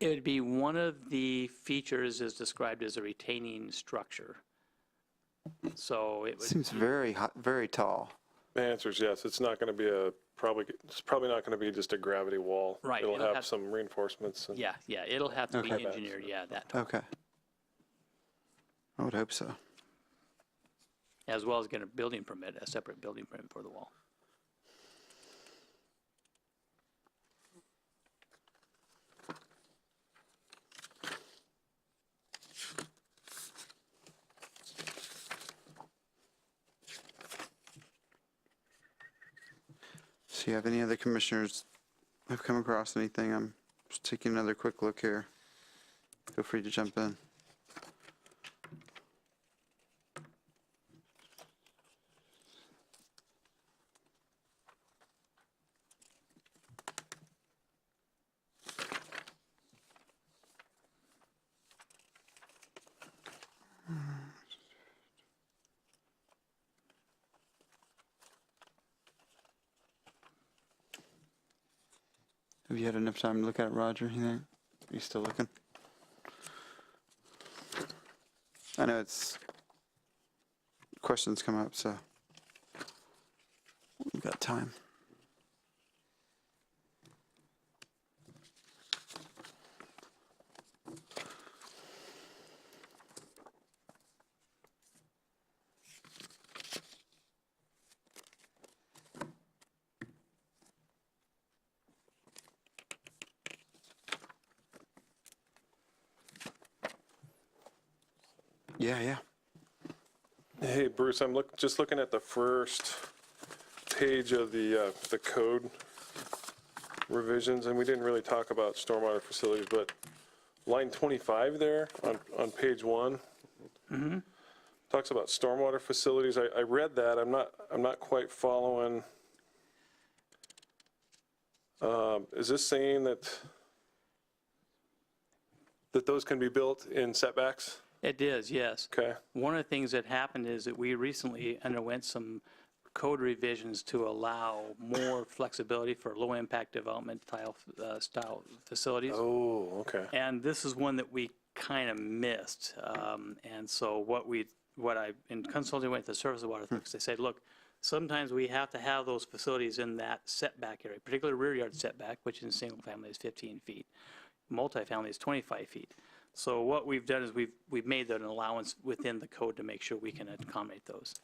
It would be one of the features is described as a retaining structure. So it would. Seems very tall. the answer is yes. It's not going to be a it's probably not going to be just a gravity wall. Right, It'll it'll have have- some reinforcements. And, Yeah, it'll have to be Okay. engineered, yeah, that tall, Okay. I would hope so. as well as get a building permit, a separate building permit for the wall. So you have any other commissioners have come across anything? I'm just taking another quick look here. Feel free to jump in. Have you had enough time to look at it, Roger, you think? Are you still looking? I know it's, questions come up, so we've got time. Yeah. hey, Bruce, I'm just looking at the first page of the code revisions, and we didn't really talk about stormwater facilities, but line 25 there on page 1 talks about stormwater facilities. I read that. I'm not quite following. Is this saying that those can be built in setbacks? It is, yes. Okay. One of the things that happened is that we recently underwent some code revisions to allow more flexibility for low-impact development style facilities. Oh, okay. And this is one that we kind of missed. And so in consulting with the Surface Water folks, they said, look, sometimes we have to have those facilities in that setback area, particularly rear yard setback, which in single family is 15 feet. Multifamily is 25 feet. So what we've done is we've made that an allowance within the code to make sure we can accommodate those.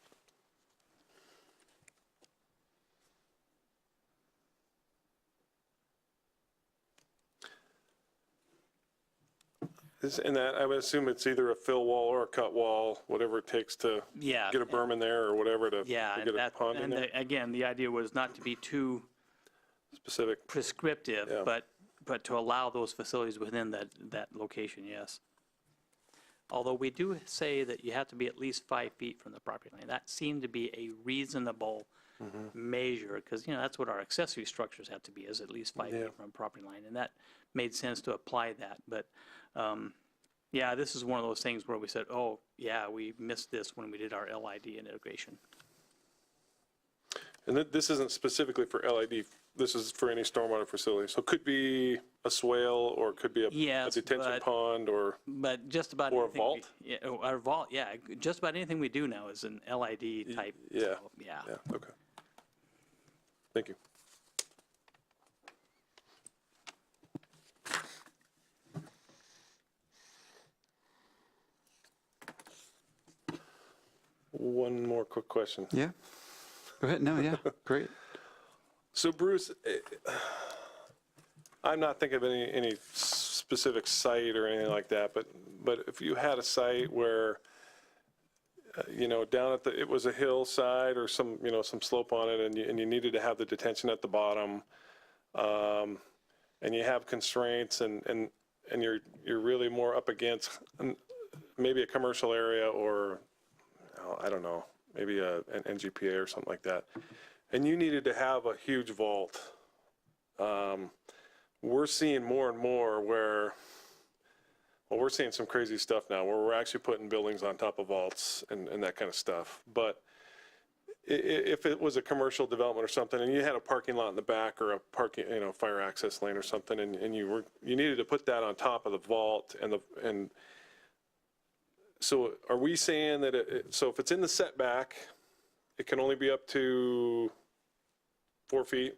And that, I would assume it's either a fill wall or a cut wall, whatever it takes to Yeah. get a berm in there or whatever to Yeah, to and get a that, pond in and there, again, the idea was not to be too specific. prescriptive, Yeah. but to allow those facilities within that location, yes. Although we do say that you have to be at least 5 feet from the property line. That seemed to be a reasonable measure, because, that's what our accessory structures have to be, is at least 5 Yeah. feet from property line, and that made sense to apply that. But, yeah, this is one of those things where we said, oh, yeah, we missed this when we did our LID integration. And this isn't specifically for LID, this is for any stormwater facility. So it could be a swale, or it could be a Yes, detention but- pond, or, But just about Or a anything. vault? Yeah, our vault, yeah, just about anything we do now is an LID type. yeah. So, yeah. Yeah, okay. Thank you. One more quick question. Yeah. Go ahead. No, yeah. Great. So Bruce, I'm not thinking of any specific site or anything like that, but if you had a site where, down at it was a hillside or some slope on it, and you needed to have the detention at the bottom, and you have constraints, and you're really more up against maybe a commercial area, or I don't know, maybe an NGPA or something like that, and you needed to have a huge vault. We're seeing more and more where, well, we're seeing some crazy stuff now where we're actually putting buildings on top of vaults and that kind of stuff. But if it was a commercial development or something, and you had a parking lot in the back, or a parking, fire access lane or something, and you needed to put that on top of the vault, and so are we saying that so if it's in the setback, it can only be up to 4 feet?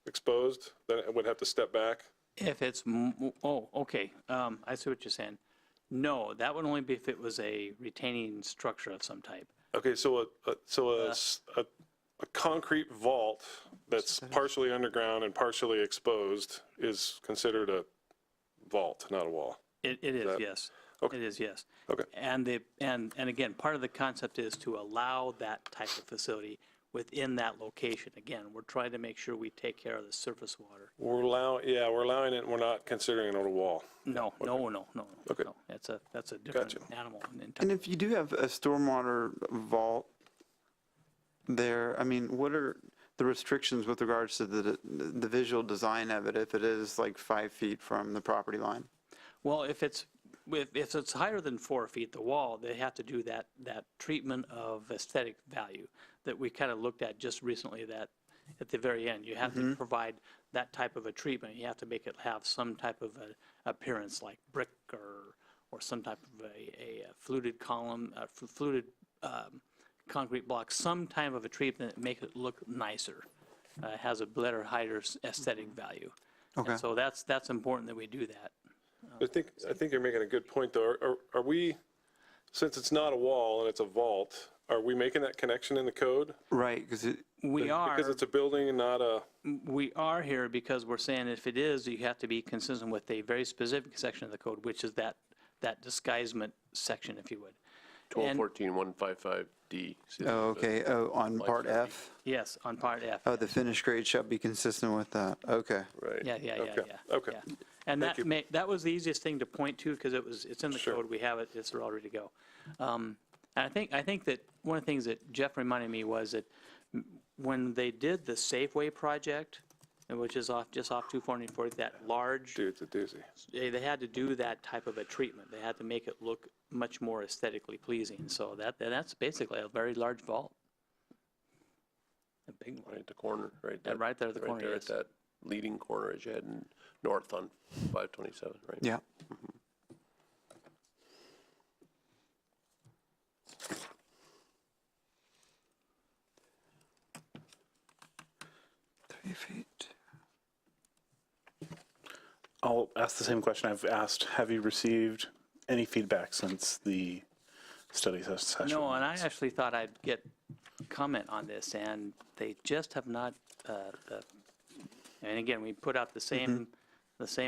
exposed, then it would have to step back? If it's, okay, I see what you're saying. No, that would only be if it was a retaining structure of some type. Okay, so a concrete vault that's partially underground and partially exposed is considered a vault, not a wall. It is, that- yes. okay. It is, yes. Okay. And again, part of the concept is to allow that type of facility within that location. Again, we're trying to make sure we take care of the surface water. We're allowing it, and we're not considering it a wall. No. Okay. No, that's a different Gotcha. animal. And if you do have a stormwater vault there, I mean, what are the restrictions with regards to the visual design of it if it is like 5 feet from the property line? Well, if it's higher than 4 feet, the wall, they have to do that treatment of aesthetic value that we kind of looked at just recently, that at the very end, you have to provide that type of a treatment. You have to make it have some type of a appearance like brick or some type of a fluted column, fluted concrete block, some type of a treatment that make it look nicer, has a better, higher aesthetic value. Okay. And so that's important that we do that. I think you're making a good point, though. Are we, since it's not a wall and it's a vault, are we making that connection in the code? Right, because We are. Because it's a building and not a, We are here because we're saying if it is, you have to be consistent with a very specific section of the code, which is that disguisement section, if you would. 1214-155D. oh, okay, oh, on part F? Yes, on part F. Oh, the finished grade shall be consistent with that, okay. Right. Yeah. Okay. Yeah. And Thank that was the easiest thing to point to because it's in the Sure. code, we have it, it's all ready to go. And I think that one of the things that Jeff reminded me was that when they did the Safeway project, which is just off 240, that large, dude, it's a doozy. they had to do that type of a treatment. They had to make it look much more aesthetically pleasing. So that's basically a very large vault. A big one. Right at the corner, right? Yeah, right there at the corner, Right there at yes. that leading corner as you head north on 527, right? Yeah. Three feet. I'll ask the same question I've asked. Have you received any feedback since the study session? No, and I actually thought I'd get comment on this, and they just have not, and again, we put out the same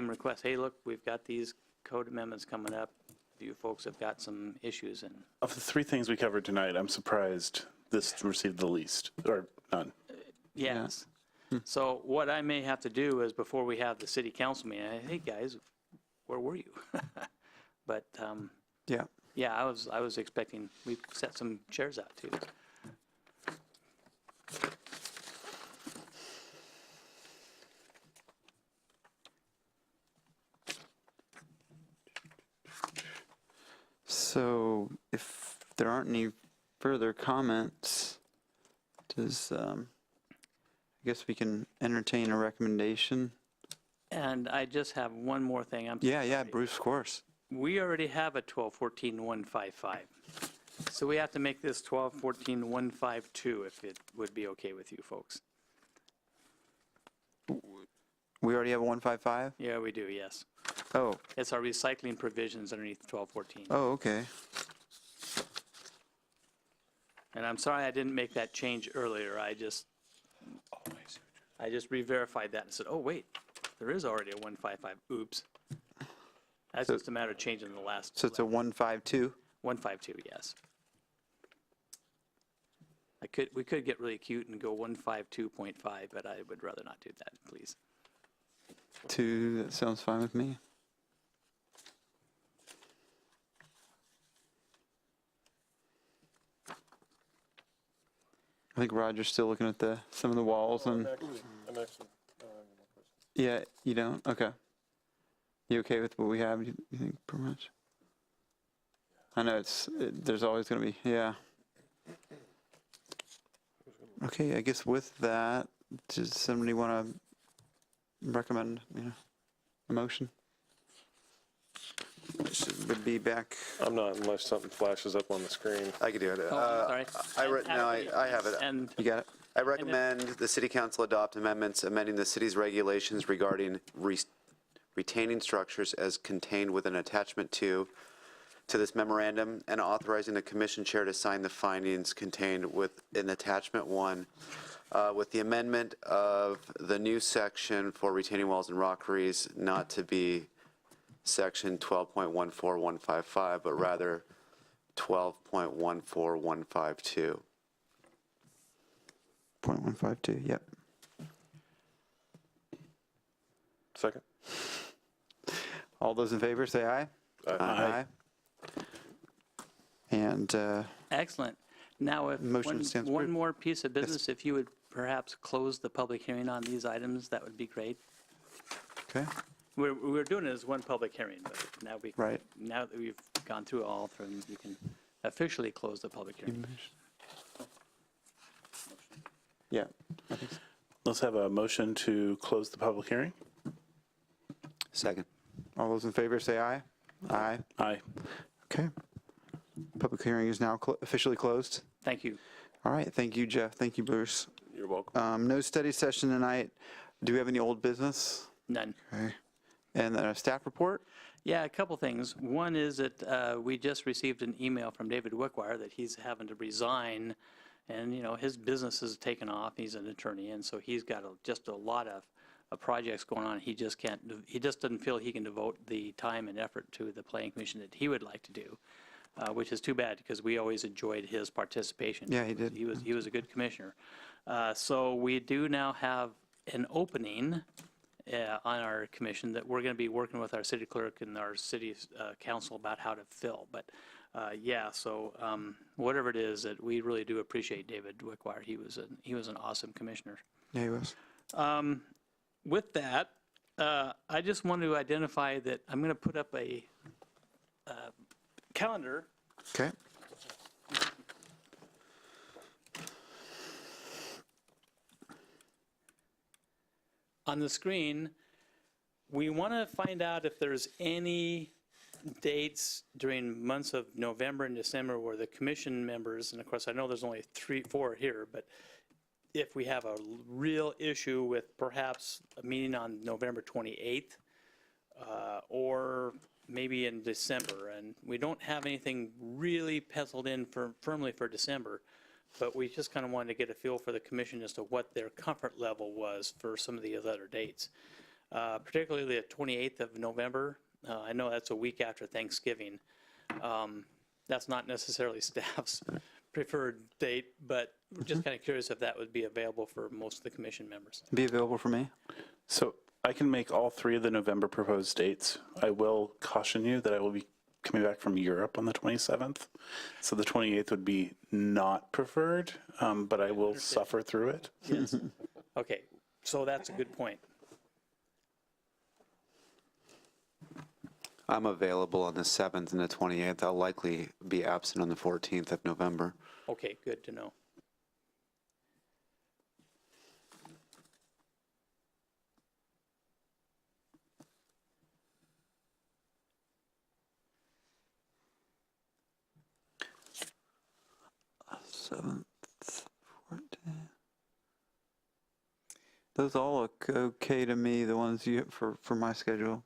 request. Hey, look, we've got these code amendments coming up. You folks have got some issues, and Of the three things we covered tonight, I'm surprised this received the least, or none. yes. So what I may have to do is before we have the city council meeting, hey, guys, where were you? But, Yeah. yeah, I was expecting, we set some chairs out too. So if there aren't any further comments, does, I guess we can entertain a recommendation? And I just have one more thing. I'm Yeah, sorry. Bruce, of course. We already have a 1214-155. So we have to make this 1214-152 if it would be okay with you folks. We already have a 155? Yeah, we do, yes. Oh, It's our recycling provisions underneath 1214. oh, okay. And I'm sorry I didn't make that change earlier. I just re-verified that and said, oh, wait, there is already a 155. Oops. That's So- just a matter of changing the last. So it's a 152? 152, yes. We could get really cute and go 152.5, but I would rather not do that, please. 2, that sounds fine with me. I think Roger's still looking at some of the walls and, yeah, you don't? Okay. You okay with what we have, you think, pretty much? I know there's always going to be, yeah. Okay, I guess with that, does somebody want to recommend, a motion? Would be back, I'm not unless something flashes up on the screen. I could do it. Oh, I'm sorry. I have it. And you got it? I recommend the city council adopt amendments amending the city's regulations regarding retaining structures as contained within attachment 2 to this memorandum, and authorizing the commission chair to sign the findings contained within attachment 1, with the amendment of the new section for retaining walls and rockeries not to be section 12.14155, but rather 12.14152. 0.152, yep. Second. All those in favor, say aye. Aye. And Excellent. Now, if Motion stands one approved. more piece of business, if you would perhaps close the public hearing on these items, that would be great. okay, We're doing it as one public hearing, but now Right. now that we've gone through all of them, you can officially close the public hearing. yeah. Let's have a motion to close the public hearing. Second. All those in favor, say aye. Aye. Aye. Okay. Public hearing is now officially closed. Thank you. All right, thank you, Jeff. Thank you, Bruce. You're welcome. No study session tonight. Do we have any old business? None. Okay. And then a staff report? Yeah, a couple things. One is that we just received an email from David Wickwire that he's having to resign, and, you know, his business has taken off. He's an attorney, and so he's got just a lot of projects going on. He just doesn't feel he can devote the time and effort to the planning commission that he would like to do, which is too bad because we always enjoyed his participation. Yeah, he did. He was a good commissioner. So we do now have an opening on our commission that we're going to be working with our city clerk and our city council about how to fill. But so whatever it is, that we really do appreciate David Wickwire. He was an awesome commissioner. Yeah, he was. With that, I just want to identify that I'm going to put up a calendar. Okay. On the screen, we want to find out if there's any dates during months of November and December where the commission members, and of course I know there's only 4 here, but if we have a real issue with perhaps a meeting on November 28th or maybe in December, and we don't have anything really penciled in firmly for December, but we just kind of wanted to get a feel for the commission as to what their comfort level was for some of the other dates. Particularly the 28th of November. I know that's a week after Thanksgiving. That's not necessarily staff's preferred date, but we're just kind of curious if that would be available for most of the commission members. Be available for me? So I can make all 3 of the November proposed dates. I will caution you that I will be coming back from Europe on the 27th. So the 28th would be not preferred, but I will suffer through it. Yes. Okay, so that's a good point. I'm available on the 7th and the 28th. I'll likely be absent on the 14th of November. Okay, good to know. Seventh, 14th. Those all look okay to me, the ones you for my schedule.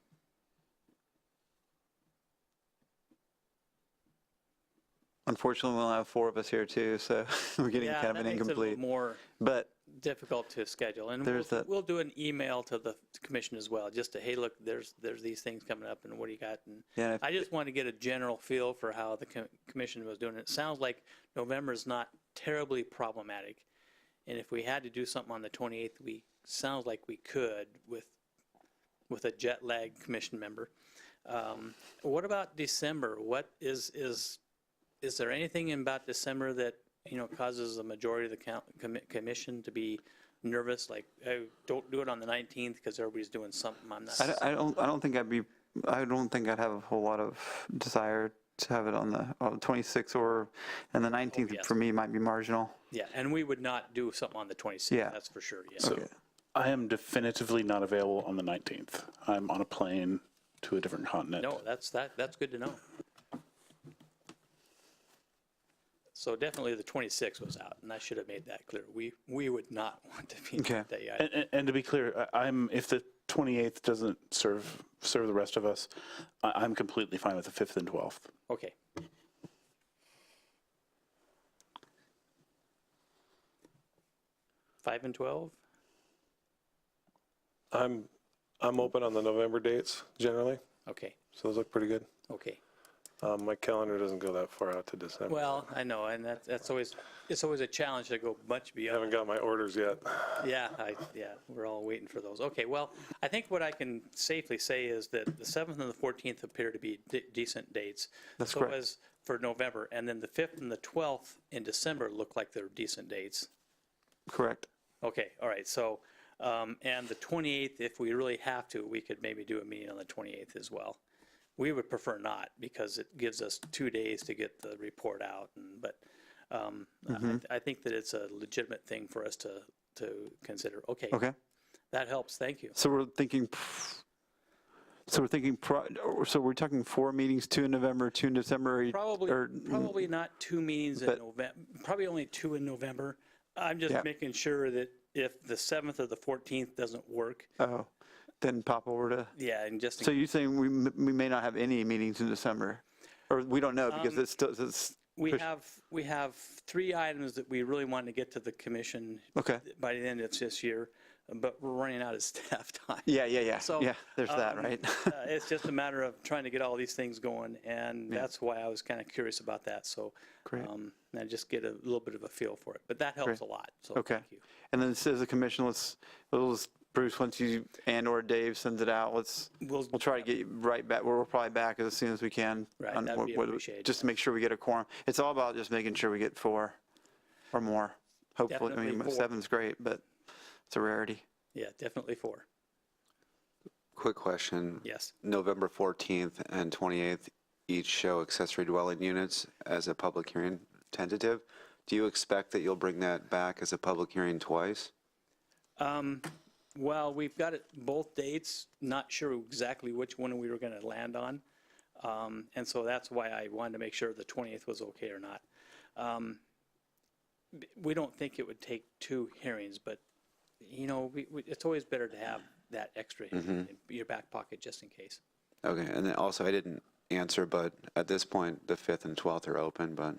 Unfortunately, we'll have 4 of us here too, so we're getting kind of an that makes it a incomplete. little more But difficult to schedule. And There's that- we'll do an email to the commission as well, just to, hey, look, there's these things coming up, and what do you got? And Yeah, if- I just want to get a general feel for how the commission was doing. It sounds like November is not terribly problematic. And if we had to do something on the 28th, sounds like we could with a jet lag commission member. What about December? What is there anything about December that, you know, causes the majority of the commission to be nervous? Like, oh, don't do it on the 19th because everybody's doing something. I'm not. I don't think I'd have a whole lot of desire to have it on the 26th and the 19th. yes. For me might be marginal. Yeah, and we would not do something on the 26th. Yeah. That's for sure. Yeah. So I am definitively not available on the 19th. I'm on a plane to a different continent. No, that's good to know. So definitely the 26th was out, and I should have made that clear. We would not want to be Okay. that day. I- And to be clear, if the 28th doesn't serve the rest of us, I'm completely fine with the 5th and 12th. Okay. Five and 12? I'm open on the November dates generally, Okay, so those look pretty good. okay. My calendar doesn't go that far out to December. Well, I know, and it's always a challenge to go much I haven't beyond. got my orders yet. Yeah, we're all waiting for those. Okay, well, I think what I can safely say is that the 7th and the 14th appear to be decent dates. That's So correct. as for November, and then the 5th and the 12th in December look like they're decent dates. Correct. Okay, all right, so, and the 28th, if we really have to, we could maybe do a meeting on the 28th as well. We would prefer not, because it gives us 2 days to get the report out, but I think that it's a legitimate thing for us to consider. Okay. Okay. That helps, thank you. So we're thinking, so we're talking 4 meetings, 2 in November, 2 in December? Probably not 2 meetings in but- November, probably only 2 in November. I'm just Yeah. making sure that if the 7th or the 14th doesn't work, Oh, then pop over to, yeah, and just, so you're saying we may not have any meetings in December? Or we don't know because it's still, we push- have 3 items that we really want to get to the commission okay. by the end of this year, but we're running out of staff time. Yeah. So, Yeah, there's that, right? It's just a matter of trying to get all these things going, and that's why I was kind of curious about that. So, Great. and I just get a little bit of a feel for it, but that helps Great. a lot. So Okay. thank you. And then as a commission, Bruce, once you and/or Dave sends it out, we'll try to get you right back. We're probably back as soon as we can. Right, on that'd be appreciated. Just to make sure we get a quorum. It's all about just making sure we get 4 or more. Hopefully, I mean, Definitely 4. 7's great, but it's a rarity. Yeah, definitely 4. Quick question. Yes. November 14th and 28th each show accessory dwelling units as a public hearing tentative. Do you expect that you'll bring that back as a public hearing twice? Well, we've got it both dates, not sure exactly which one we were going to land on. And so that's why I wanted to make sure the 20th was okay or not. We don't think it would take 2 hearings, but, you know, it's always better to have that extra in your back pocket just in case. Okay, and then also I didn't answer, but at this point, the 5th and 12th are open, but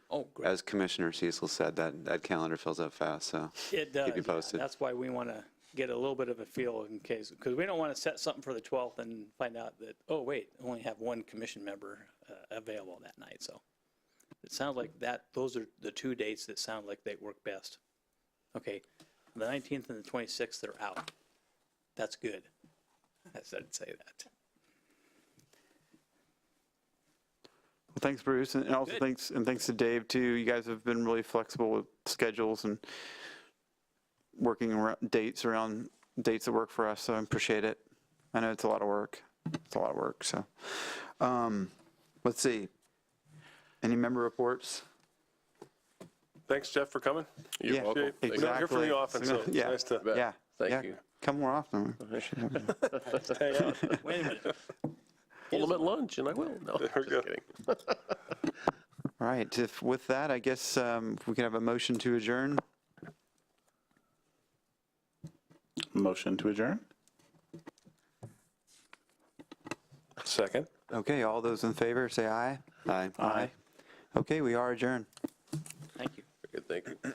Oh, great. as Commissioner Cecil said, that calendar fills up fast, so. It does. Keep you yeah. posted. That's why we want to get a little bit of a feel in case, because we don't want to set something for the 12th and find out that, oh, wait, only have 1 commission member available that night. So it sounds like those are the 2 dates that sound like they work best. Okay, the 19th and the 26th, they're out. That's good. I said say that. Well, thanks, Bruce, and also Good. thanks to Dave too. You guys have been really flexible with schedules and working around dates that work for us. So I appreciate it. I know it's a lot of work. So, let's see. Any member reports? Thanks, Jeff, for coming. You're Yeah, welcome. We don't hear from you often, so it's Yeah. nice to Bet. Yeah. Thank yeah. you. Come more often. hang out. Wait a minute. Pull them at lunch, and I will. No, There we just go. kidding. All right. With that, I guess if we can have a motion to adjourn. Motion to adjourn? Second. Okay. All those in favor, say aye. Aye. Aye. Okay. We are adjourned. Thank you. Good, thank you.